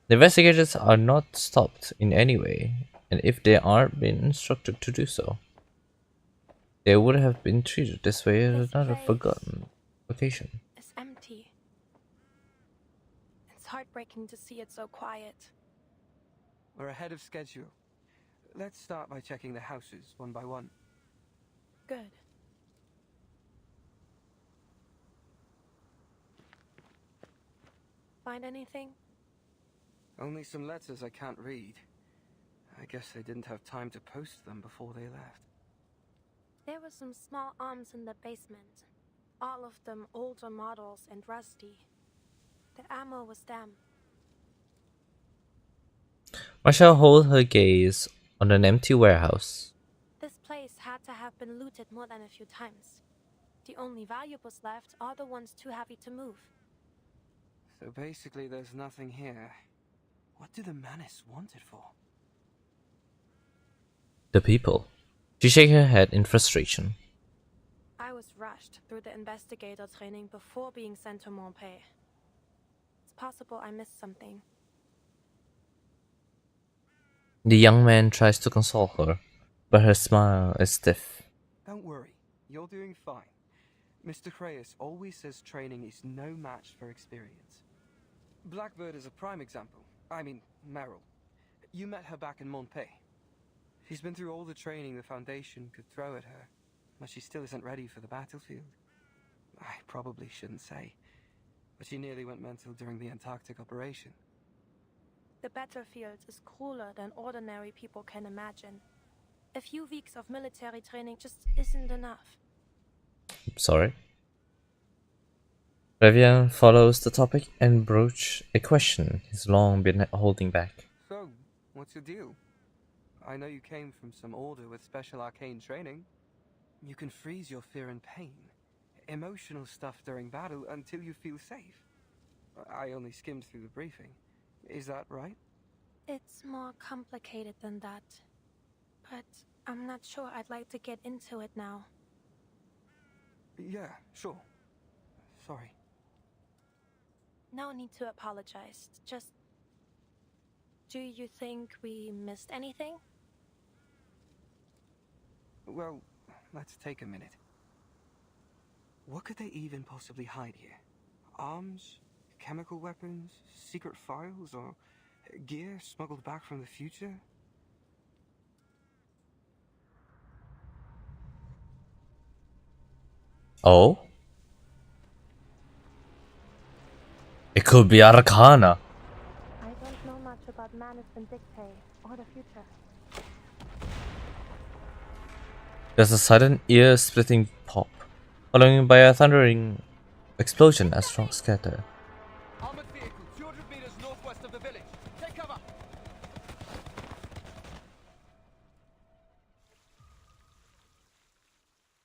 The investigators are not stopped in any way, and if they aren't been instructed to do so, they would have been treated this way at another forgotten location. It's empty. It's heartbreaking to see it so quiet. We're ahead of schedule. Let's start by checking the houses one by one. Good. Find anything? Only some letters I can't read. I guess they didn't have time to post them before they left. There were some small arms in the basement. All of them older models and rusty. The ammo was damp. Marshall holds her gaze on an empty warehouse. This place had to have been looted more than a few times. The only valuables left are the ones too heavy to move. So basically there's nothing here. What do the Menace want it for? The people. She shakes her head in frustration. I was rushed through the investigator training before being sent to Montpay. It's possible I missed something. The young man tries to console her, but her smile is stiff. Don't worry, you're doing fine. Mr. Creyas always says training is no match for experience. Blackbird is a prime example. I mean, Meryl. You met her back in Montpay. She's been through all the training the Foundation could throw at her. but she still isn't ready for the battlefield. I probably shouldn't say, but she nearly went mental during the Antarctic operation. The battlefield is crueler than ordinary people can imagine. A few weeks of military training just isn't enough. Sorry. Revian follows the topic and broach a question he's long been holding back. So, what's your deal? I know you came from some order with special arcane training. You can freeze your fear and pain, emotional stuff during battle until you feel safe. I only skimmed through the briefing. Is that right? It's more complicated than that. But I'm not sure I'd like to get into it now. Yeah, sure. Sorry. No need to apologize. Just... Do you think we missed anything? Well, let's take a minute. What could they even possibly hide here? Arms? Chemical weapons? Secret files? Or gear smuggled back from the future? Oh? It could be Arcana. I don't know much about Manus Vindictae or the future. There's a sudden ear-splitting pop, followed by a thundering explosion as rocks scatter. Armored vehicle, 200 meters northwest of the village. Take cover!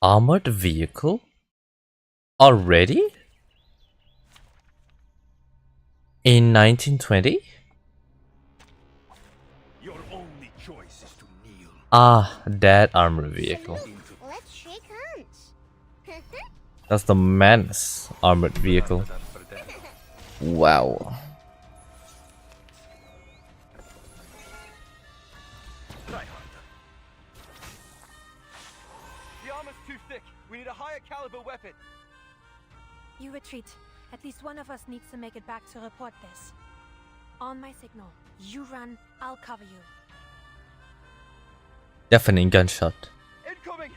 Armored vehicle? Already? In 1920? Your only choice is to kneel. Ah, that armored vehicle. Let's shake hands. That's the Manus armored vehicle. Wow. The armor's too thick. We need a higher caliber weapon. You retreat. At least one of us needs to make it back to report this. On my signal, you run, I'll cover you. Deafening gunshot. Incoming!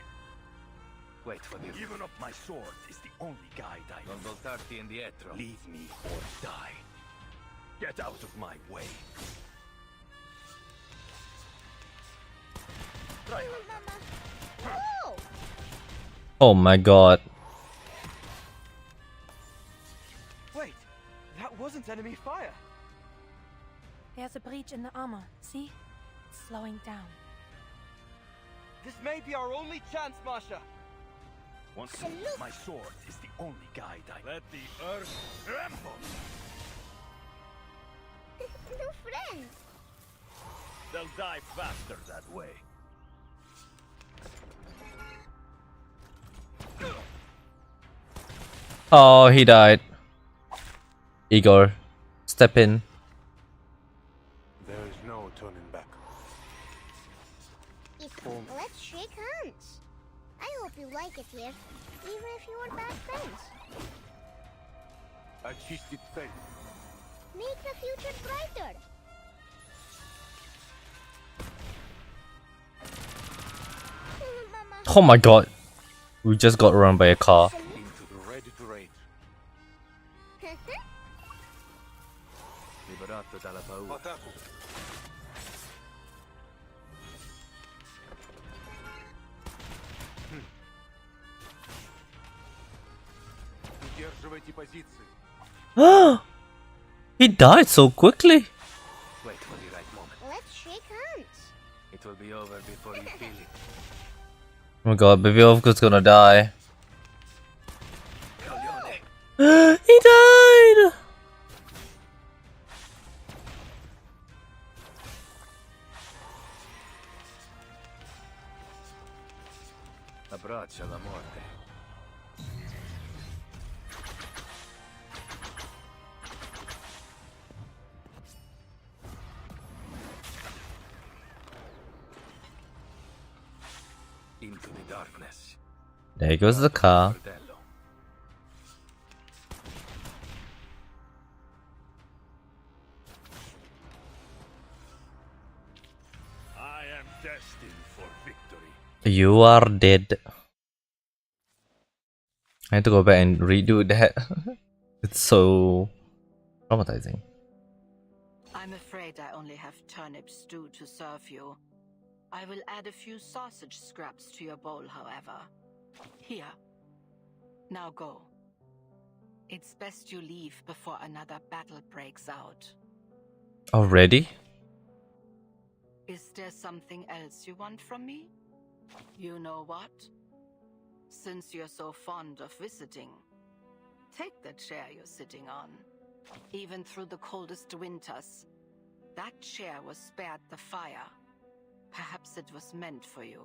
Wait for this. Giving up my sword is the only guide I know. Non voltarti indietro. Leave me or die. Get out of my way. Oh my god. Wait, that wasn't enemy fire. There's a breach in the armor. See? It's slowing down. This may be our only chance, Masha. Once my sword is the only guide I let the earth tremble. New friends. They'll die faster that way. Oh, he died. Igor, step in. There is no turning back. Let's shake hands. I hope you like it here, even if you are bad friends. Очистить цель. Make the future brighter. Oh my god. We just got run by a car. Into the ready to rage. Liberato dalla paura. Удерживайте позиции. He died so quickly. Wait for the right moment. Let's shake hands. It will be over before you feel it. Oh my god, baby Ovka's gonna die. He died! Abbraccia la morte. Into the darkness. There goes the car. I am destined for victory. You are dead. I had to go back and redo that. It's so traumatizing. I'm afraid I only have turnip stew to serve you. I will add a few sausage scraps to your bowl, however. Here. Now go. It's best you leave before another battle breaks out. Already? Is there something else you want from me? You know what? Since you're so fond of visiting, take the chair you're sitting on. Even through the coldest winters, that chair was spared the fire. Perhaps it was meant for you.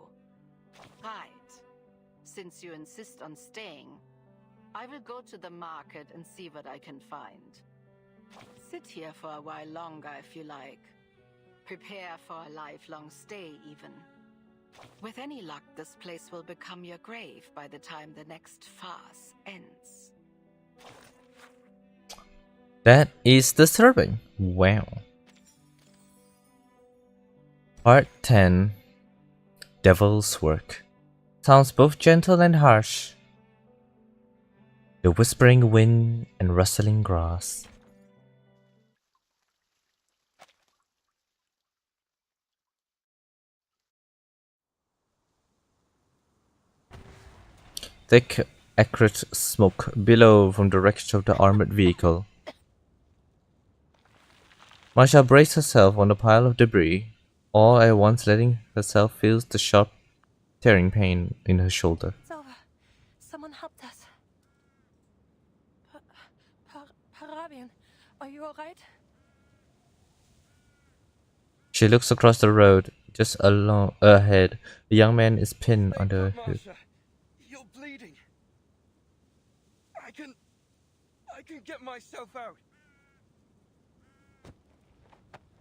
Right. Since you insist on staying, I will go to the market and see what I can find. Sit here for a while longer if you like. Prepare for a lifelong stay, even. With any luck, this place will become your grave by the time the next farce ends. That is disturbing. Wow. Part 10. Devil's Work. Sounds both gentle and harsh. The whispering wind and rustling grass. Thick, acrid smoke billow from the wreckage of the armored vehicle. Masha braced herself on the pile of debris, all at once letting herself feel the sharp, tearing pain in her shoulder. It's over. Someone helped us. Parabian, are you alright? She looks across the road. Just ahead, a young man is pinned under a hood. You're bleeding. I can get myself out.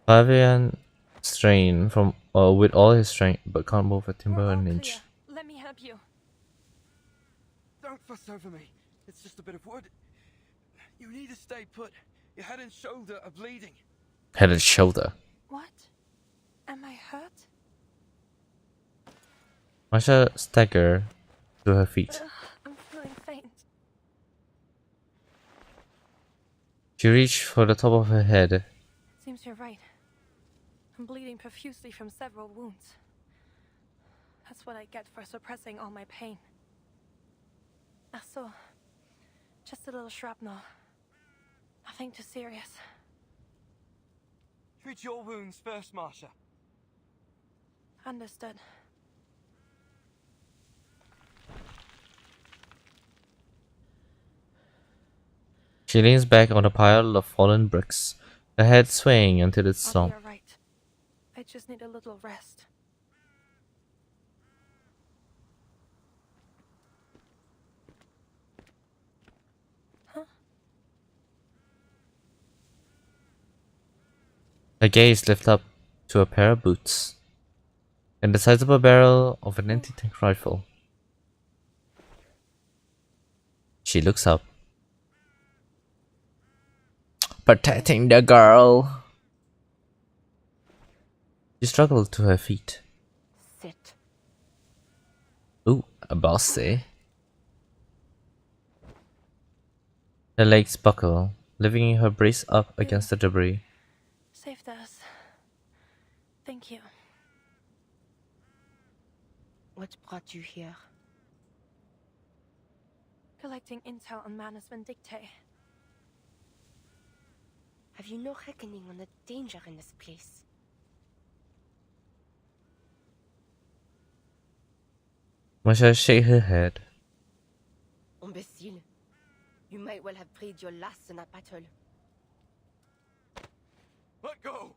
Fabian strained from with all his strength, but can't move a timber an inch. Let me help you. Don't fuss over me. It's just a bit of wood. You need to stay put. Your head and shoulder are bleeding. Head and shoulder. What? Am I hurt? Masha staggered to her feet. I'm feeling faint. She reached for the top of her head. Seems you're right. I'm bleeding profusely from several wounds. That's what I get for suppressing all my pain. So, just a little shrapnel. Nothing too serious. Treat your wounds first, Marsha. Understood. She leans back on a pile of fallen bricks, her head swaying until it slumped. You're right. I just need a little rest. Huh? Her gaze lifts up to a pair of boots and the sizable barrel of an anti-tank rifle. She looks up. Protecting the girl. She struggled to her feet. Sit. Ooh, a bossy. Her legs buckle, lifting her brace up against the debris. Saved us. Thank you. What brought you here? Collecting intel on Manus Vindictae. Have you no reckoning on the danger in this place? Masha shake her head. Imbecile. You might well have breathed your last in that battle. Let go!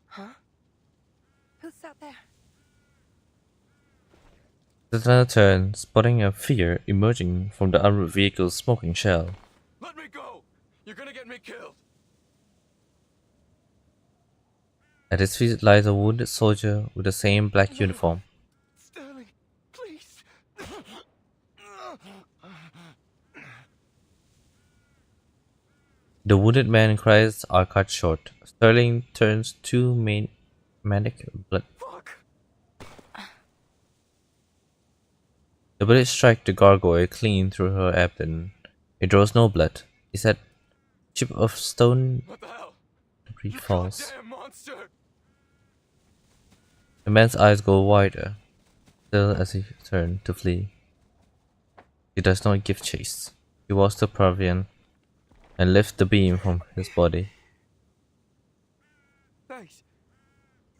Huh? Who's out there? The runner turned, spotting a figure emerging from the armored vehicle's smoking shell. Let me go! You're gonna get me killed! At his feet lies a wounded soldier with the same black uniform. Sterling, please! The wounded man's cries are cut short. Sterling turns to manic blood. Fuck! The bullet struck the gargoyle clean through her abdomen. It draws no blood. Is that chip of stone? What the hell? The breed You falls. goddamn monster! The man's eyes go wider, still as he turns to flee. He does not give chase. He walks to Pravian and lifts the beam from his body. Wait.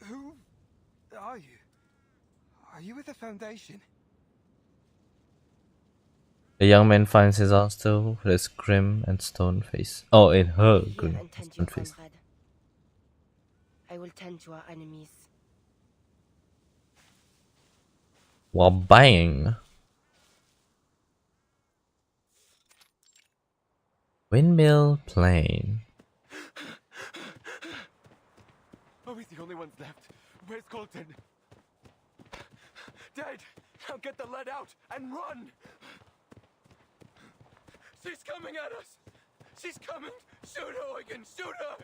Who are you? Are you with the Foundation? The young man finds his answer with his grim and stone face. Oh, in her Here grim and and tend stone your face. comrade. I will tend to our enemies. Wabang! Windmill plane. Are we the only ones left? Where's Colton? Dead! Now get the lead out and run! She's coming at us! She's coming! Shoot her, Eugen! Shoot her!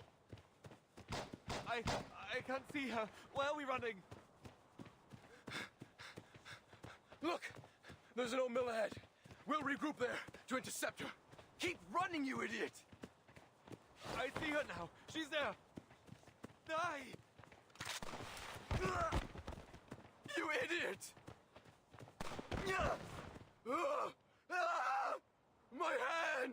I can't see her. Where are we running? Look! There's an old mill ahead. We'll regroup there to intercept her. Keep running, you idiot! I see her now. She's there. Die! You idiot! My hand!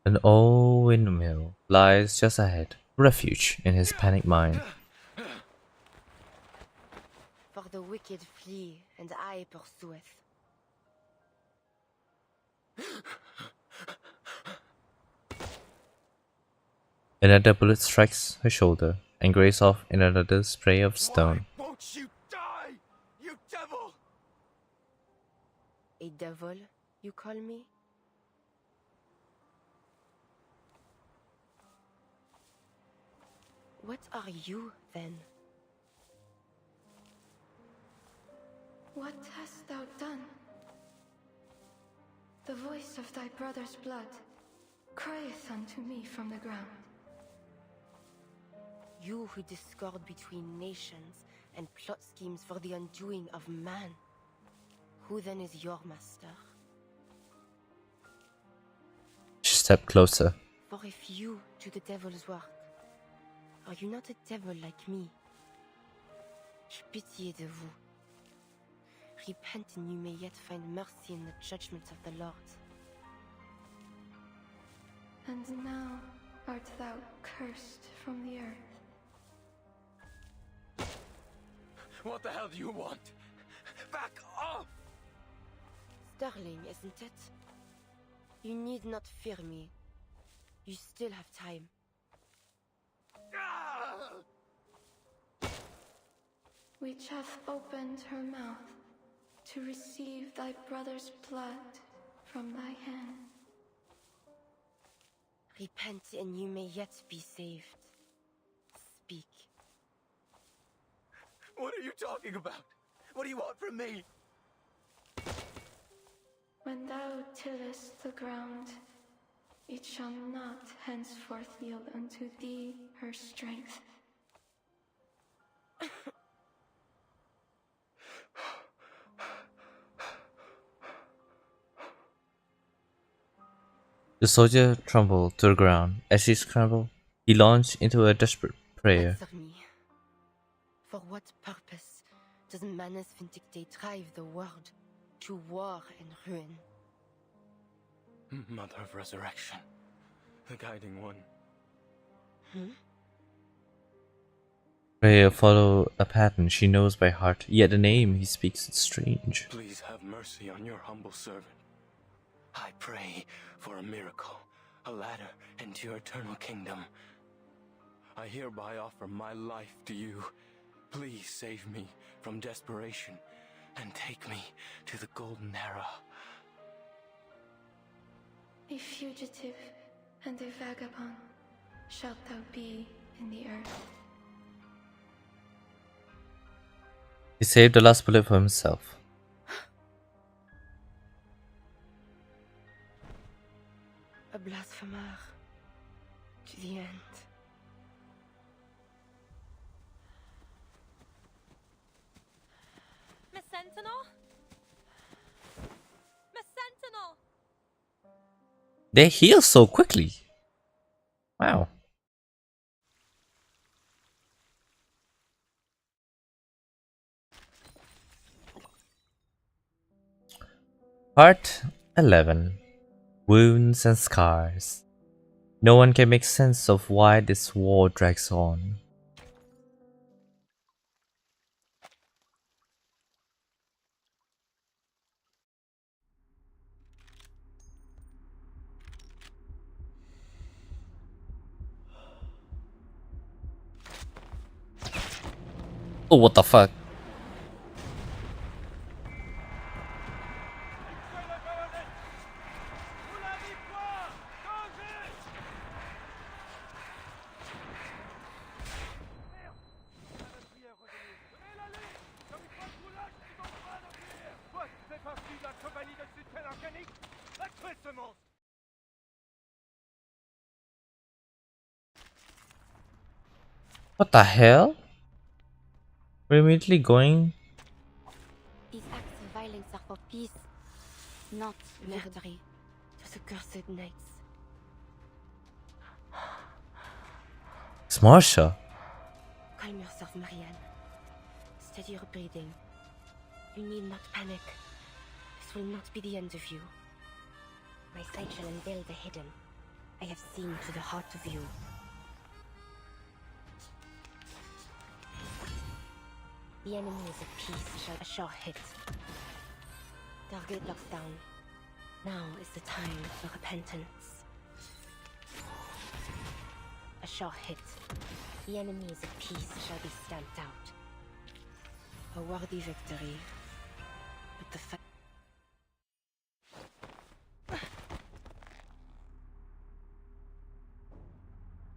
An old windmill lies just ahead, refuge in his panicked mind. For the wicked flee, and I pursueth. Another bullet strikes her shoulder and grazes off in another spray of stone. Won't you die, you devil! A devil, you call me? What are you, then? What hast thou done? The voice of thy brother's blood crieth unto me from the ground. You who discord between nations and plot schemes for the undoing of man. Who then is your master? She stepped closer. For if you do the devil's work, are you not a devil like me? J'ai pitié de vous. Repent and you may yet find mercy in the judgment of the Lord. And now art thou cursed from the earth. What the hell do you want? Back off! Sterling, isn't it? You need not fear me. You still have time. Which hath opened her mouth to receive thy brother's blood from thy hand. Repent and you may yet be saved. Speak. What are you talking about? What do you want from me? When thou tillest the ground, it shall not henceforth yield unto thee her strength. The soldier crumbled to the ground. As he scrambled, he launched into a desperate prayer. Answer me. For what purpose does Manus Vindicte drive the world to war and ruin? Mother of Resurrection. The guiding one. Prayer follow a pattern she knows by heart, yet the name he speaks is strange. Please have mercy on your humble servant. I pray for a miracle, a ladder into your eternal kingdom. I hereby offer my life to you. Please save me from desperation and take me to the golden era. A fugitive and a vagabond shalt thou be in the earth. He saved the last bullet for himself. A blasphemer to the end. Miss Sentinel? They heal so quickly. Wow. Part 11. Wounds and Scars. No one can make sense of why this war drags on. Oh, what the fuck? What the hell? We're immediately going. These acts of violence are for peace, not murdery. Those accursed knights. It's Marsha. Calm yourself, Marianne. Steady your breathing. You need not panic. This will not be the end of you. My sight shall unveil the hidden. I have seen to the heart of you. The enemies of peace shall a sure hit. Target locked down. Now is the time for repentance. A sure hit. The enemies of peace shall be stamped out. A worthy victory. But the fight.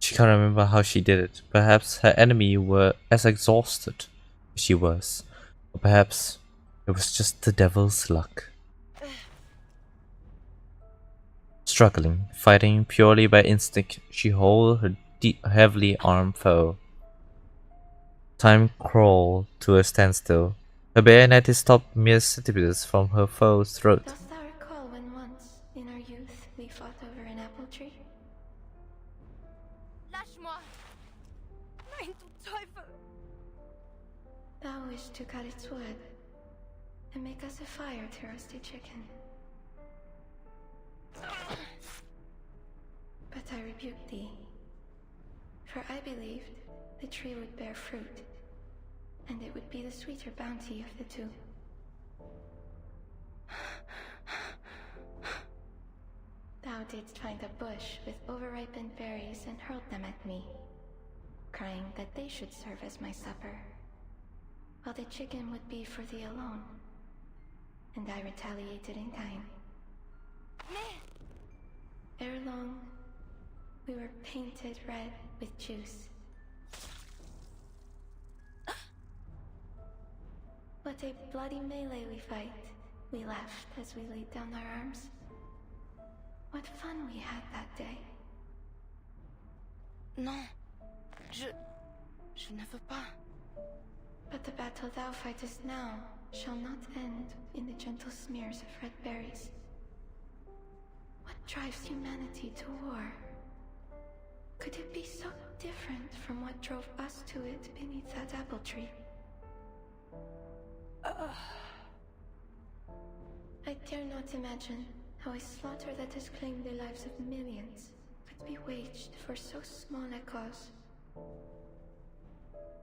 She can't remember how she did it. Perhaps her enemy were as exhausted as she was. Or perhaps it was just the devil's luck. Struggling, fighting purely by instinct, she hauled her heavily armed foe. Time crawled to a standstill. Her bayonet stopped mere centimeters from her foe's throat. Dost thou recall when once, in our youth, we fought over an apple tree? Lâche-moi! Nein, du Teufel! Thou wished to cut its wood and make us a fire to roast a chicken. But I rebuked thee, for I believed the tree would bear fruit, and it would be the sweeter bounty of the two. Thou didst find a bush with overripened berries and hurled them at me, crying that they should serve as my supper, while the chicken would be for thee alone. And I retaliated in kind. Ere long, we were painted red with juice. What a bloody melee we fight. We laughed as we laid down our arms. What fun we had that day. Non. Je ne veux pas. But the battle thou fightest now shall not end in the gentle smears of red berries. What drives humanity to war? Could it be so different from what drove us to it beneath that apple tree? I dare not imagine how a slaughter that has claimed the lives of millions could be waged for so small a cause.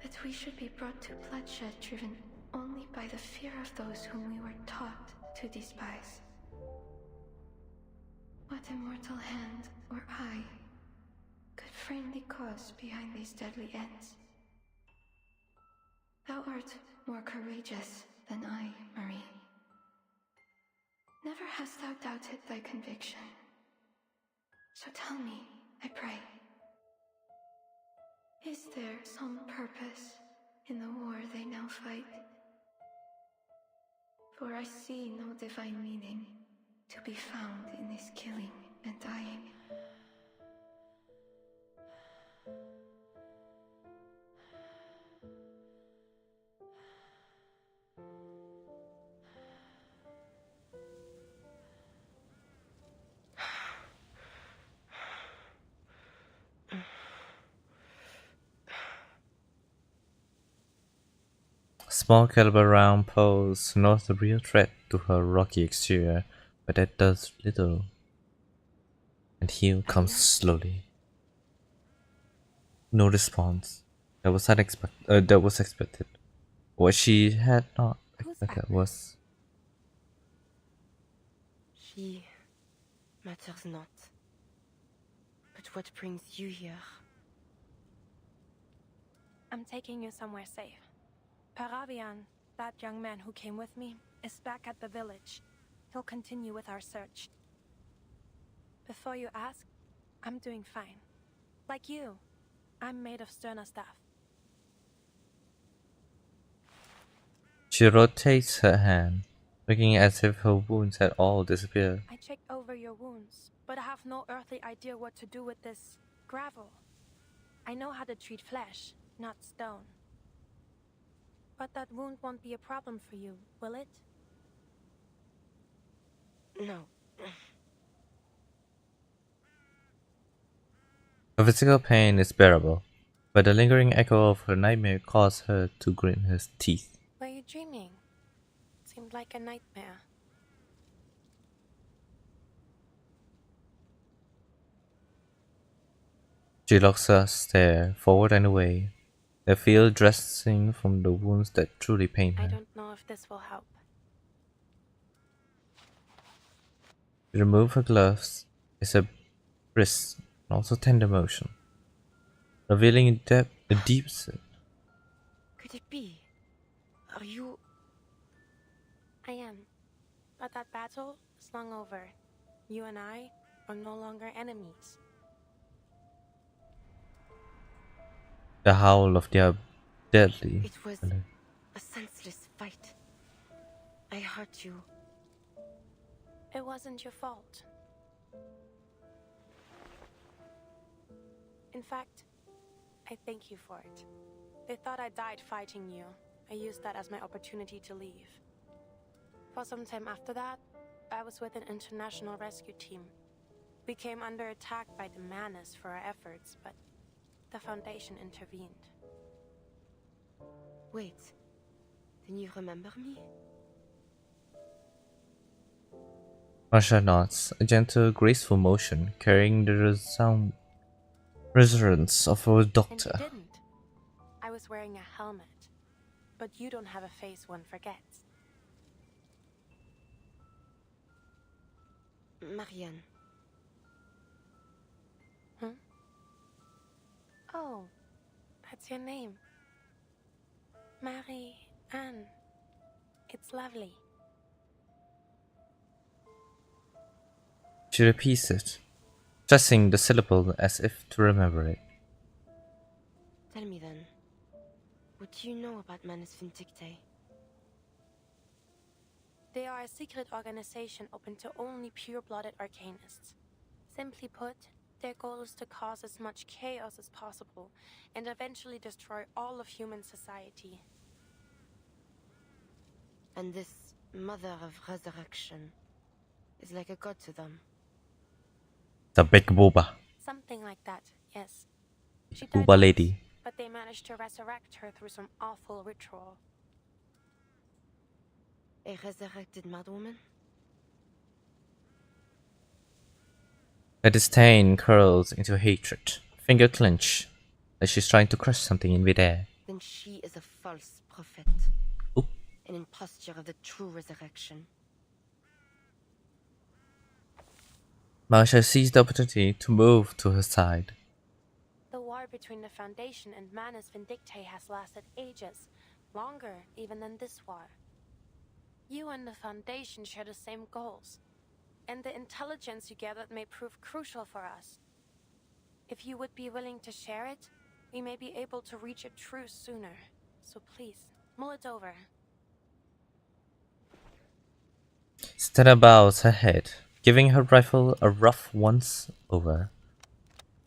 That we should be brought to bloodshed driven only by the fear of those whom we were taught to despise. What immortal hand or eye could frame the cause behind these deadly ends? Thou art more courageous than I, Marie. Never hast thou doubted thy conviction. So tell me, I pray, is there some purpose in the war they now fight? For I see no divine meaning to be found in this killing and dying. small caliber round pose not the real threat to her rocky exterior, but that does little. And heal comes slowly. No response. That was unexpected. That was expected. What she had not expected was He matters not. But what brings you here? I'm taking you somewhere safe. Paravian, that young man who came with me, is back at the village. He'll continue with our search. Before you ask, I'm doing fine. Like you, I'm made of sterner stuff. she rotates her hand, looking as if her wounds had all disappeared. I checked over your wounds, but I have no earthly idea what to do with this gravel. I know how to treat flesh, not stone. But that wound won't be a problem for you, will it? No. Her physical pain is bearable, but the lingering echo of her nightmare caused her to grit her teeth. Were you dreaming? Seemed like a nightmare. She locks her stare forward and away, a field dressing from the wounds that truly pain her. I don't know if this will help. She removes her gloves. It's a brisk and also tender motion, revealing a deep set. Could it be? Are you... I am. But that battle is long over. You and I are no longer enemies. The howl of their deadly. It was a senseless fight. I hurt you. It wasn't your fault. In fact, I thank you for it. They thought I died fighting you. I used that as my opportunity to leave. For some time after that, I was with an international rescue team. We came under attack by the Manus for our efforts, but the Foundation intervened. Wait. Then you remember me? Marsha nods, a gentle, graceful motion, carrying the resonance of a doctor. And you didn't. I was wearing a helmet. But you don't have a face one forgets. Marianne. Huh? Oh, that's your name. Marie-Anne. It's lovely. She repeats it, stressing the syllable as if to remember it. Tell me then, what do you know about Manus Vindictae? They are a secret organization open to only pure-blooded arcanists. Simply put, their goal is to cause as much chaos as possible and eventually destroy all of human society. And this Mother of Resurrection is like a god to them. The big booba. Something like that, yes. She died Booba once, lady. but they managed to resurrect her through some awful ritual. A resurrected madwoman? Her disdain curls into hatred, finger clench, like she's trying to crush something in midair. Then she is a false prophet. Oop. An imposture of the true resurrection. Marsha sees the opportunity to move to her side. The war between the Foundation and Manus Vindictae has lasted ages, longer even than this war. You and the Foundation share the same goals, and the intelligence you gathered may prove crucial for us. If you would be willing to share it, we may be able to reach a truce sooner. So please, mull it over. Stella bows her head, giving her rifle a rough once over.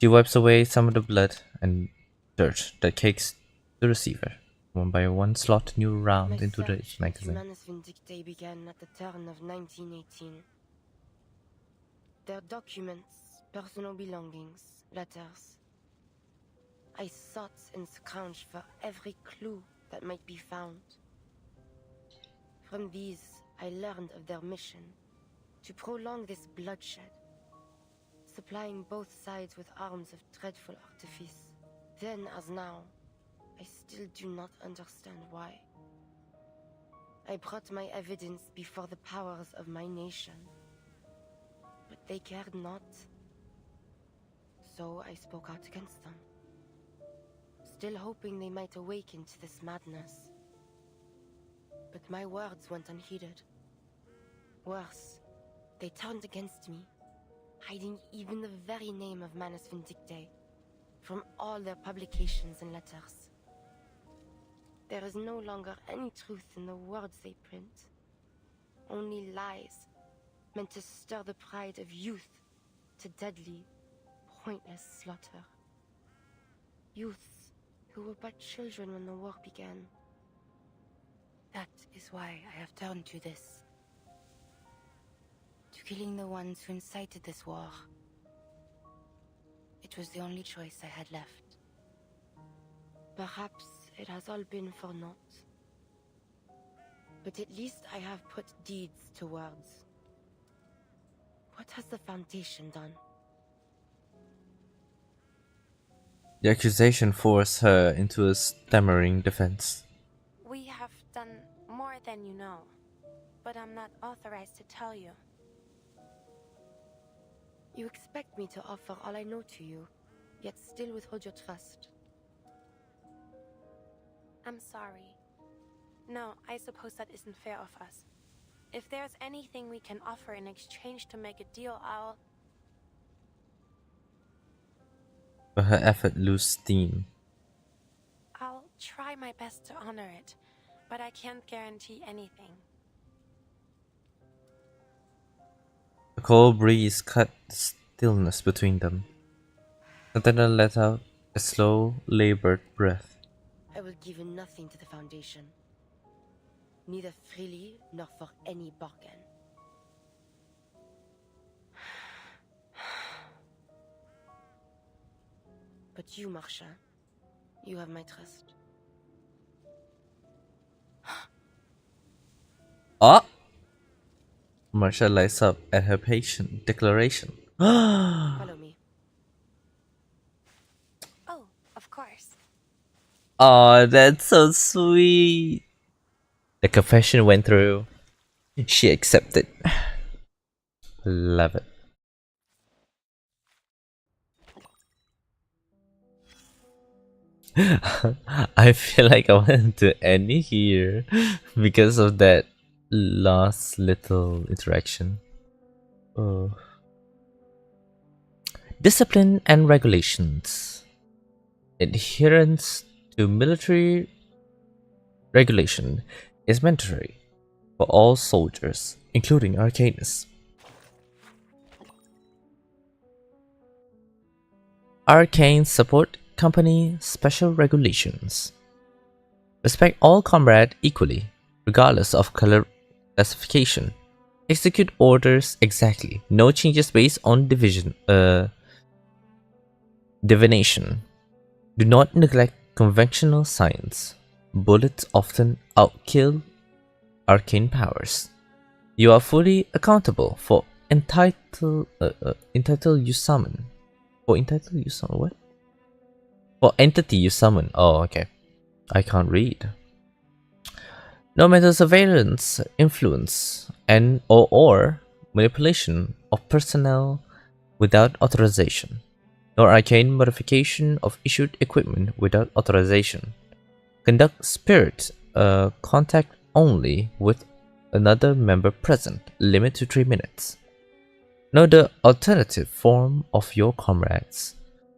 She wipes away some of the blood and dirt that cakes the receiver. One by one slot new round into the magazine. Manus Vindictae began at the turn of 1918. Their documents, personal belongings, letters. I sought and scrounged for every clue that might be found. From these, I learned of their mission to prolong this bloodshed, supplying both sides with arms of dreadful artifice. Then, as now, I still do not understand why. I brought my evidence before the powers of my nation, but they cared not. So I spoke out against them, still hoping they might awaken to this madness. But my words went unheeded. Worse, they turned against me, hiding even the very name of Manus Vindicte from all their publications and letters. There is no longer any truth in the words they print, only lies meant to stir the pride of youth to deadly, pointless slaughter. Youths who were but children when the war began. That is why I have turned to this. To killing the ones who incited this war. It was the only choice I had left. Perhaps it has all been for naught. But at least I have put deeds to words. What has the Foundation done? The accusation forced her into a stammering defense. We have done more than you know, but I'm not authorized to tell you. You expect me to offer all I know to you, yet still withhold your trust. I'm sorry. No, I suppose that isn't fair of us. If there's anything we can offer in exchange to make a deal, But her effort lose steam. I'll try my best to honor it, but I can't guarantee anything. A cold breeze cut the stillness between them. Nathaniel let out a slow, labored breath. I will give nothing to the Foundation. Neither freely nor for any bargain. But you, Marcia, you have my trust. Ah! Marcia lights up at her patient declaration. Follow me. Oh, of course. Oh, that's so sweet. The confession went through. She accepted. Love it. I feel like I want to end it here because of that last little interaction. Oh. Discipline and regulations. Adherence to military regulation is mandatory for all soldiers, including Arcanists. Arcane Support Company Special Regulations. Respect all comrades equally, regardless of color classification. Execute orders exactly. No changes based on divination. Do not neglect conventional science. Bullets often outkill arcane powers. You are fully accountable for entitle you summon. For entitle you summon what? For entity you summon. Oh, okay. I can't read. No matter surveillance, influence, and or manipulation of personnel without authorization, nor arcane modification of issued equipment without authorization. Conduct spirit contact only with another member present. Limit to 3 minutes. Know the alternative form of your comrades.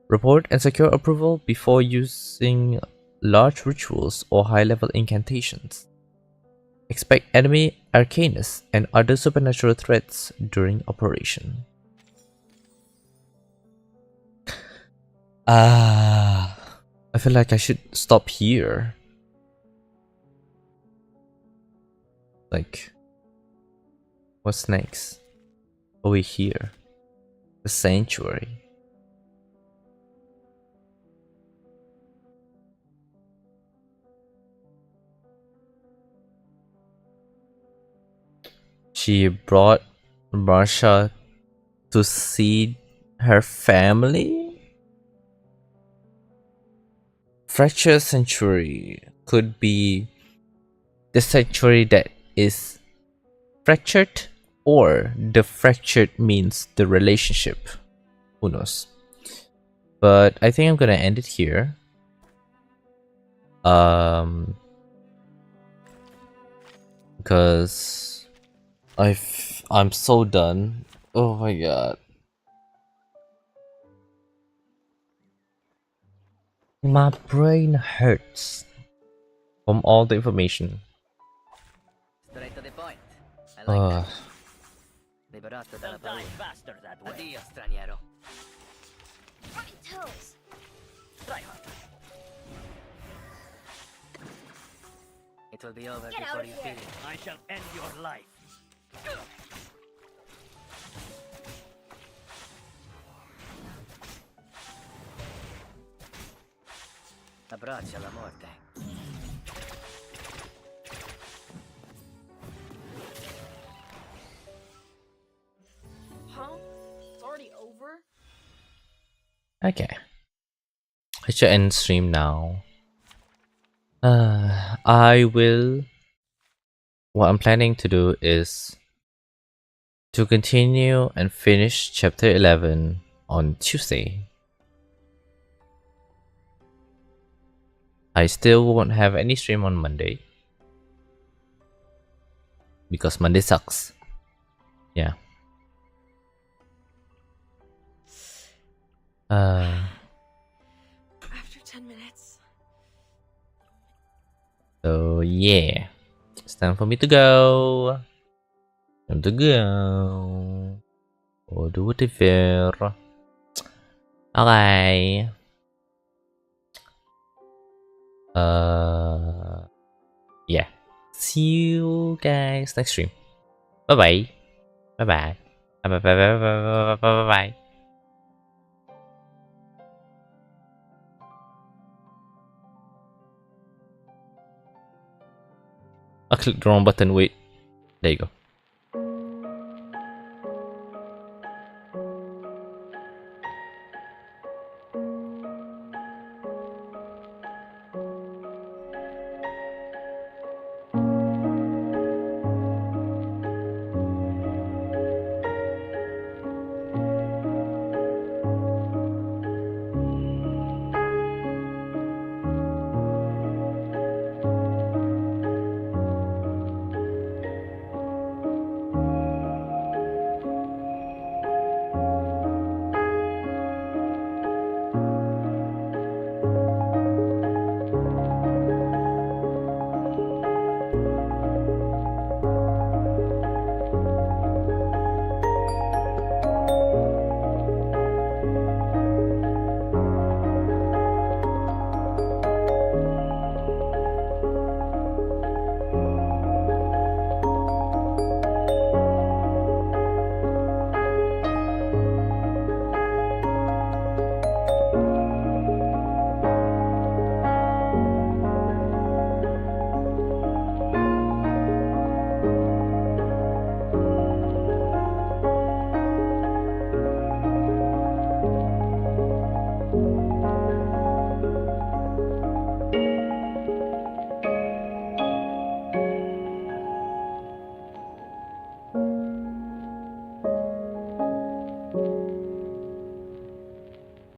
Report and secure approval before using large rituals or high-level incantations. Expect enemy arcanists and other supernatural threats during operation. I feel like I should stop here. Like, what's next? Are we here? The sanctuary. She brought Marsha to see her family? Fracture Sanctuary could be the sanctuary that is fractured, or the fractured means the relationship. Who knows? But I think I'm gonna end it here. Because I'm so done. Oh my god. My brain hurts from all the information. Straight to the point. I like that. Liberato dalla paura. Faster that way. Addio, straniero. My toes. Try hard. It will be over Get before out you of feel here. it. I shall end your life. Abbraccia la morte. Huh? It's already over? Okay. I should end stream now. What I'm planning to do is to continue and finish chapter 11 on Tuesday. I still won't have any stream on Monday because Monday sucks. Yeah. After 10 minutes. So yeah, it's time for me to go. Time to go. Or do whatever. Okay. Yeah. See you guys next stream. Bye bye. Bye bye. Bye bye bye bye bye bye bye bye. I clicked the wrong button. Wait. There you go.